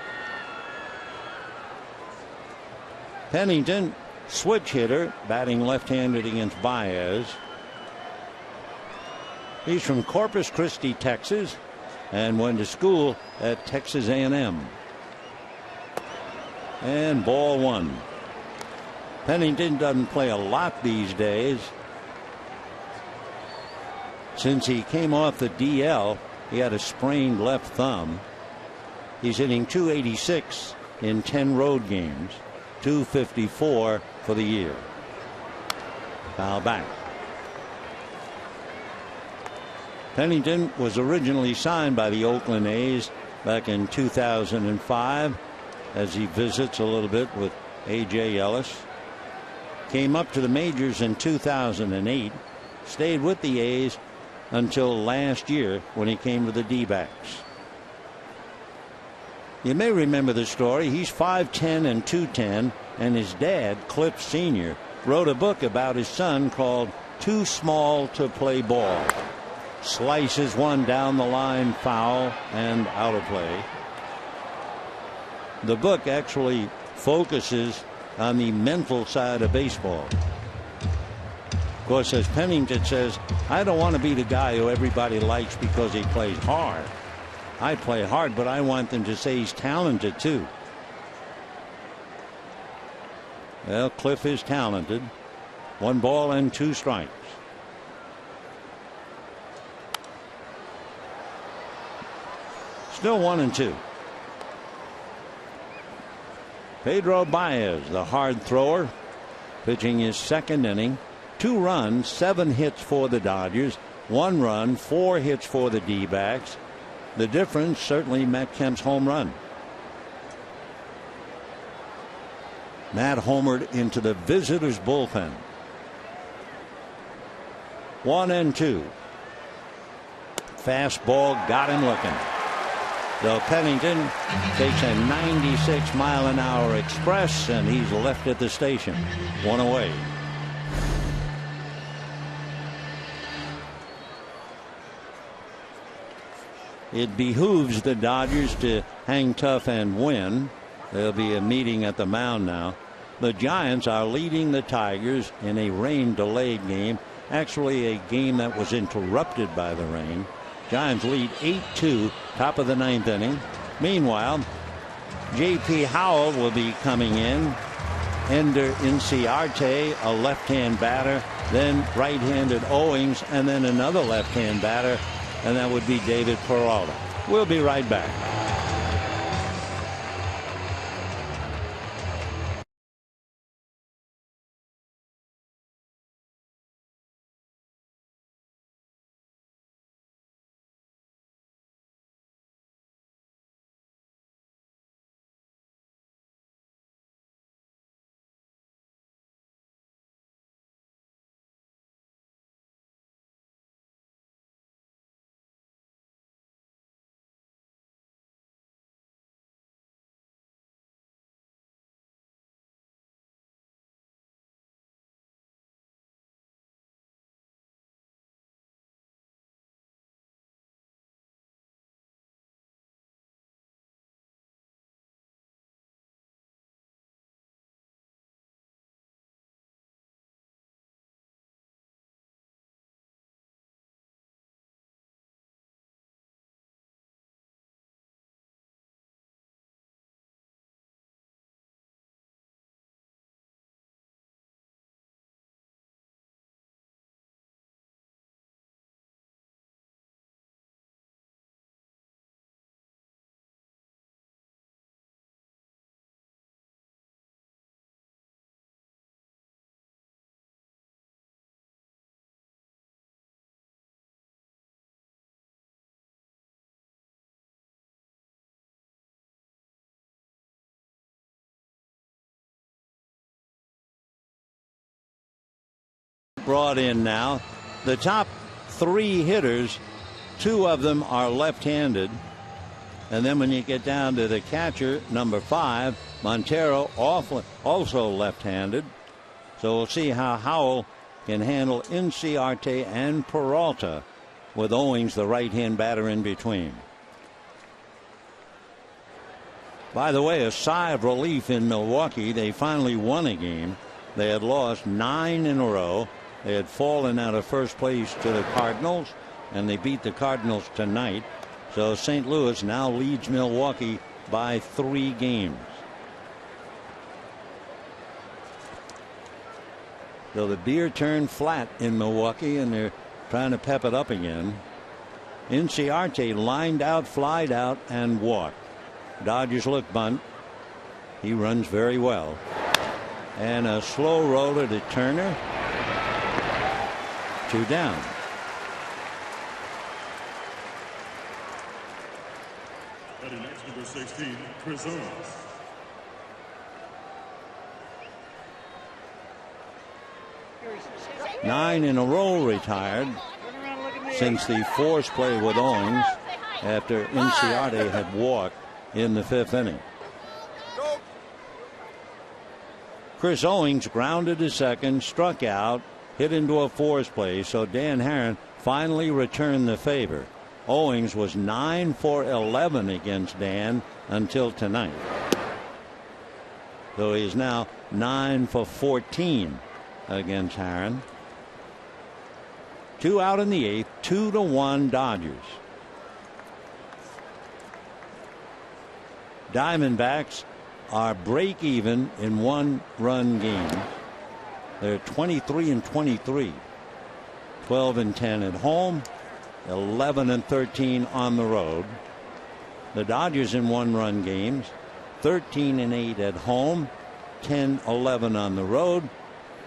Pennington, switch hitter, batting left-handed against Baez. He's from Corpus Christi, Texas, and went to school at Texas A&M. And ball 1. Pennington doesn't play a lot these days. Since he came off the DL, he had a sprained left thumb. He's hitting .286 in 10 road games, .254 for the year. Foul back. Pennington was originally signed by the Oakland A's back in 2005 as he visits a little bit with A.J. Ellis. Came up to the majors in 2008, stayed with the A's until last year when he came to the D-backs. You may remember the story. He's 5'10" and 210, and his dad, Cliff Sr., wrote a book about his son called Too Small to Play Ball. Slices one down the line, foul, and out of play. The book actually focuses on the mental side of baseball. Of course, as Pennington says, I don't want to be the guy who everybody likes because he plays hard. I play hard, but I want them to say he's talented too. Well, Cliff is talented. 1 ball and 2 strikes. Still 1-2. Pedro Baez, the hard thrower, pitching his second inning. 2 runs, 7 hits for the Dodgers. 1 run, 4 hits for the D-backs. The difference, certainly Matt Kemp's home run. Matt homered into the visitors' bullpen. 1-2. Fastball got him looking. So Pennington takes a 96-mile-an-hour express, and he's left at the station. 1 away. It behooves the Dodgers to hang tough and win. There'll be a meeting at the mound now. The Giants are leading the Tigers in a rain-delayed game. Actually, a game that was interrupted by the rain. Giants lead 8-2, top of the 9th inning. Meanwhile, J.P. Howell will be coming in. Ender Inciarte, a left-hand batter, then right-handed Owings, and then another left-hand batter, and that would be David Peralta. We'll be right back. Brought in now. The top 3 hitters, 2 of them are left-handed. And then when you get down to the catcher, number 5, Montero, also left-handed. So we'll see how Howell can handle Inciarte and Peralta with Owings, the right-hand batter, in between. By the way, a sigh of relief in Milwaukee. They finally won a game. They had lost 9 in a row. They had fallen out of first place to the Cardinals, and they beat the Cardinals tonight. So St. Louis now leads Milwaukee by 3 games. So the beer turned flat in Milwaukee, and they're trying to pep it up again. Inciarte lined out, flied out, and walked. Dodgers look bunt. He runs very well. And a slow roller to Turner. 2 down. Batting next, number 16, Chris Owings. Nine in a row retired since the force play with Owings after Inciarte had walked in the 5th inning. Chris Owings grounded to second, struck out, hit into a force play, so Dan Herron finally returned the favor. Owings was 9 for 11 against Dan until tonight. So he's now 9 for 14 against Herron. 2 out in the 8th, 2-1 Dodgers. Diamondbacks are break even in 1-run games. They're 23-23, 12-10 at home, 11-13 on the road. The Dodgers in 1-run games, 13-8 at home, 10-11 on the road,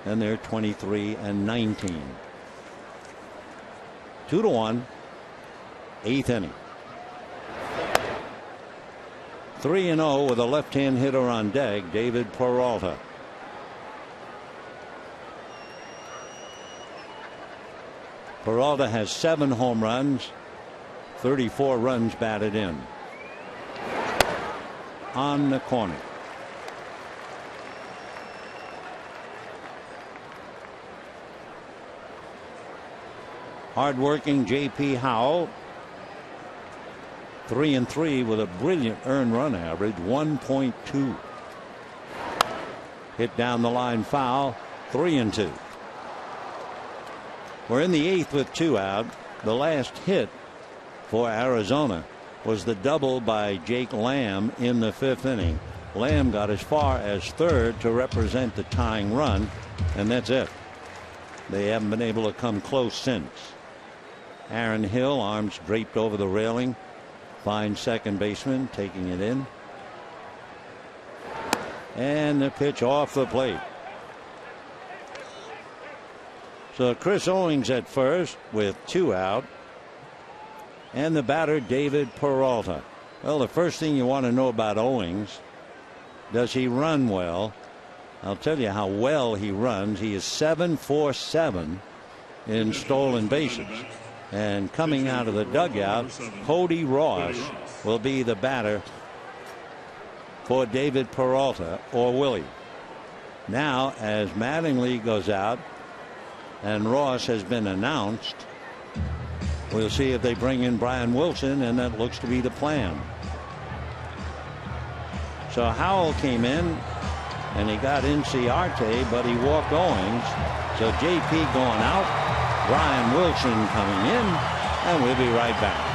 and they're 23-19. 2-1, 8th inning. 3-0 with a left-hand hitter on deck, David Peralta. Peralta has 7 home runs, 34 runs batted in. On the corner. Hard-working J.P. Howell, 3-3 with a brilliant earned run average, 1.2. Hit down the line foul, 3-2. We're in the 8th with 2 out. The last hit for Arizona was the double by Jake Lamb in the 5th inning. Lamb got as far as 3rd to represent the tying run, and that's it. They haven't been able to come close since. Aaron Hill, arms draped over the railing, finds second baseman, taking it in. And the pitch off the plate. So Chris Owings at first with 2 out. And the batter, David Peralta. Well, the first thing you want to know about Owings, does he run well? I'll tell you how well he runs. He is 7-for-7 in stolen bases. And coming out of the dugout, Cody Ross will be the batter for David Peralta, or Willie. Now, as Mattingly goes out and Ross has been announced, we'll see if they bring in Brian Wilson, and that looks to be the plan. So Howell came in and he got Inciarte, but he walked Owings. So JP going out, Brian Wilson coming in, and we'll be right back.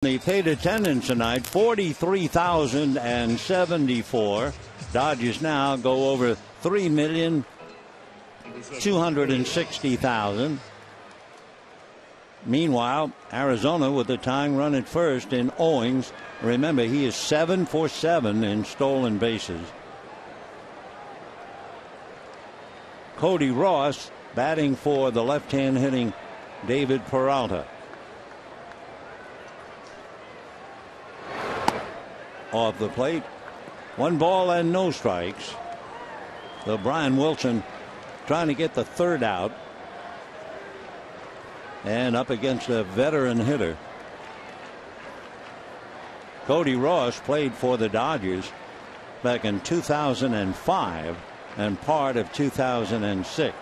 The paid attendance tonight, 43,074. Dodgers now go over 3,260,000. Meanwhile, Arizona with the tying run at first in Owings. Remember, he is 7-for-7 in stolen bases. Cody Ross batting for the left-hand hitting David Peralta. Off the plate, 1 ball and no strikes. So Brian Wilson trying to get the 3rd out, and up against a veteran hitter. Cody Ross played for the Dodgers back in 2005 and part of 2006.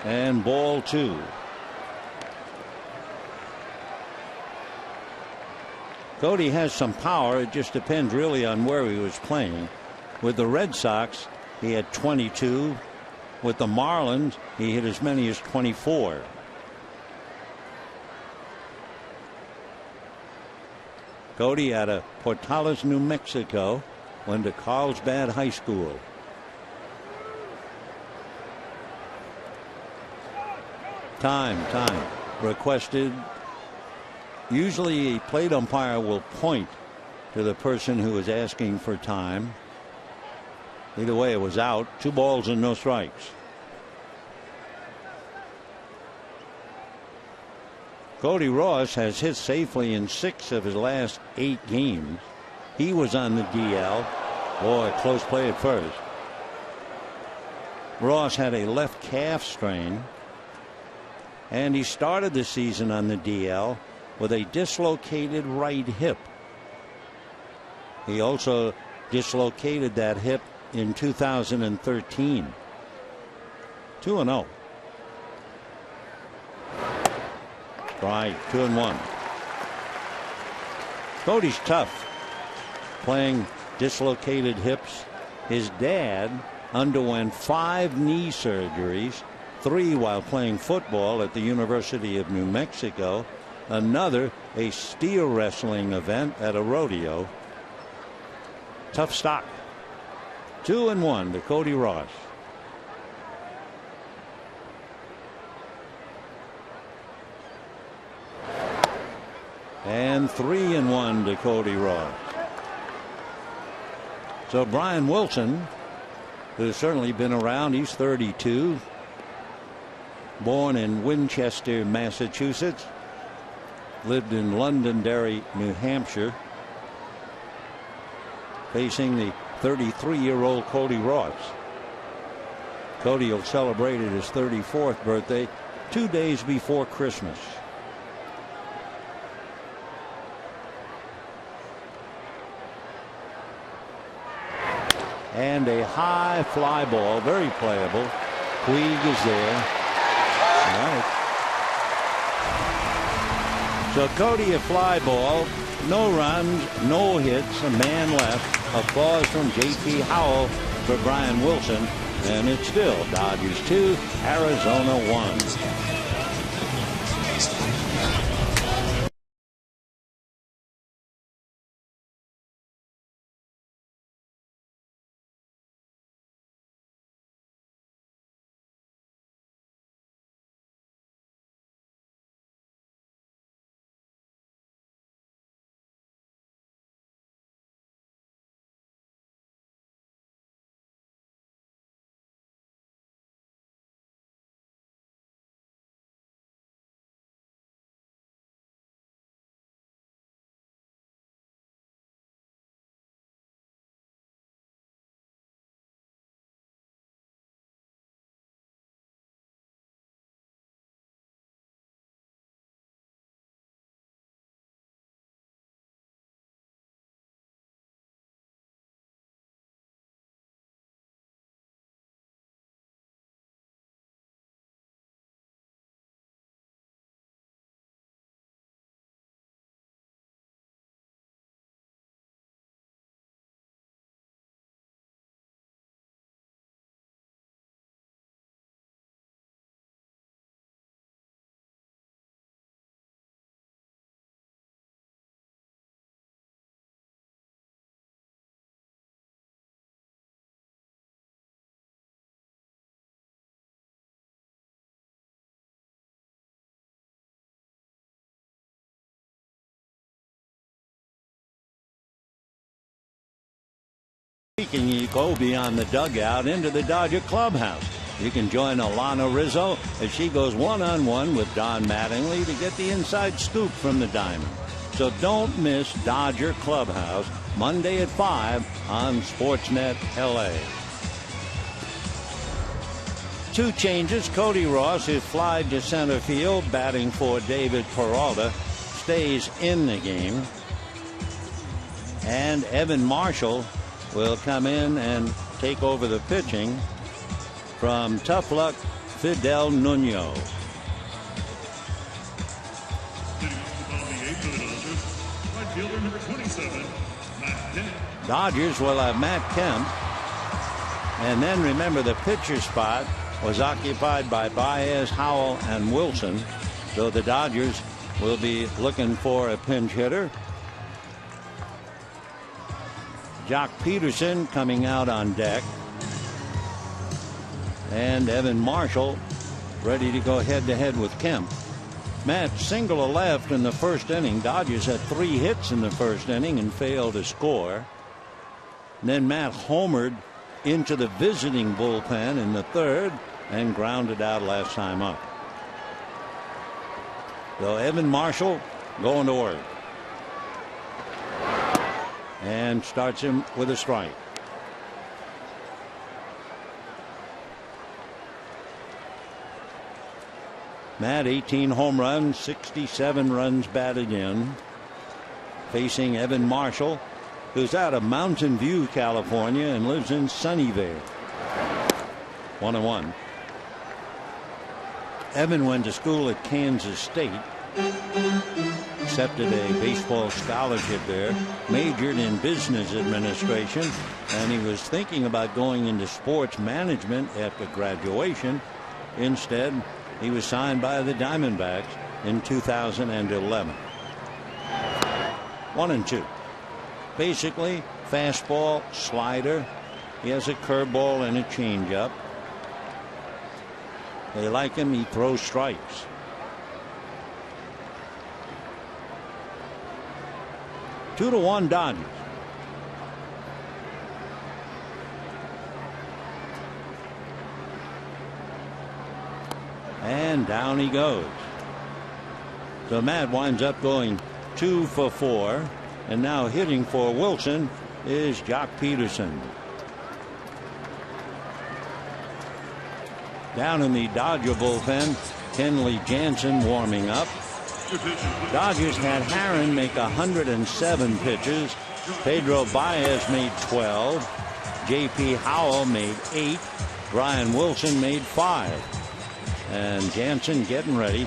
And ball 2. Cody has some power. It just depends really on where he was playing. With the Red Sox, he had 22. With the Marlins, he hit as many as 24. Cody out of Portales, New Mexico, went to Carlsbad High School. Time requested. Usually a plate umpire will point to the person who is asking for time. Either way, it was out. 2 balls and no strikes. Cody Ross has hit safely in 6 of his last 8 games. He was on the DL. Boy, close play at first. Ross had a left calf strain, and he started the season on the DL with a dislocated right hip. He also dislocated that hip in 2013. 2-0. Right, 2-1. Cody's tough, playing dislocated hips. His dad underwent 5 knee surgeries, 3 while playing football at the University of New Mexico, another a steel wrestling event at a rodeo. Tough stock. 2-1 to Cody Ross. And 3-1 to Cody Ross. So Brian Wilson, who's certainly been around, he's 32. Born in Winchester, Massachusetts. Lived in Londonderry, New Hampshire. Facing the 33-year-old Cody Ross. Cody will celebrate his 34th birthday 2 days before Christmas. And a high fly ball, very playable. Puig is there. All right. So Cody, a fly ball, no runs, no hits, a man left. Applause from J.T. Howell for Brian Wilson, and it's still Dodgers 2, Arizona 1. Can you go beyond the dugout into the Dodger clubhouse? You can join Alana Rizzo as she goes one-on-one with Don Mattingly to get the inside scoop from the Diamond. So don't miss Dodger Clubhouse Monday at 5 on Sportsnet LA. 2 changes. Cody Ross, who fly to center field, batting for David Peralta, stays in the game. And Evan Marshall will come in and take over the pitching from tough luck Fidel Nuno. Hitting off the 8th of the Dodgers, right fielder number Dodgers will have Matt Kemp. And then remember, the pitcher spot was occupied by Baez, Howell, and Wilson. So the Dodgers will be looking for a pinch hitter. Jock Peterson coming out on deck. And Evan Marshall ready to go head-to-head with Kemp. Matt single a left in the first inning. Dodgers had 3 hits in the first inning and failed to score. And then Matt homered into the visiting bullpen in the third and grounded out last time up. So Evan Marshall going to work. And starts him with a strike. Matt 18 home runs, 67 runs batted in. Facing Evan Marshall, who's out of Mountain View, California, and lives in Sunnyvale. 1-1. Evan went to school at Kansas State. Accepted a baseball scholarship there. Majored in business administration. And he was thinking about going into sports management after graduation. Instead, he was signed by the Diamondbacks in 2011. 1-2. Basically, fastball, slider. He has a curveball and a changeup. They like him. He throws strikes. Two to 1 Dodgers. And down he goes. So Matt winds up going 2 for 4. And now hitting for Wilson is Jock Peterson. Down in the Dodger bullpen, Kenley Jansen warming up. Dodgers had Herron make 107 pitches. Pedro Baez made 12. J.P. Howell made 8. Brian Wilson made 5. And Jansen getting ready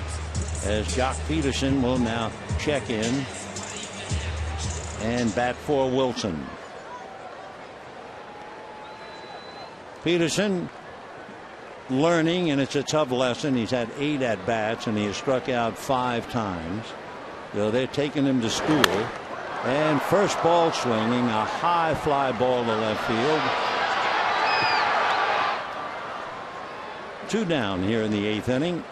as Jock Peterson will now check in and bat for Wilson. Peterson learning, and it's a tough lesson. He's had 8 at bats and he has struck out 5 times. So they're taking him to school. And first ball swinging, a high fly ball to left field. 2 down here in the 8th inning.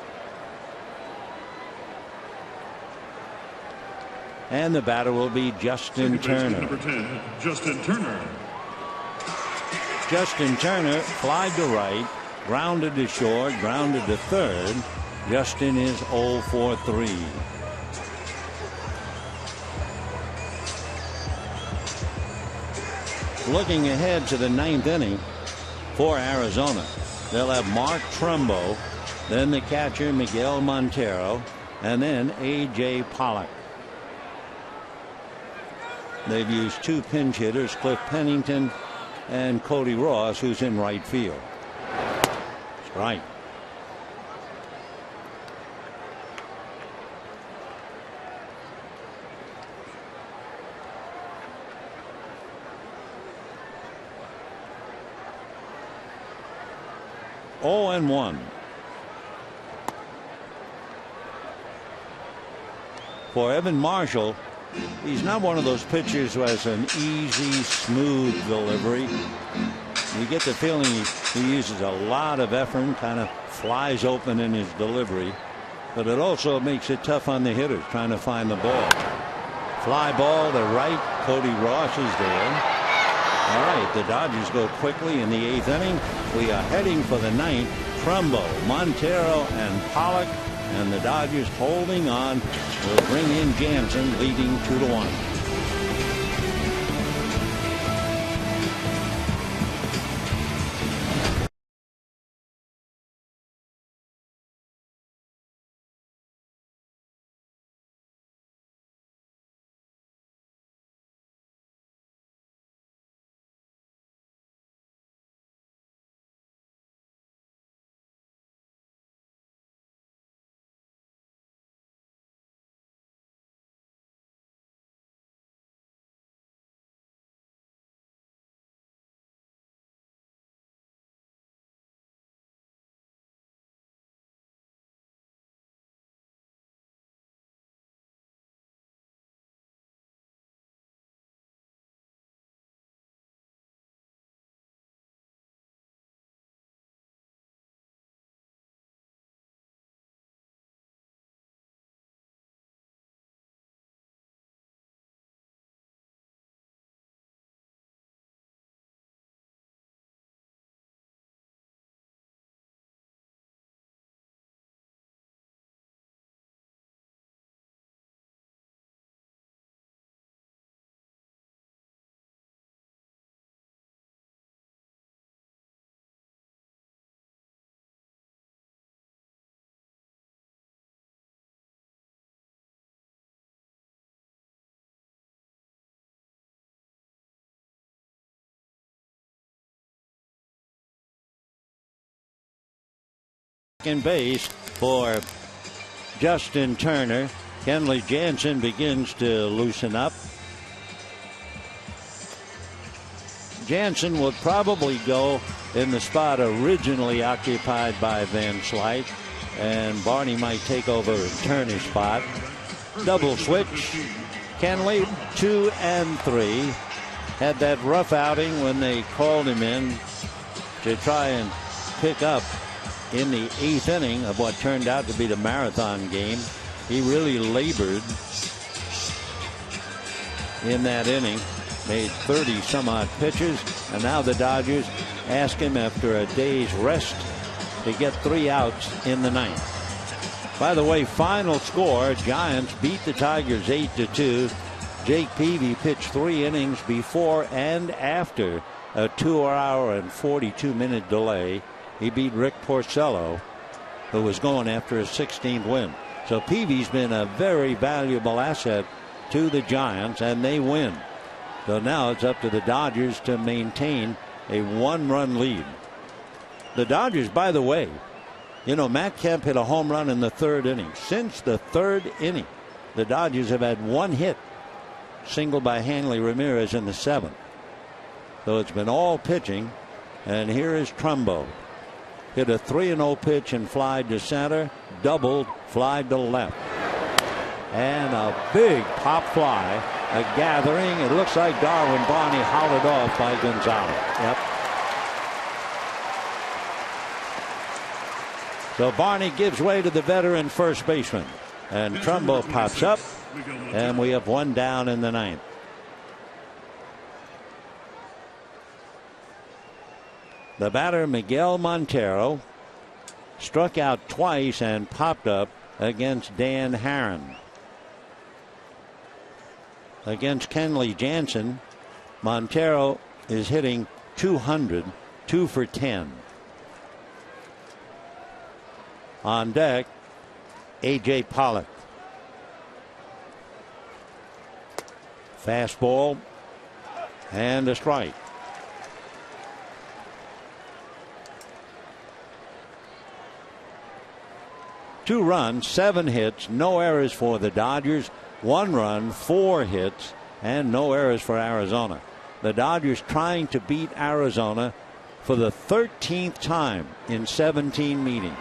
And the batter will be Justin Turner. Number 10, Justin Turner. Justin Turner flied to right, grounded to short, grounded to third. Justin is 0 for 3. Looking ahead to the 9th inning for Arizona. They'll have Mark Trumbo, then the catcher Miguel Montero, and then A.J. Pollock. They've used 2 pinch hitters, Cliff Pennington and Cody Ross, who's in right field. Strike. Oh, and 1. For Evan Marshall, he's not one of those pitchers who has an easy, smooth delivery. You get the feeling he uses a lot of effort and kind of flies open in his delivery. But it also makes it tough on the hitters trying to find the ball. Fly ball to right. Cody Ross is there. All right, the Dodgers go quickly in the 8th inning. We are heading for the 9th. Trumbo, Montero, and Pollock. And the Dodgers holding on will bring in Jansen, leading 2-1. second base for Justin Turner. Kenley Jansen begins to loosen up. Jansen will probably go in the spot originally occupied by Van Slyke, and Barney might take over Turner's spot. Double switch. Kenley 2 and 3. Had that rough outing when they called him in to try and pick up in the 8th inning of what turned out to be the marathon game. He really labored in that inning, made 30 some odd pitches, and now the Dodgers ask him after a day's rest to get 3 outs in the 9th. By the way, final score, Giants beat the Tigers 8-2. Jake Peavy pitched 3 innings before and after a 2-hour and 42-minute delay. He beat Rick Porcello, who was going after his 16th win. So Peavy's been a very valuable asset to the Giants, and they win. So now it's up to the Dodgers to maintain a 1-run lead. The Dodgers, by the way, Matt Kemp hit a home run in the 3rd inning. Since the 3rd inning, the Dodgers have had 1 hit, single by Hanley Ramirez in the 7th. So it's been all pitching, and here is Trumbo. Hit a 3-0 pitch and fly to center, doubled, fly to left. And a big pop fly, a gathering. It looks like Darwin Barney hollered off by Gonzalez. Yep. So Barney gives way to the veteran first baseman, and Trumbo pops up, and we have 1 down in the 9th. The batter, Miguel Montero, struck out twice and popped up against Dan Haren. Against Kenley Jansen, Montero is hitting .200, 2 for 10. On deck, A.J. Pollock. Fastball and a strike. Two runs, 7 hits, no errors for the Dodgers. 1 run, 4 hits, and no errors for Arizona. The Dodgers trying to beat Arizona for the 13th time in 17 meetings.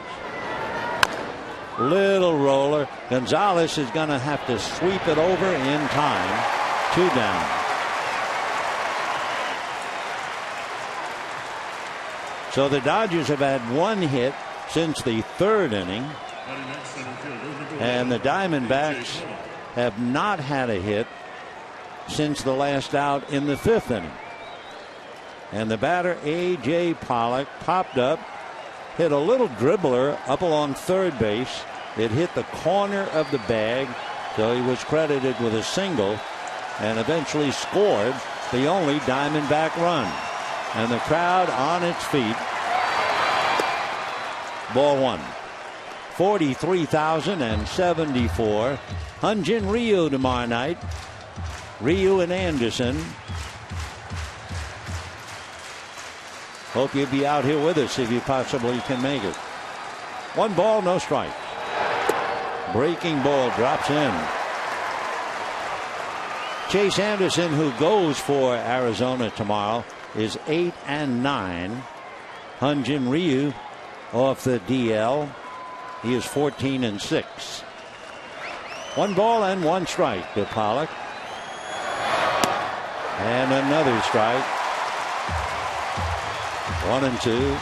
Little roller. Gonzalez is going to have to sweep it over in time. 2 down. So the Dodgers have had 1 hit since the 3rd inning, and the Diamondbacks have not had a hit since the last out in the 5th inning. And the batter, A.J. Pollock, popped up, hit a little dribbler up along third base. It hit the corner of the bag, so he was credited with a single and eventually scored the only Diamondback run. And the crowd on its feet. Ball 1. 43,074. Hyun-Jin Ryu tomorrow night. Ryu and Anderson. Hope you'll be out here with us if you possibly can make it. 1 ball, no strike. Breaking ball drops in. Chase Anderson, who goes for Arizona tomorrow, is 8-9. Hyun-Jin Ryu off the DL. He is 14-6. 1 ball and 1 strike to Pollock. And another strike. 1-2.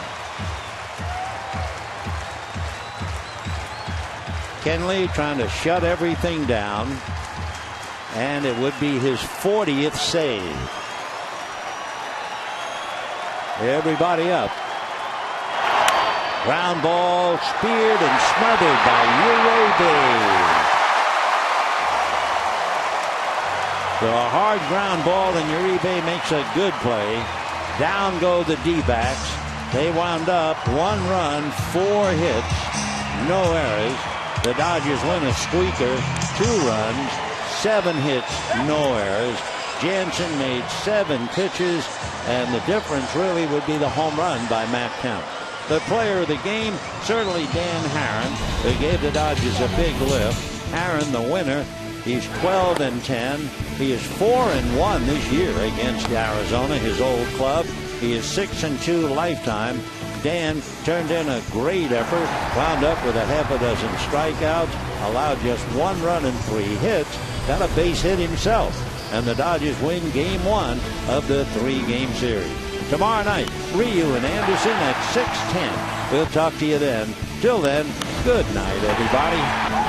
Kenley trying to shut everything down, and it would be his 40th save. Everybody up. Ground ball speared and smothered by Uribe. So a hard ground ball, and Uribe makes a good play. Down go the D-backs. They wound up 1 run, 4 hits, no errors. The Dodgers win a squeaker, 2 runs, 7 hits, no errors. Jansen made 7 pitches, and the difference really would be the home run by Matt Kemp. The player of the game, certainly Dan Herron, who gave the Dodgers a big lift. Herron, the winner, he's 12-10. He is 4-1 this year against Arizona, his old club. He is 6-2 lifetime. Dan turned in a great effort, wound up with a half a dozen strikeouts, allowed just 1 run and 3 hits, got a base hit himself, and the Dodgers win Game 1 of the 3-game series. Tomorrow night, Ryu and Anderson at 6:10. We'll talk to you then. Till then, good night, everybody.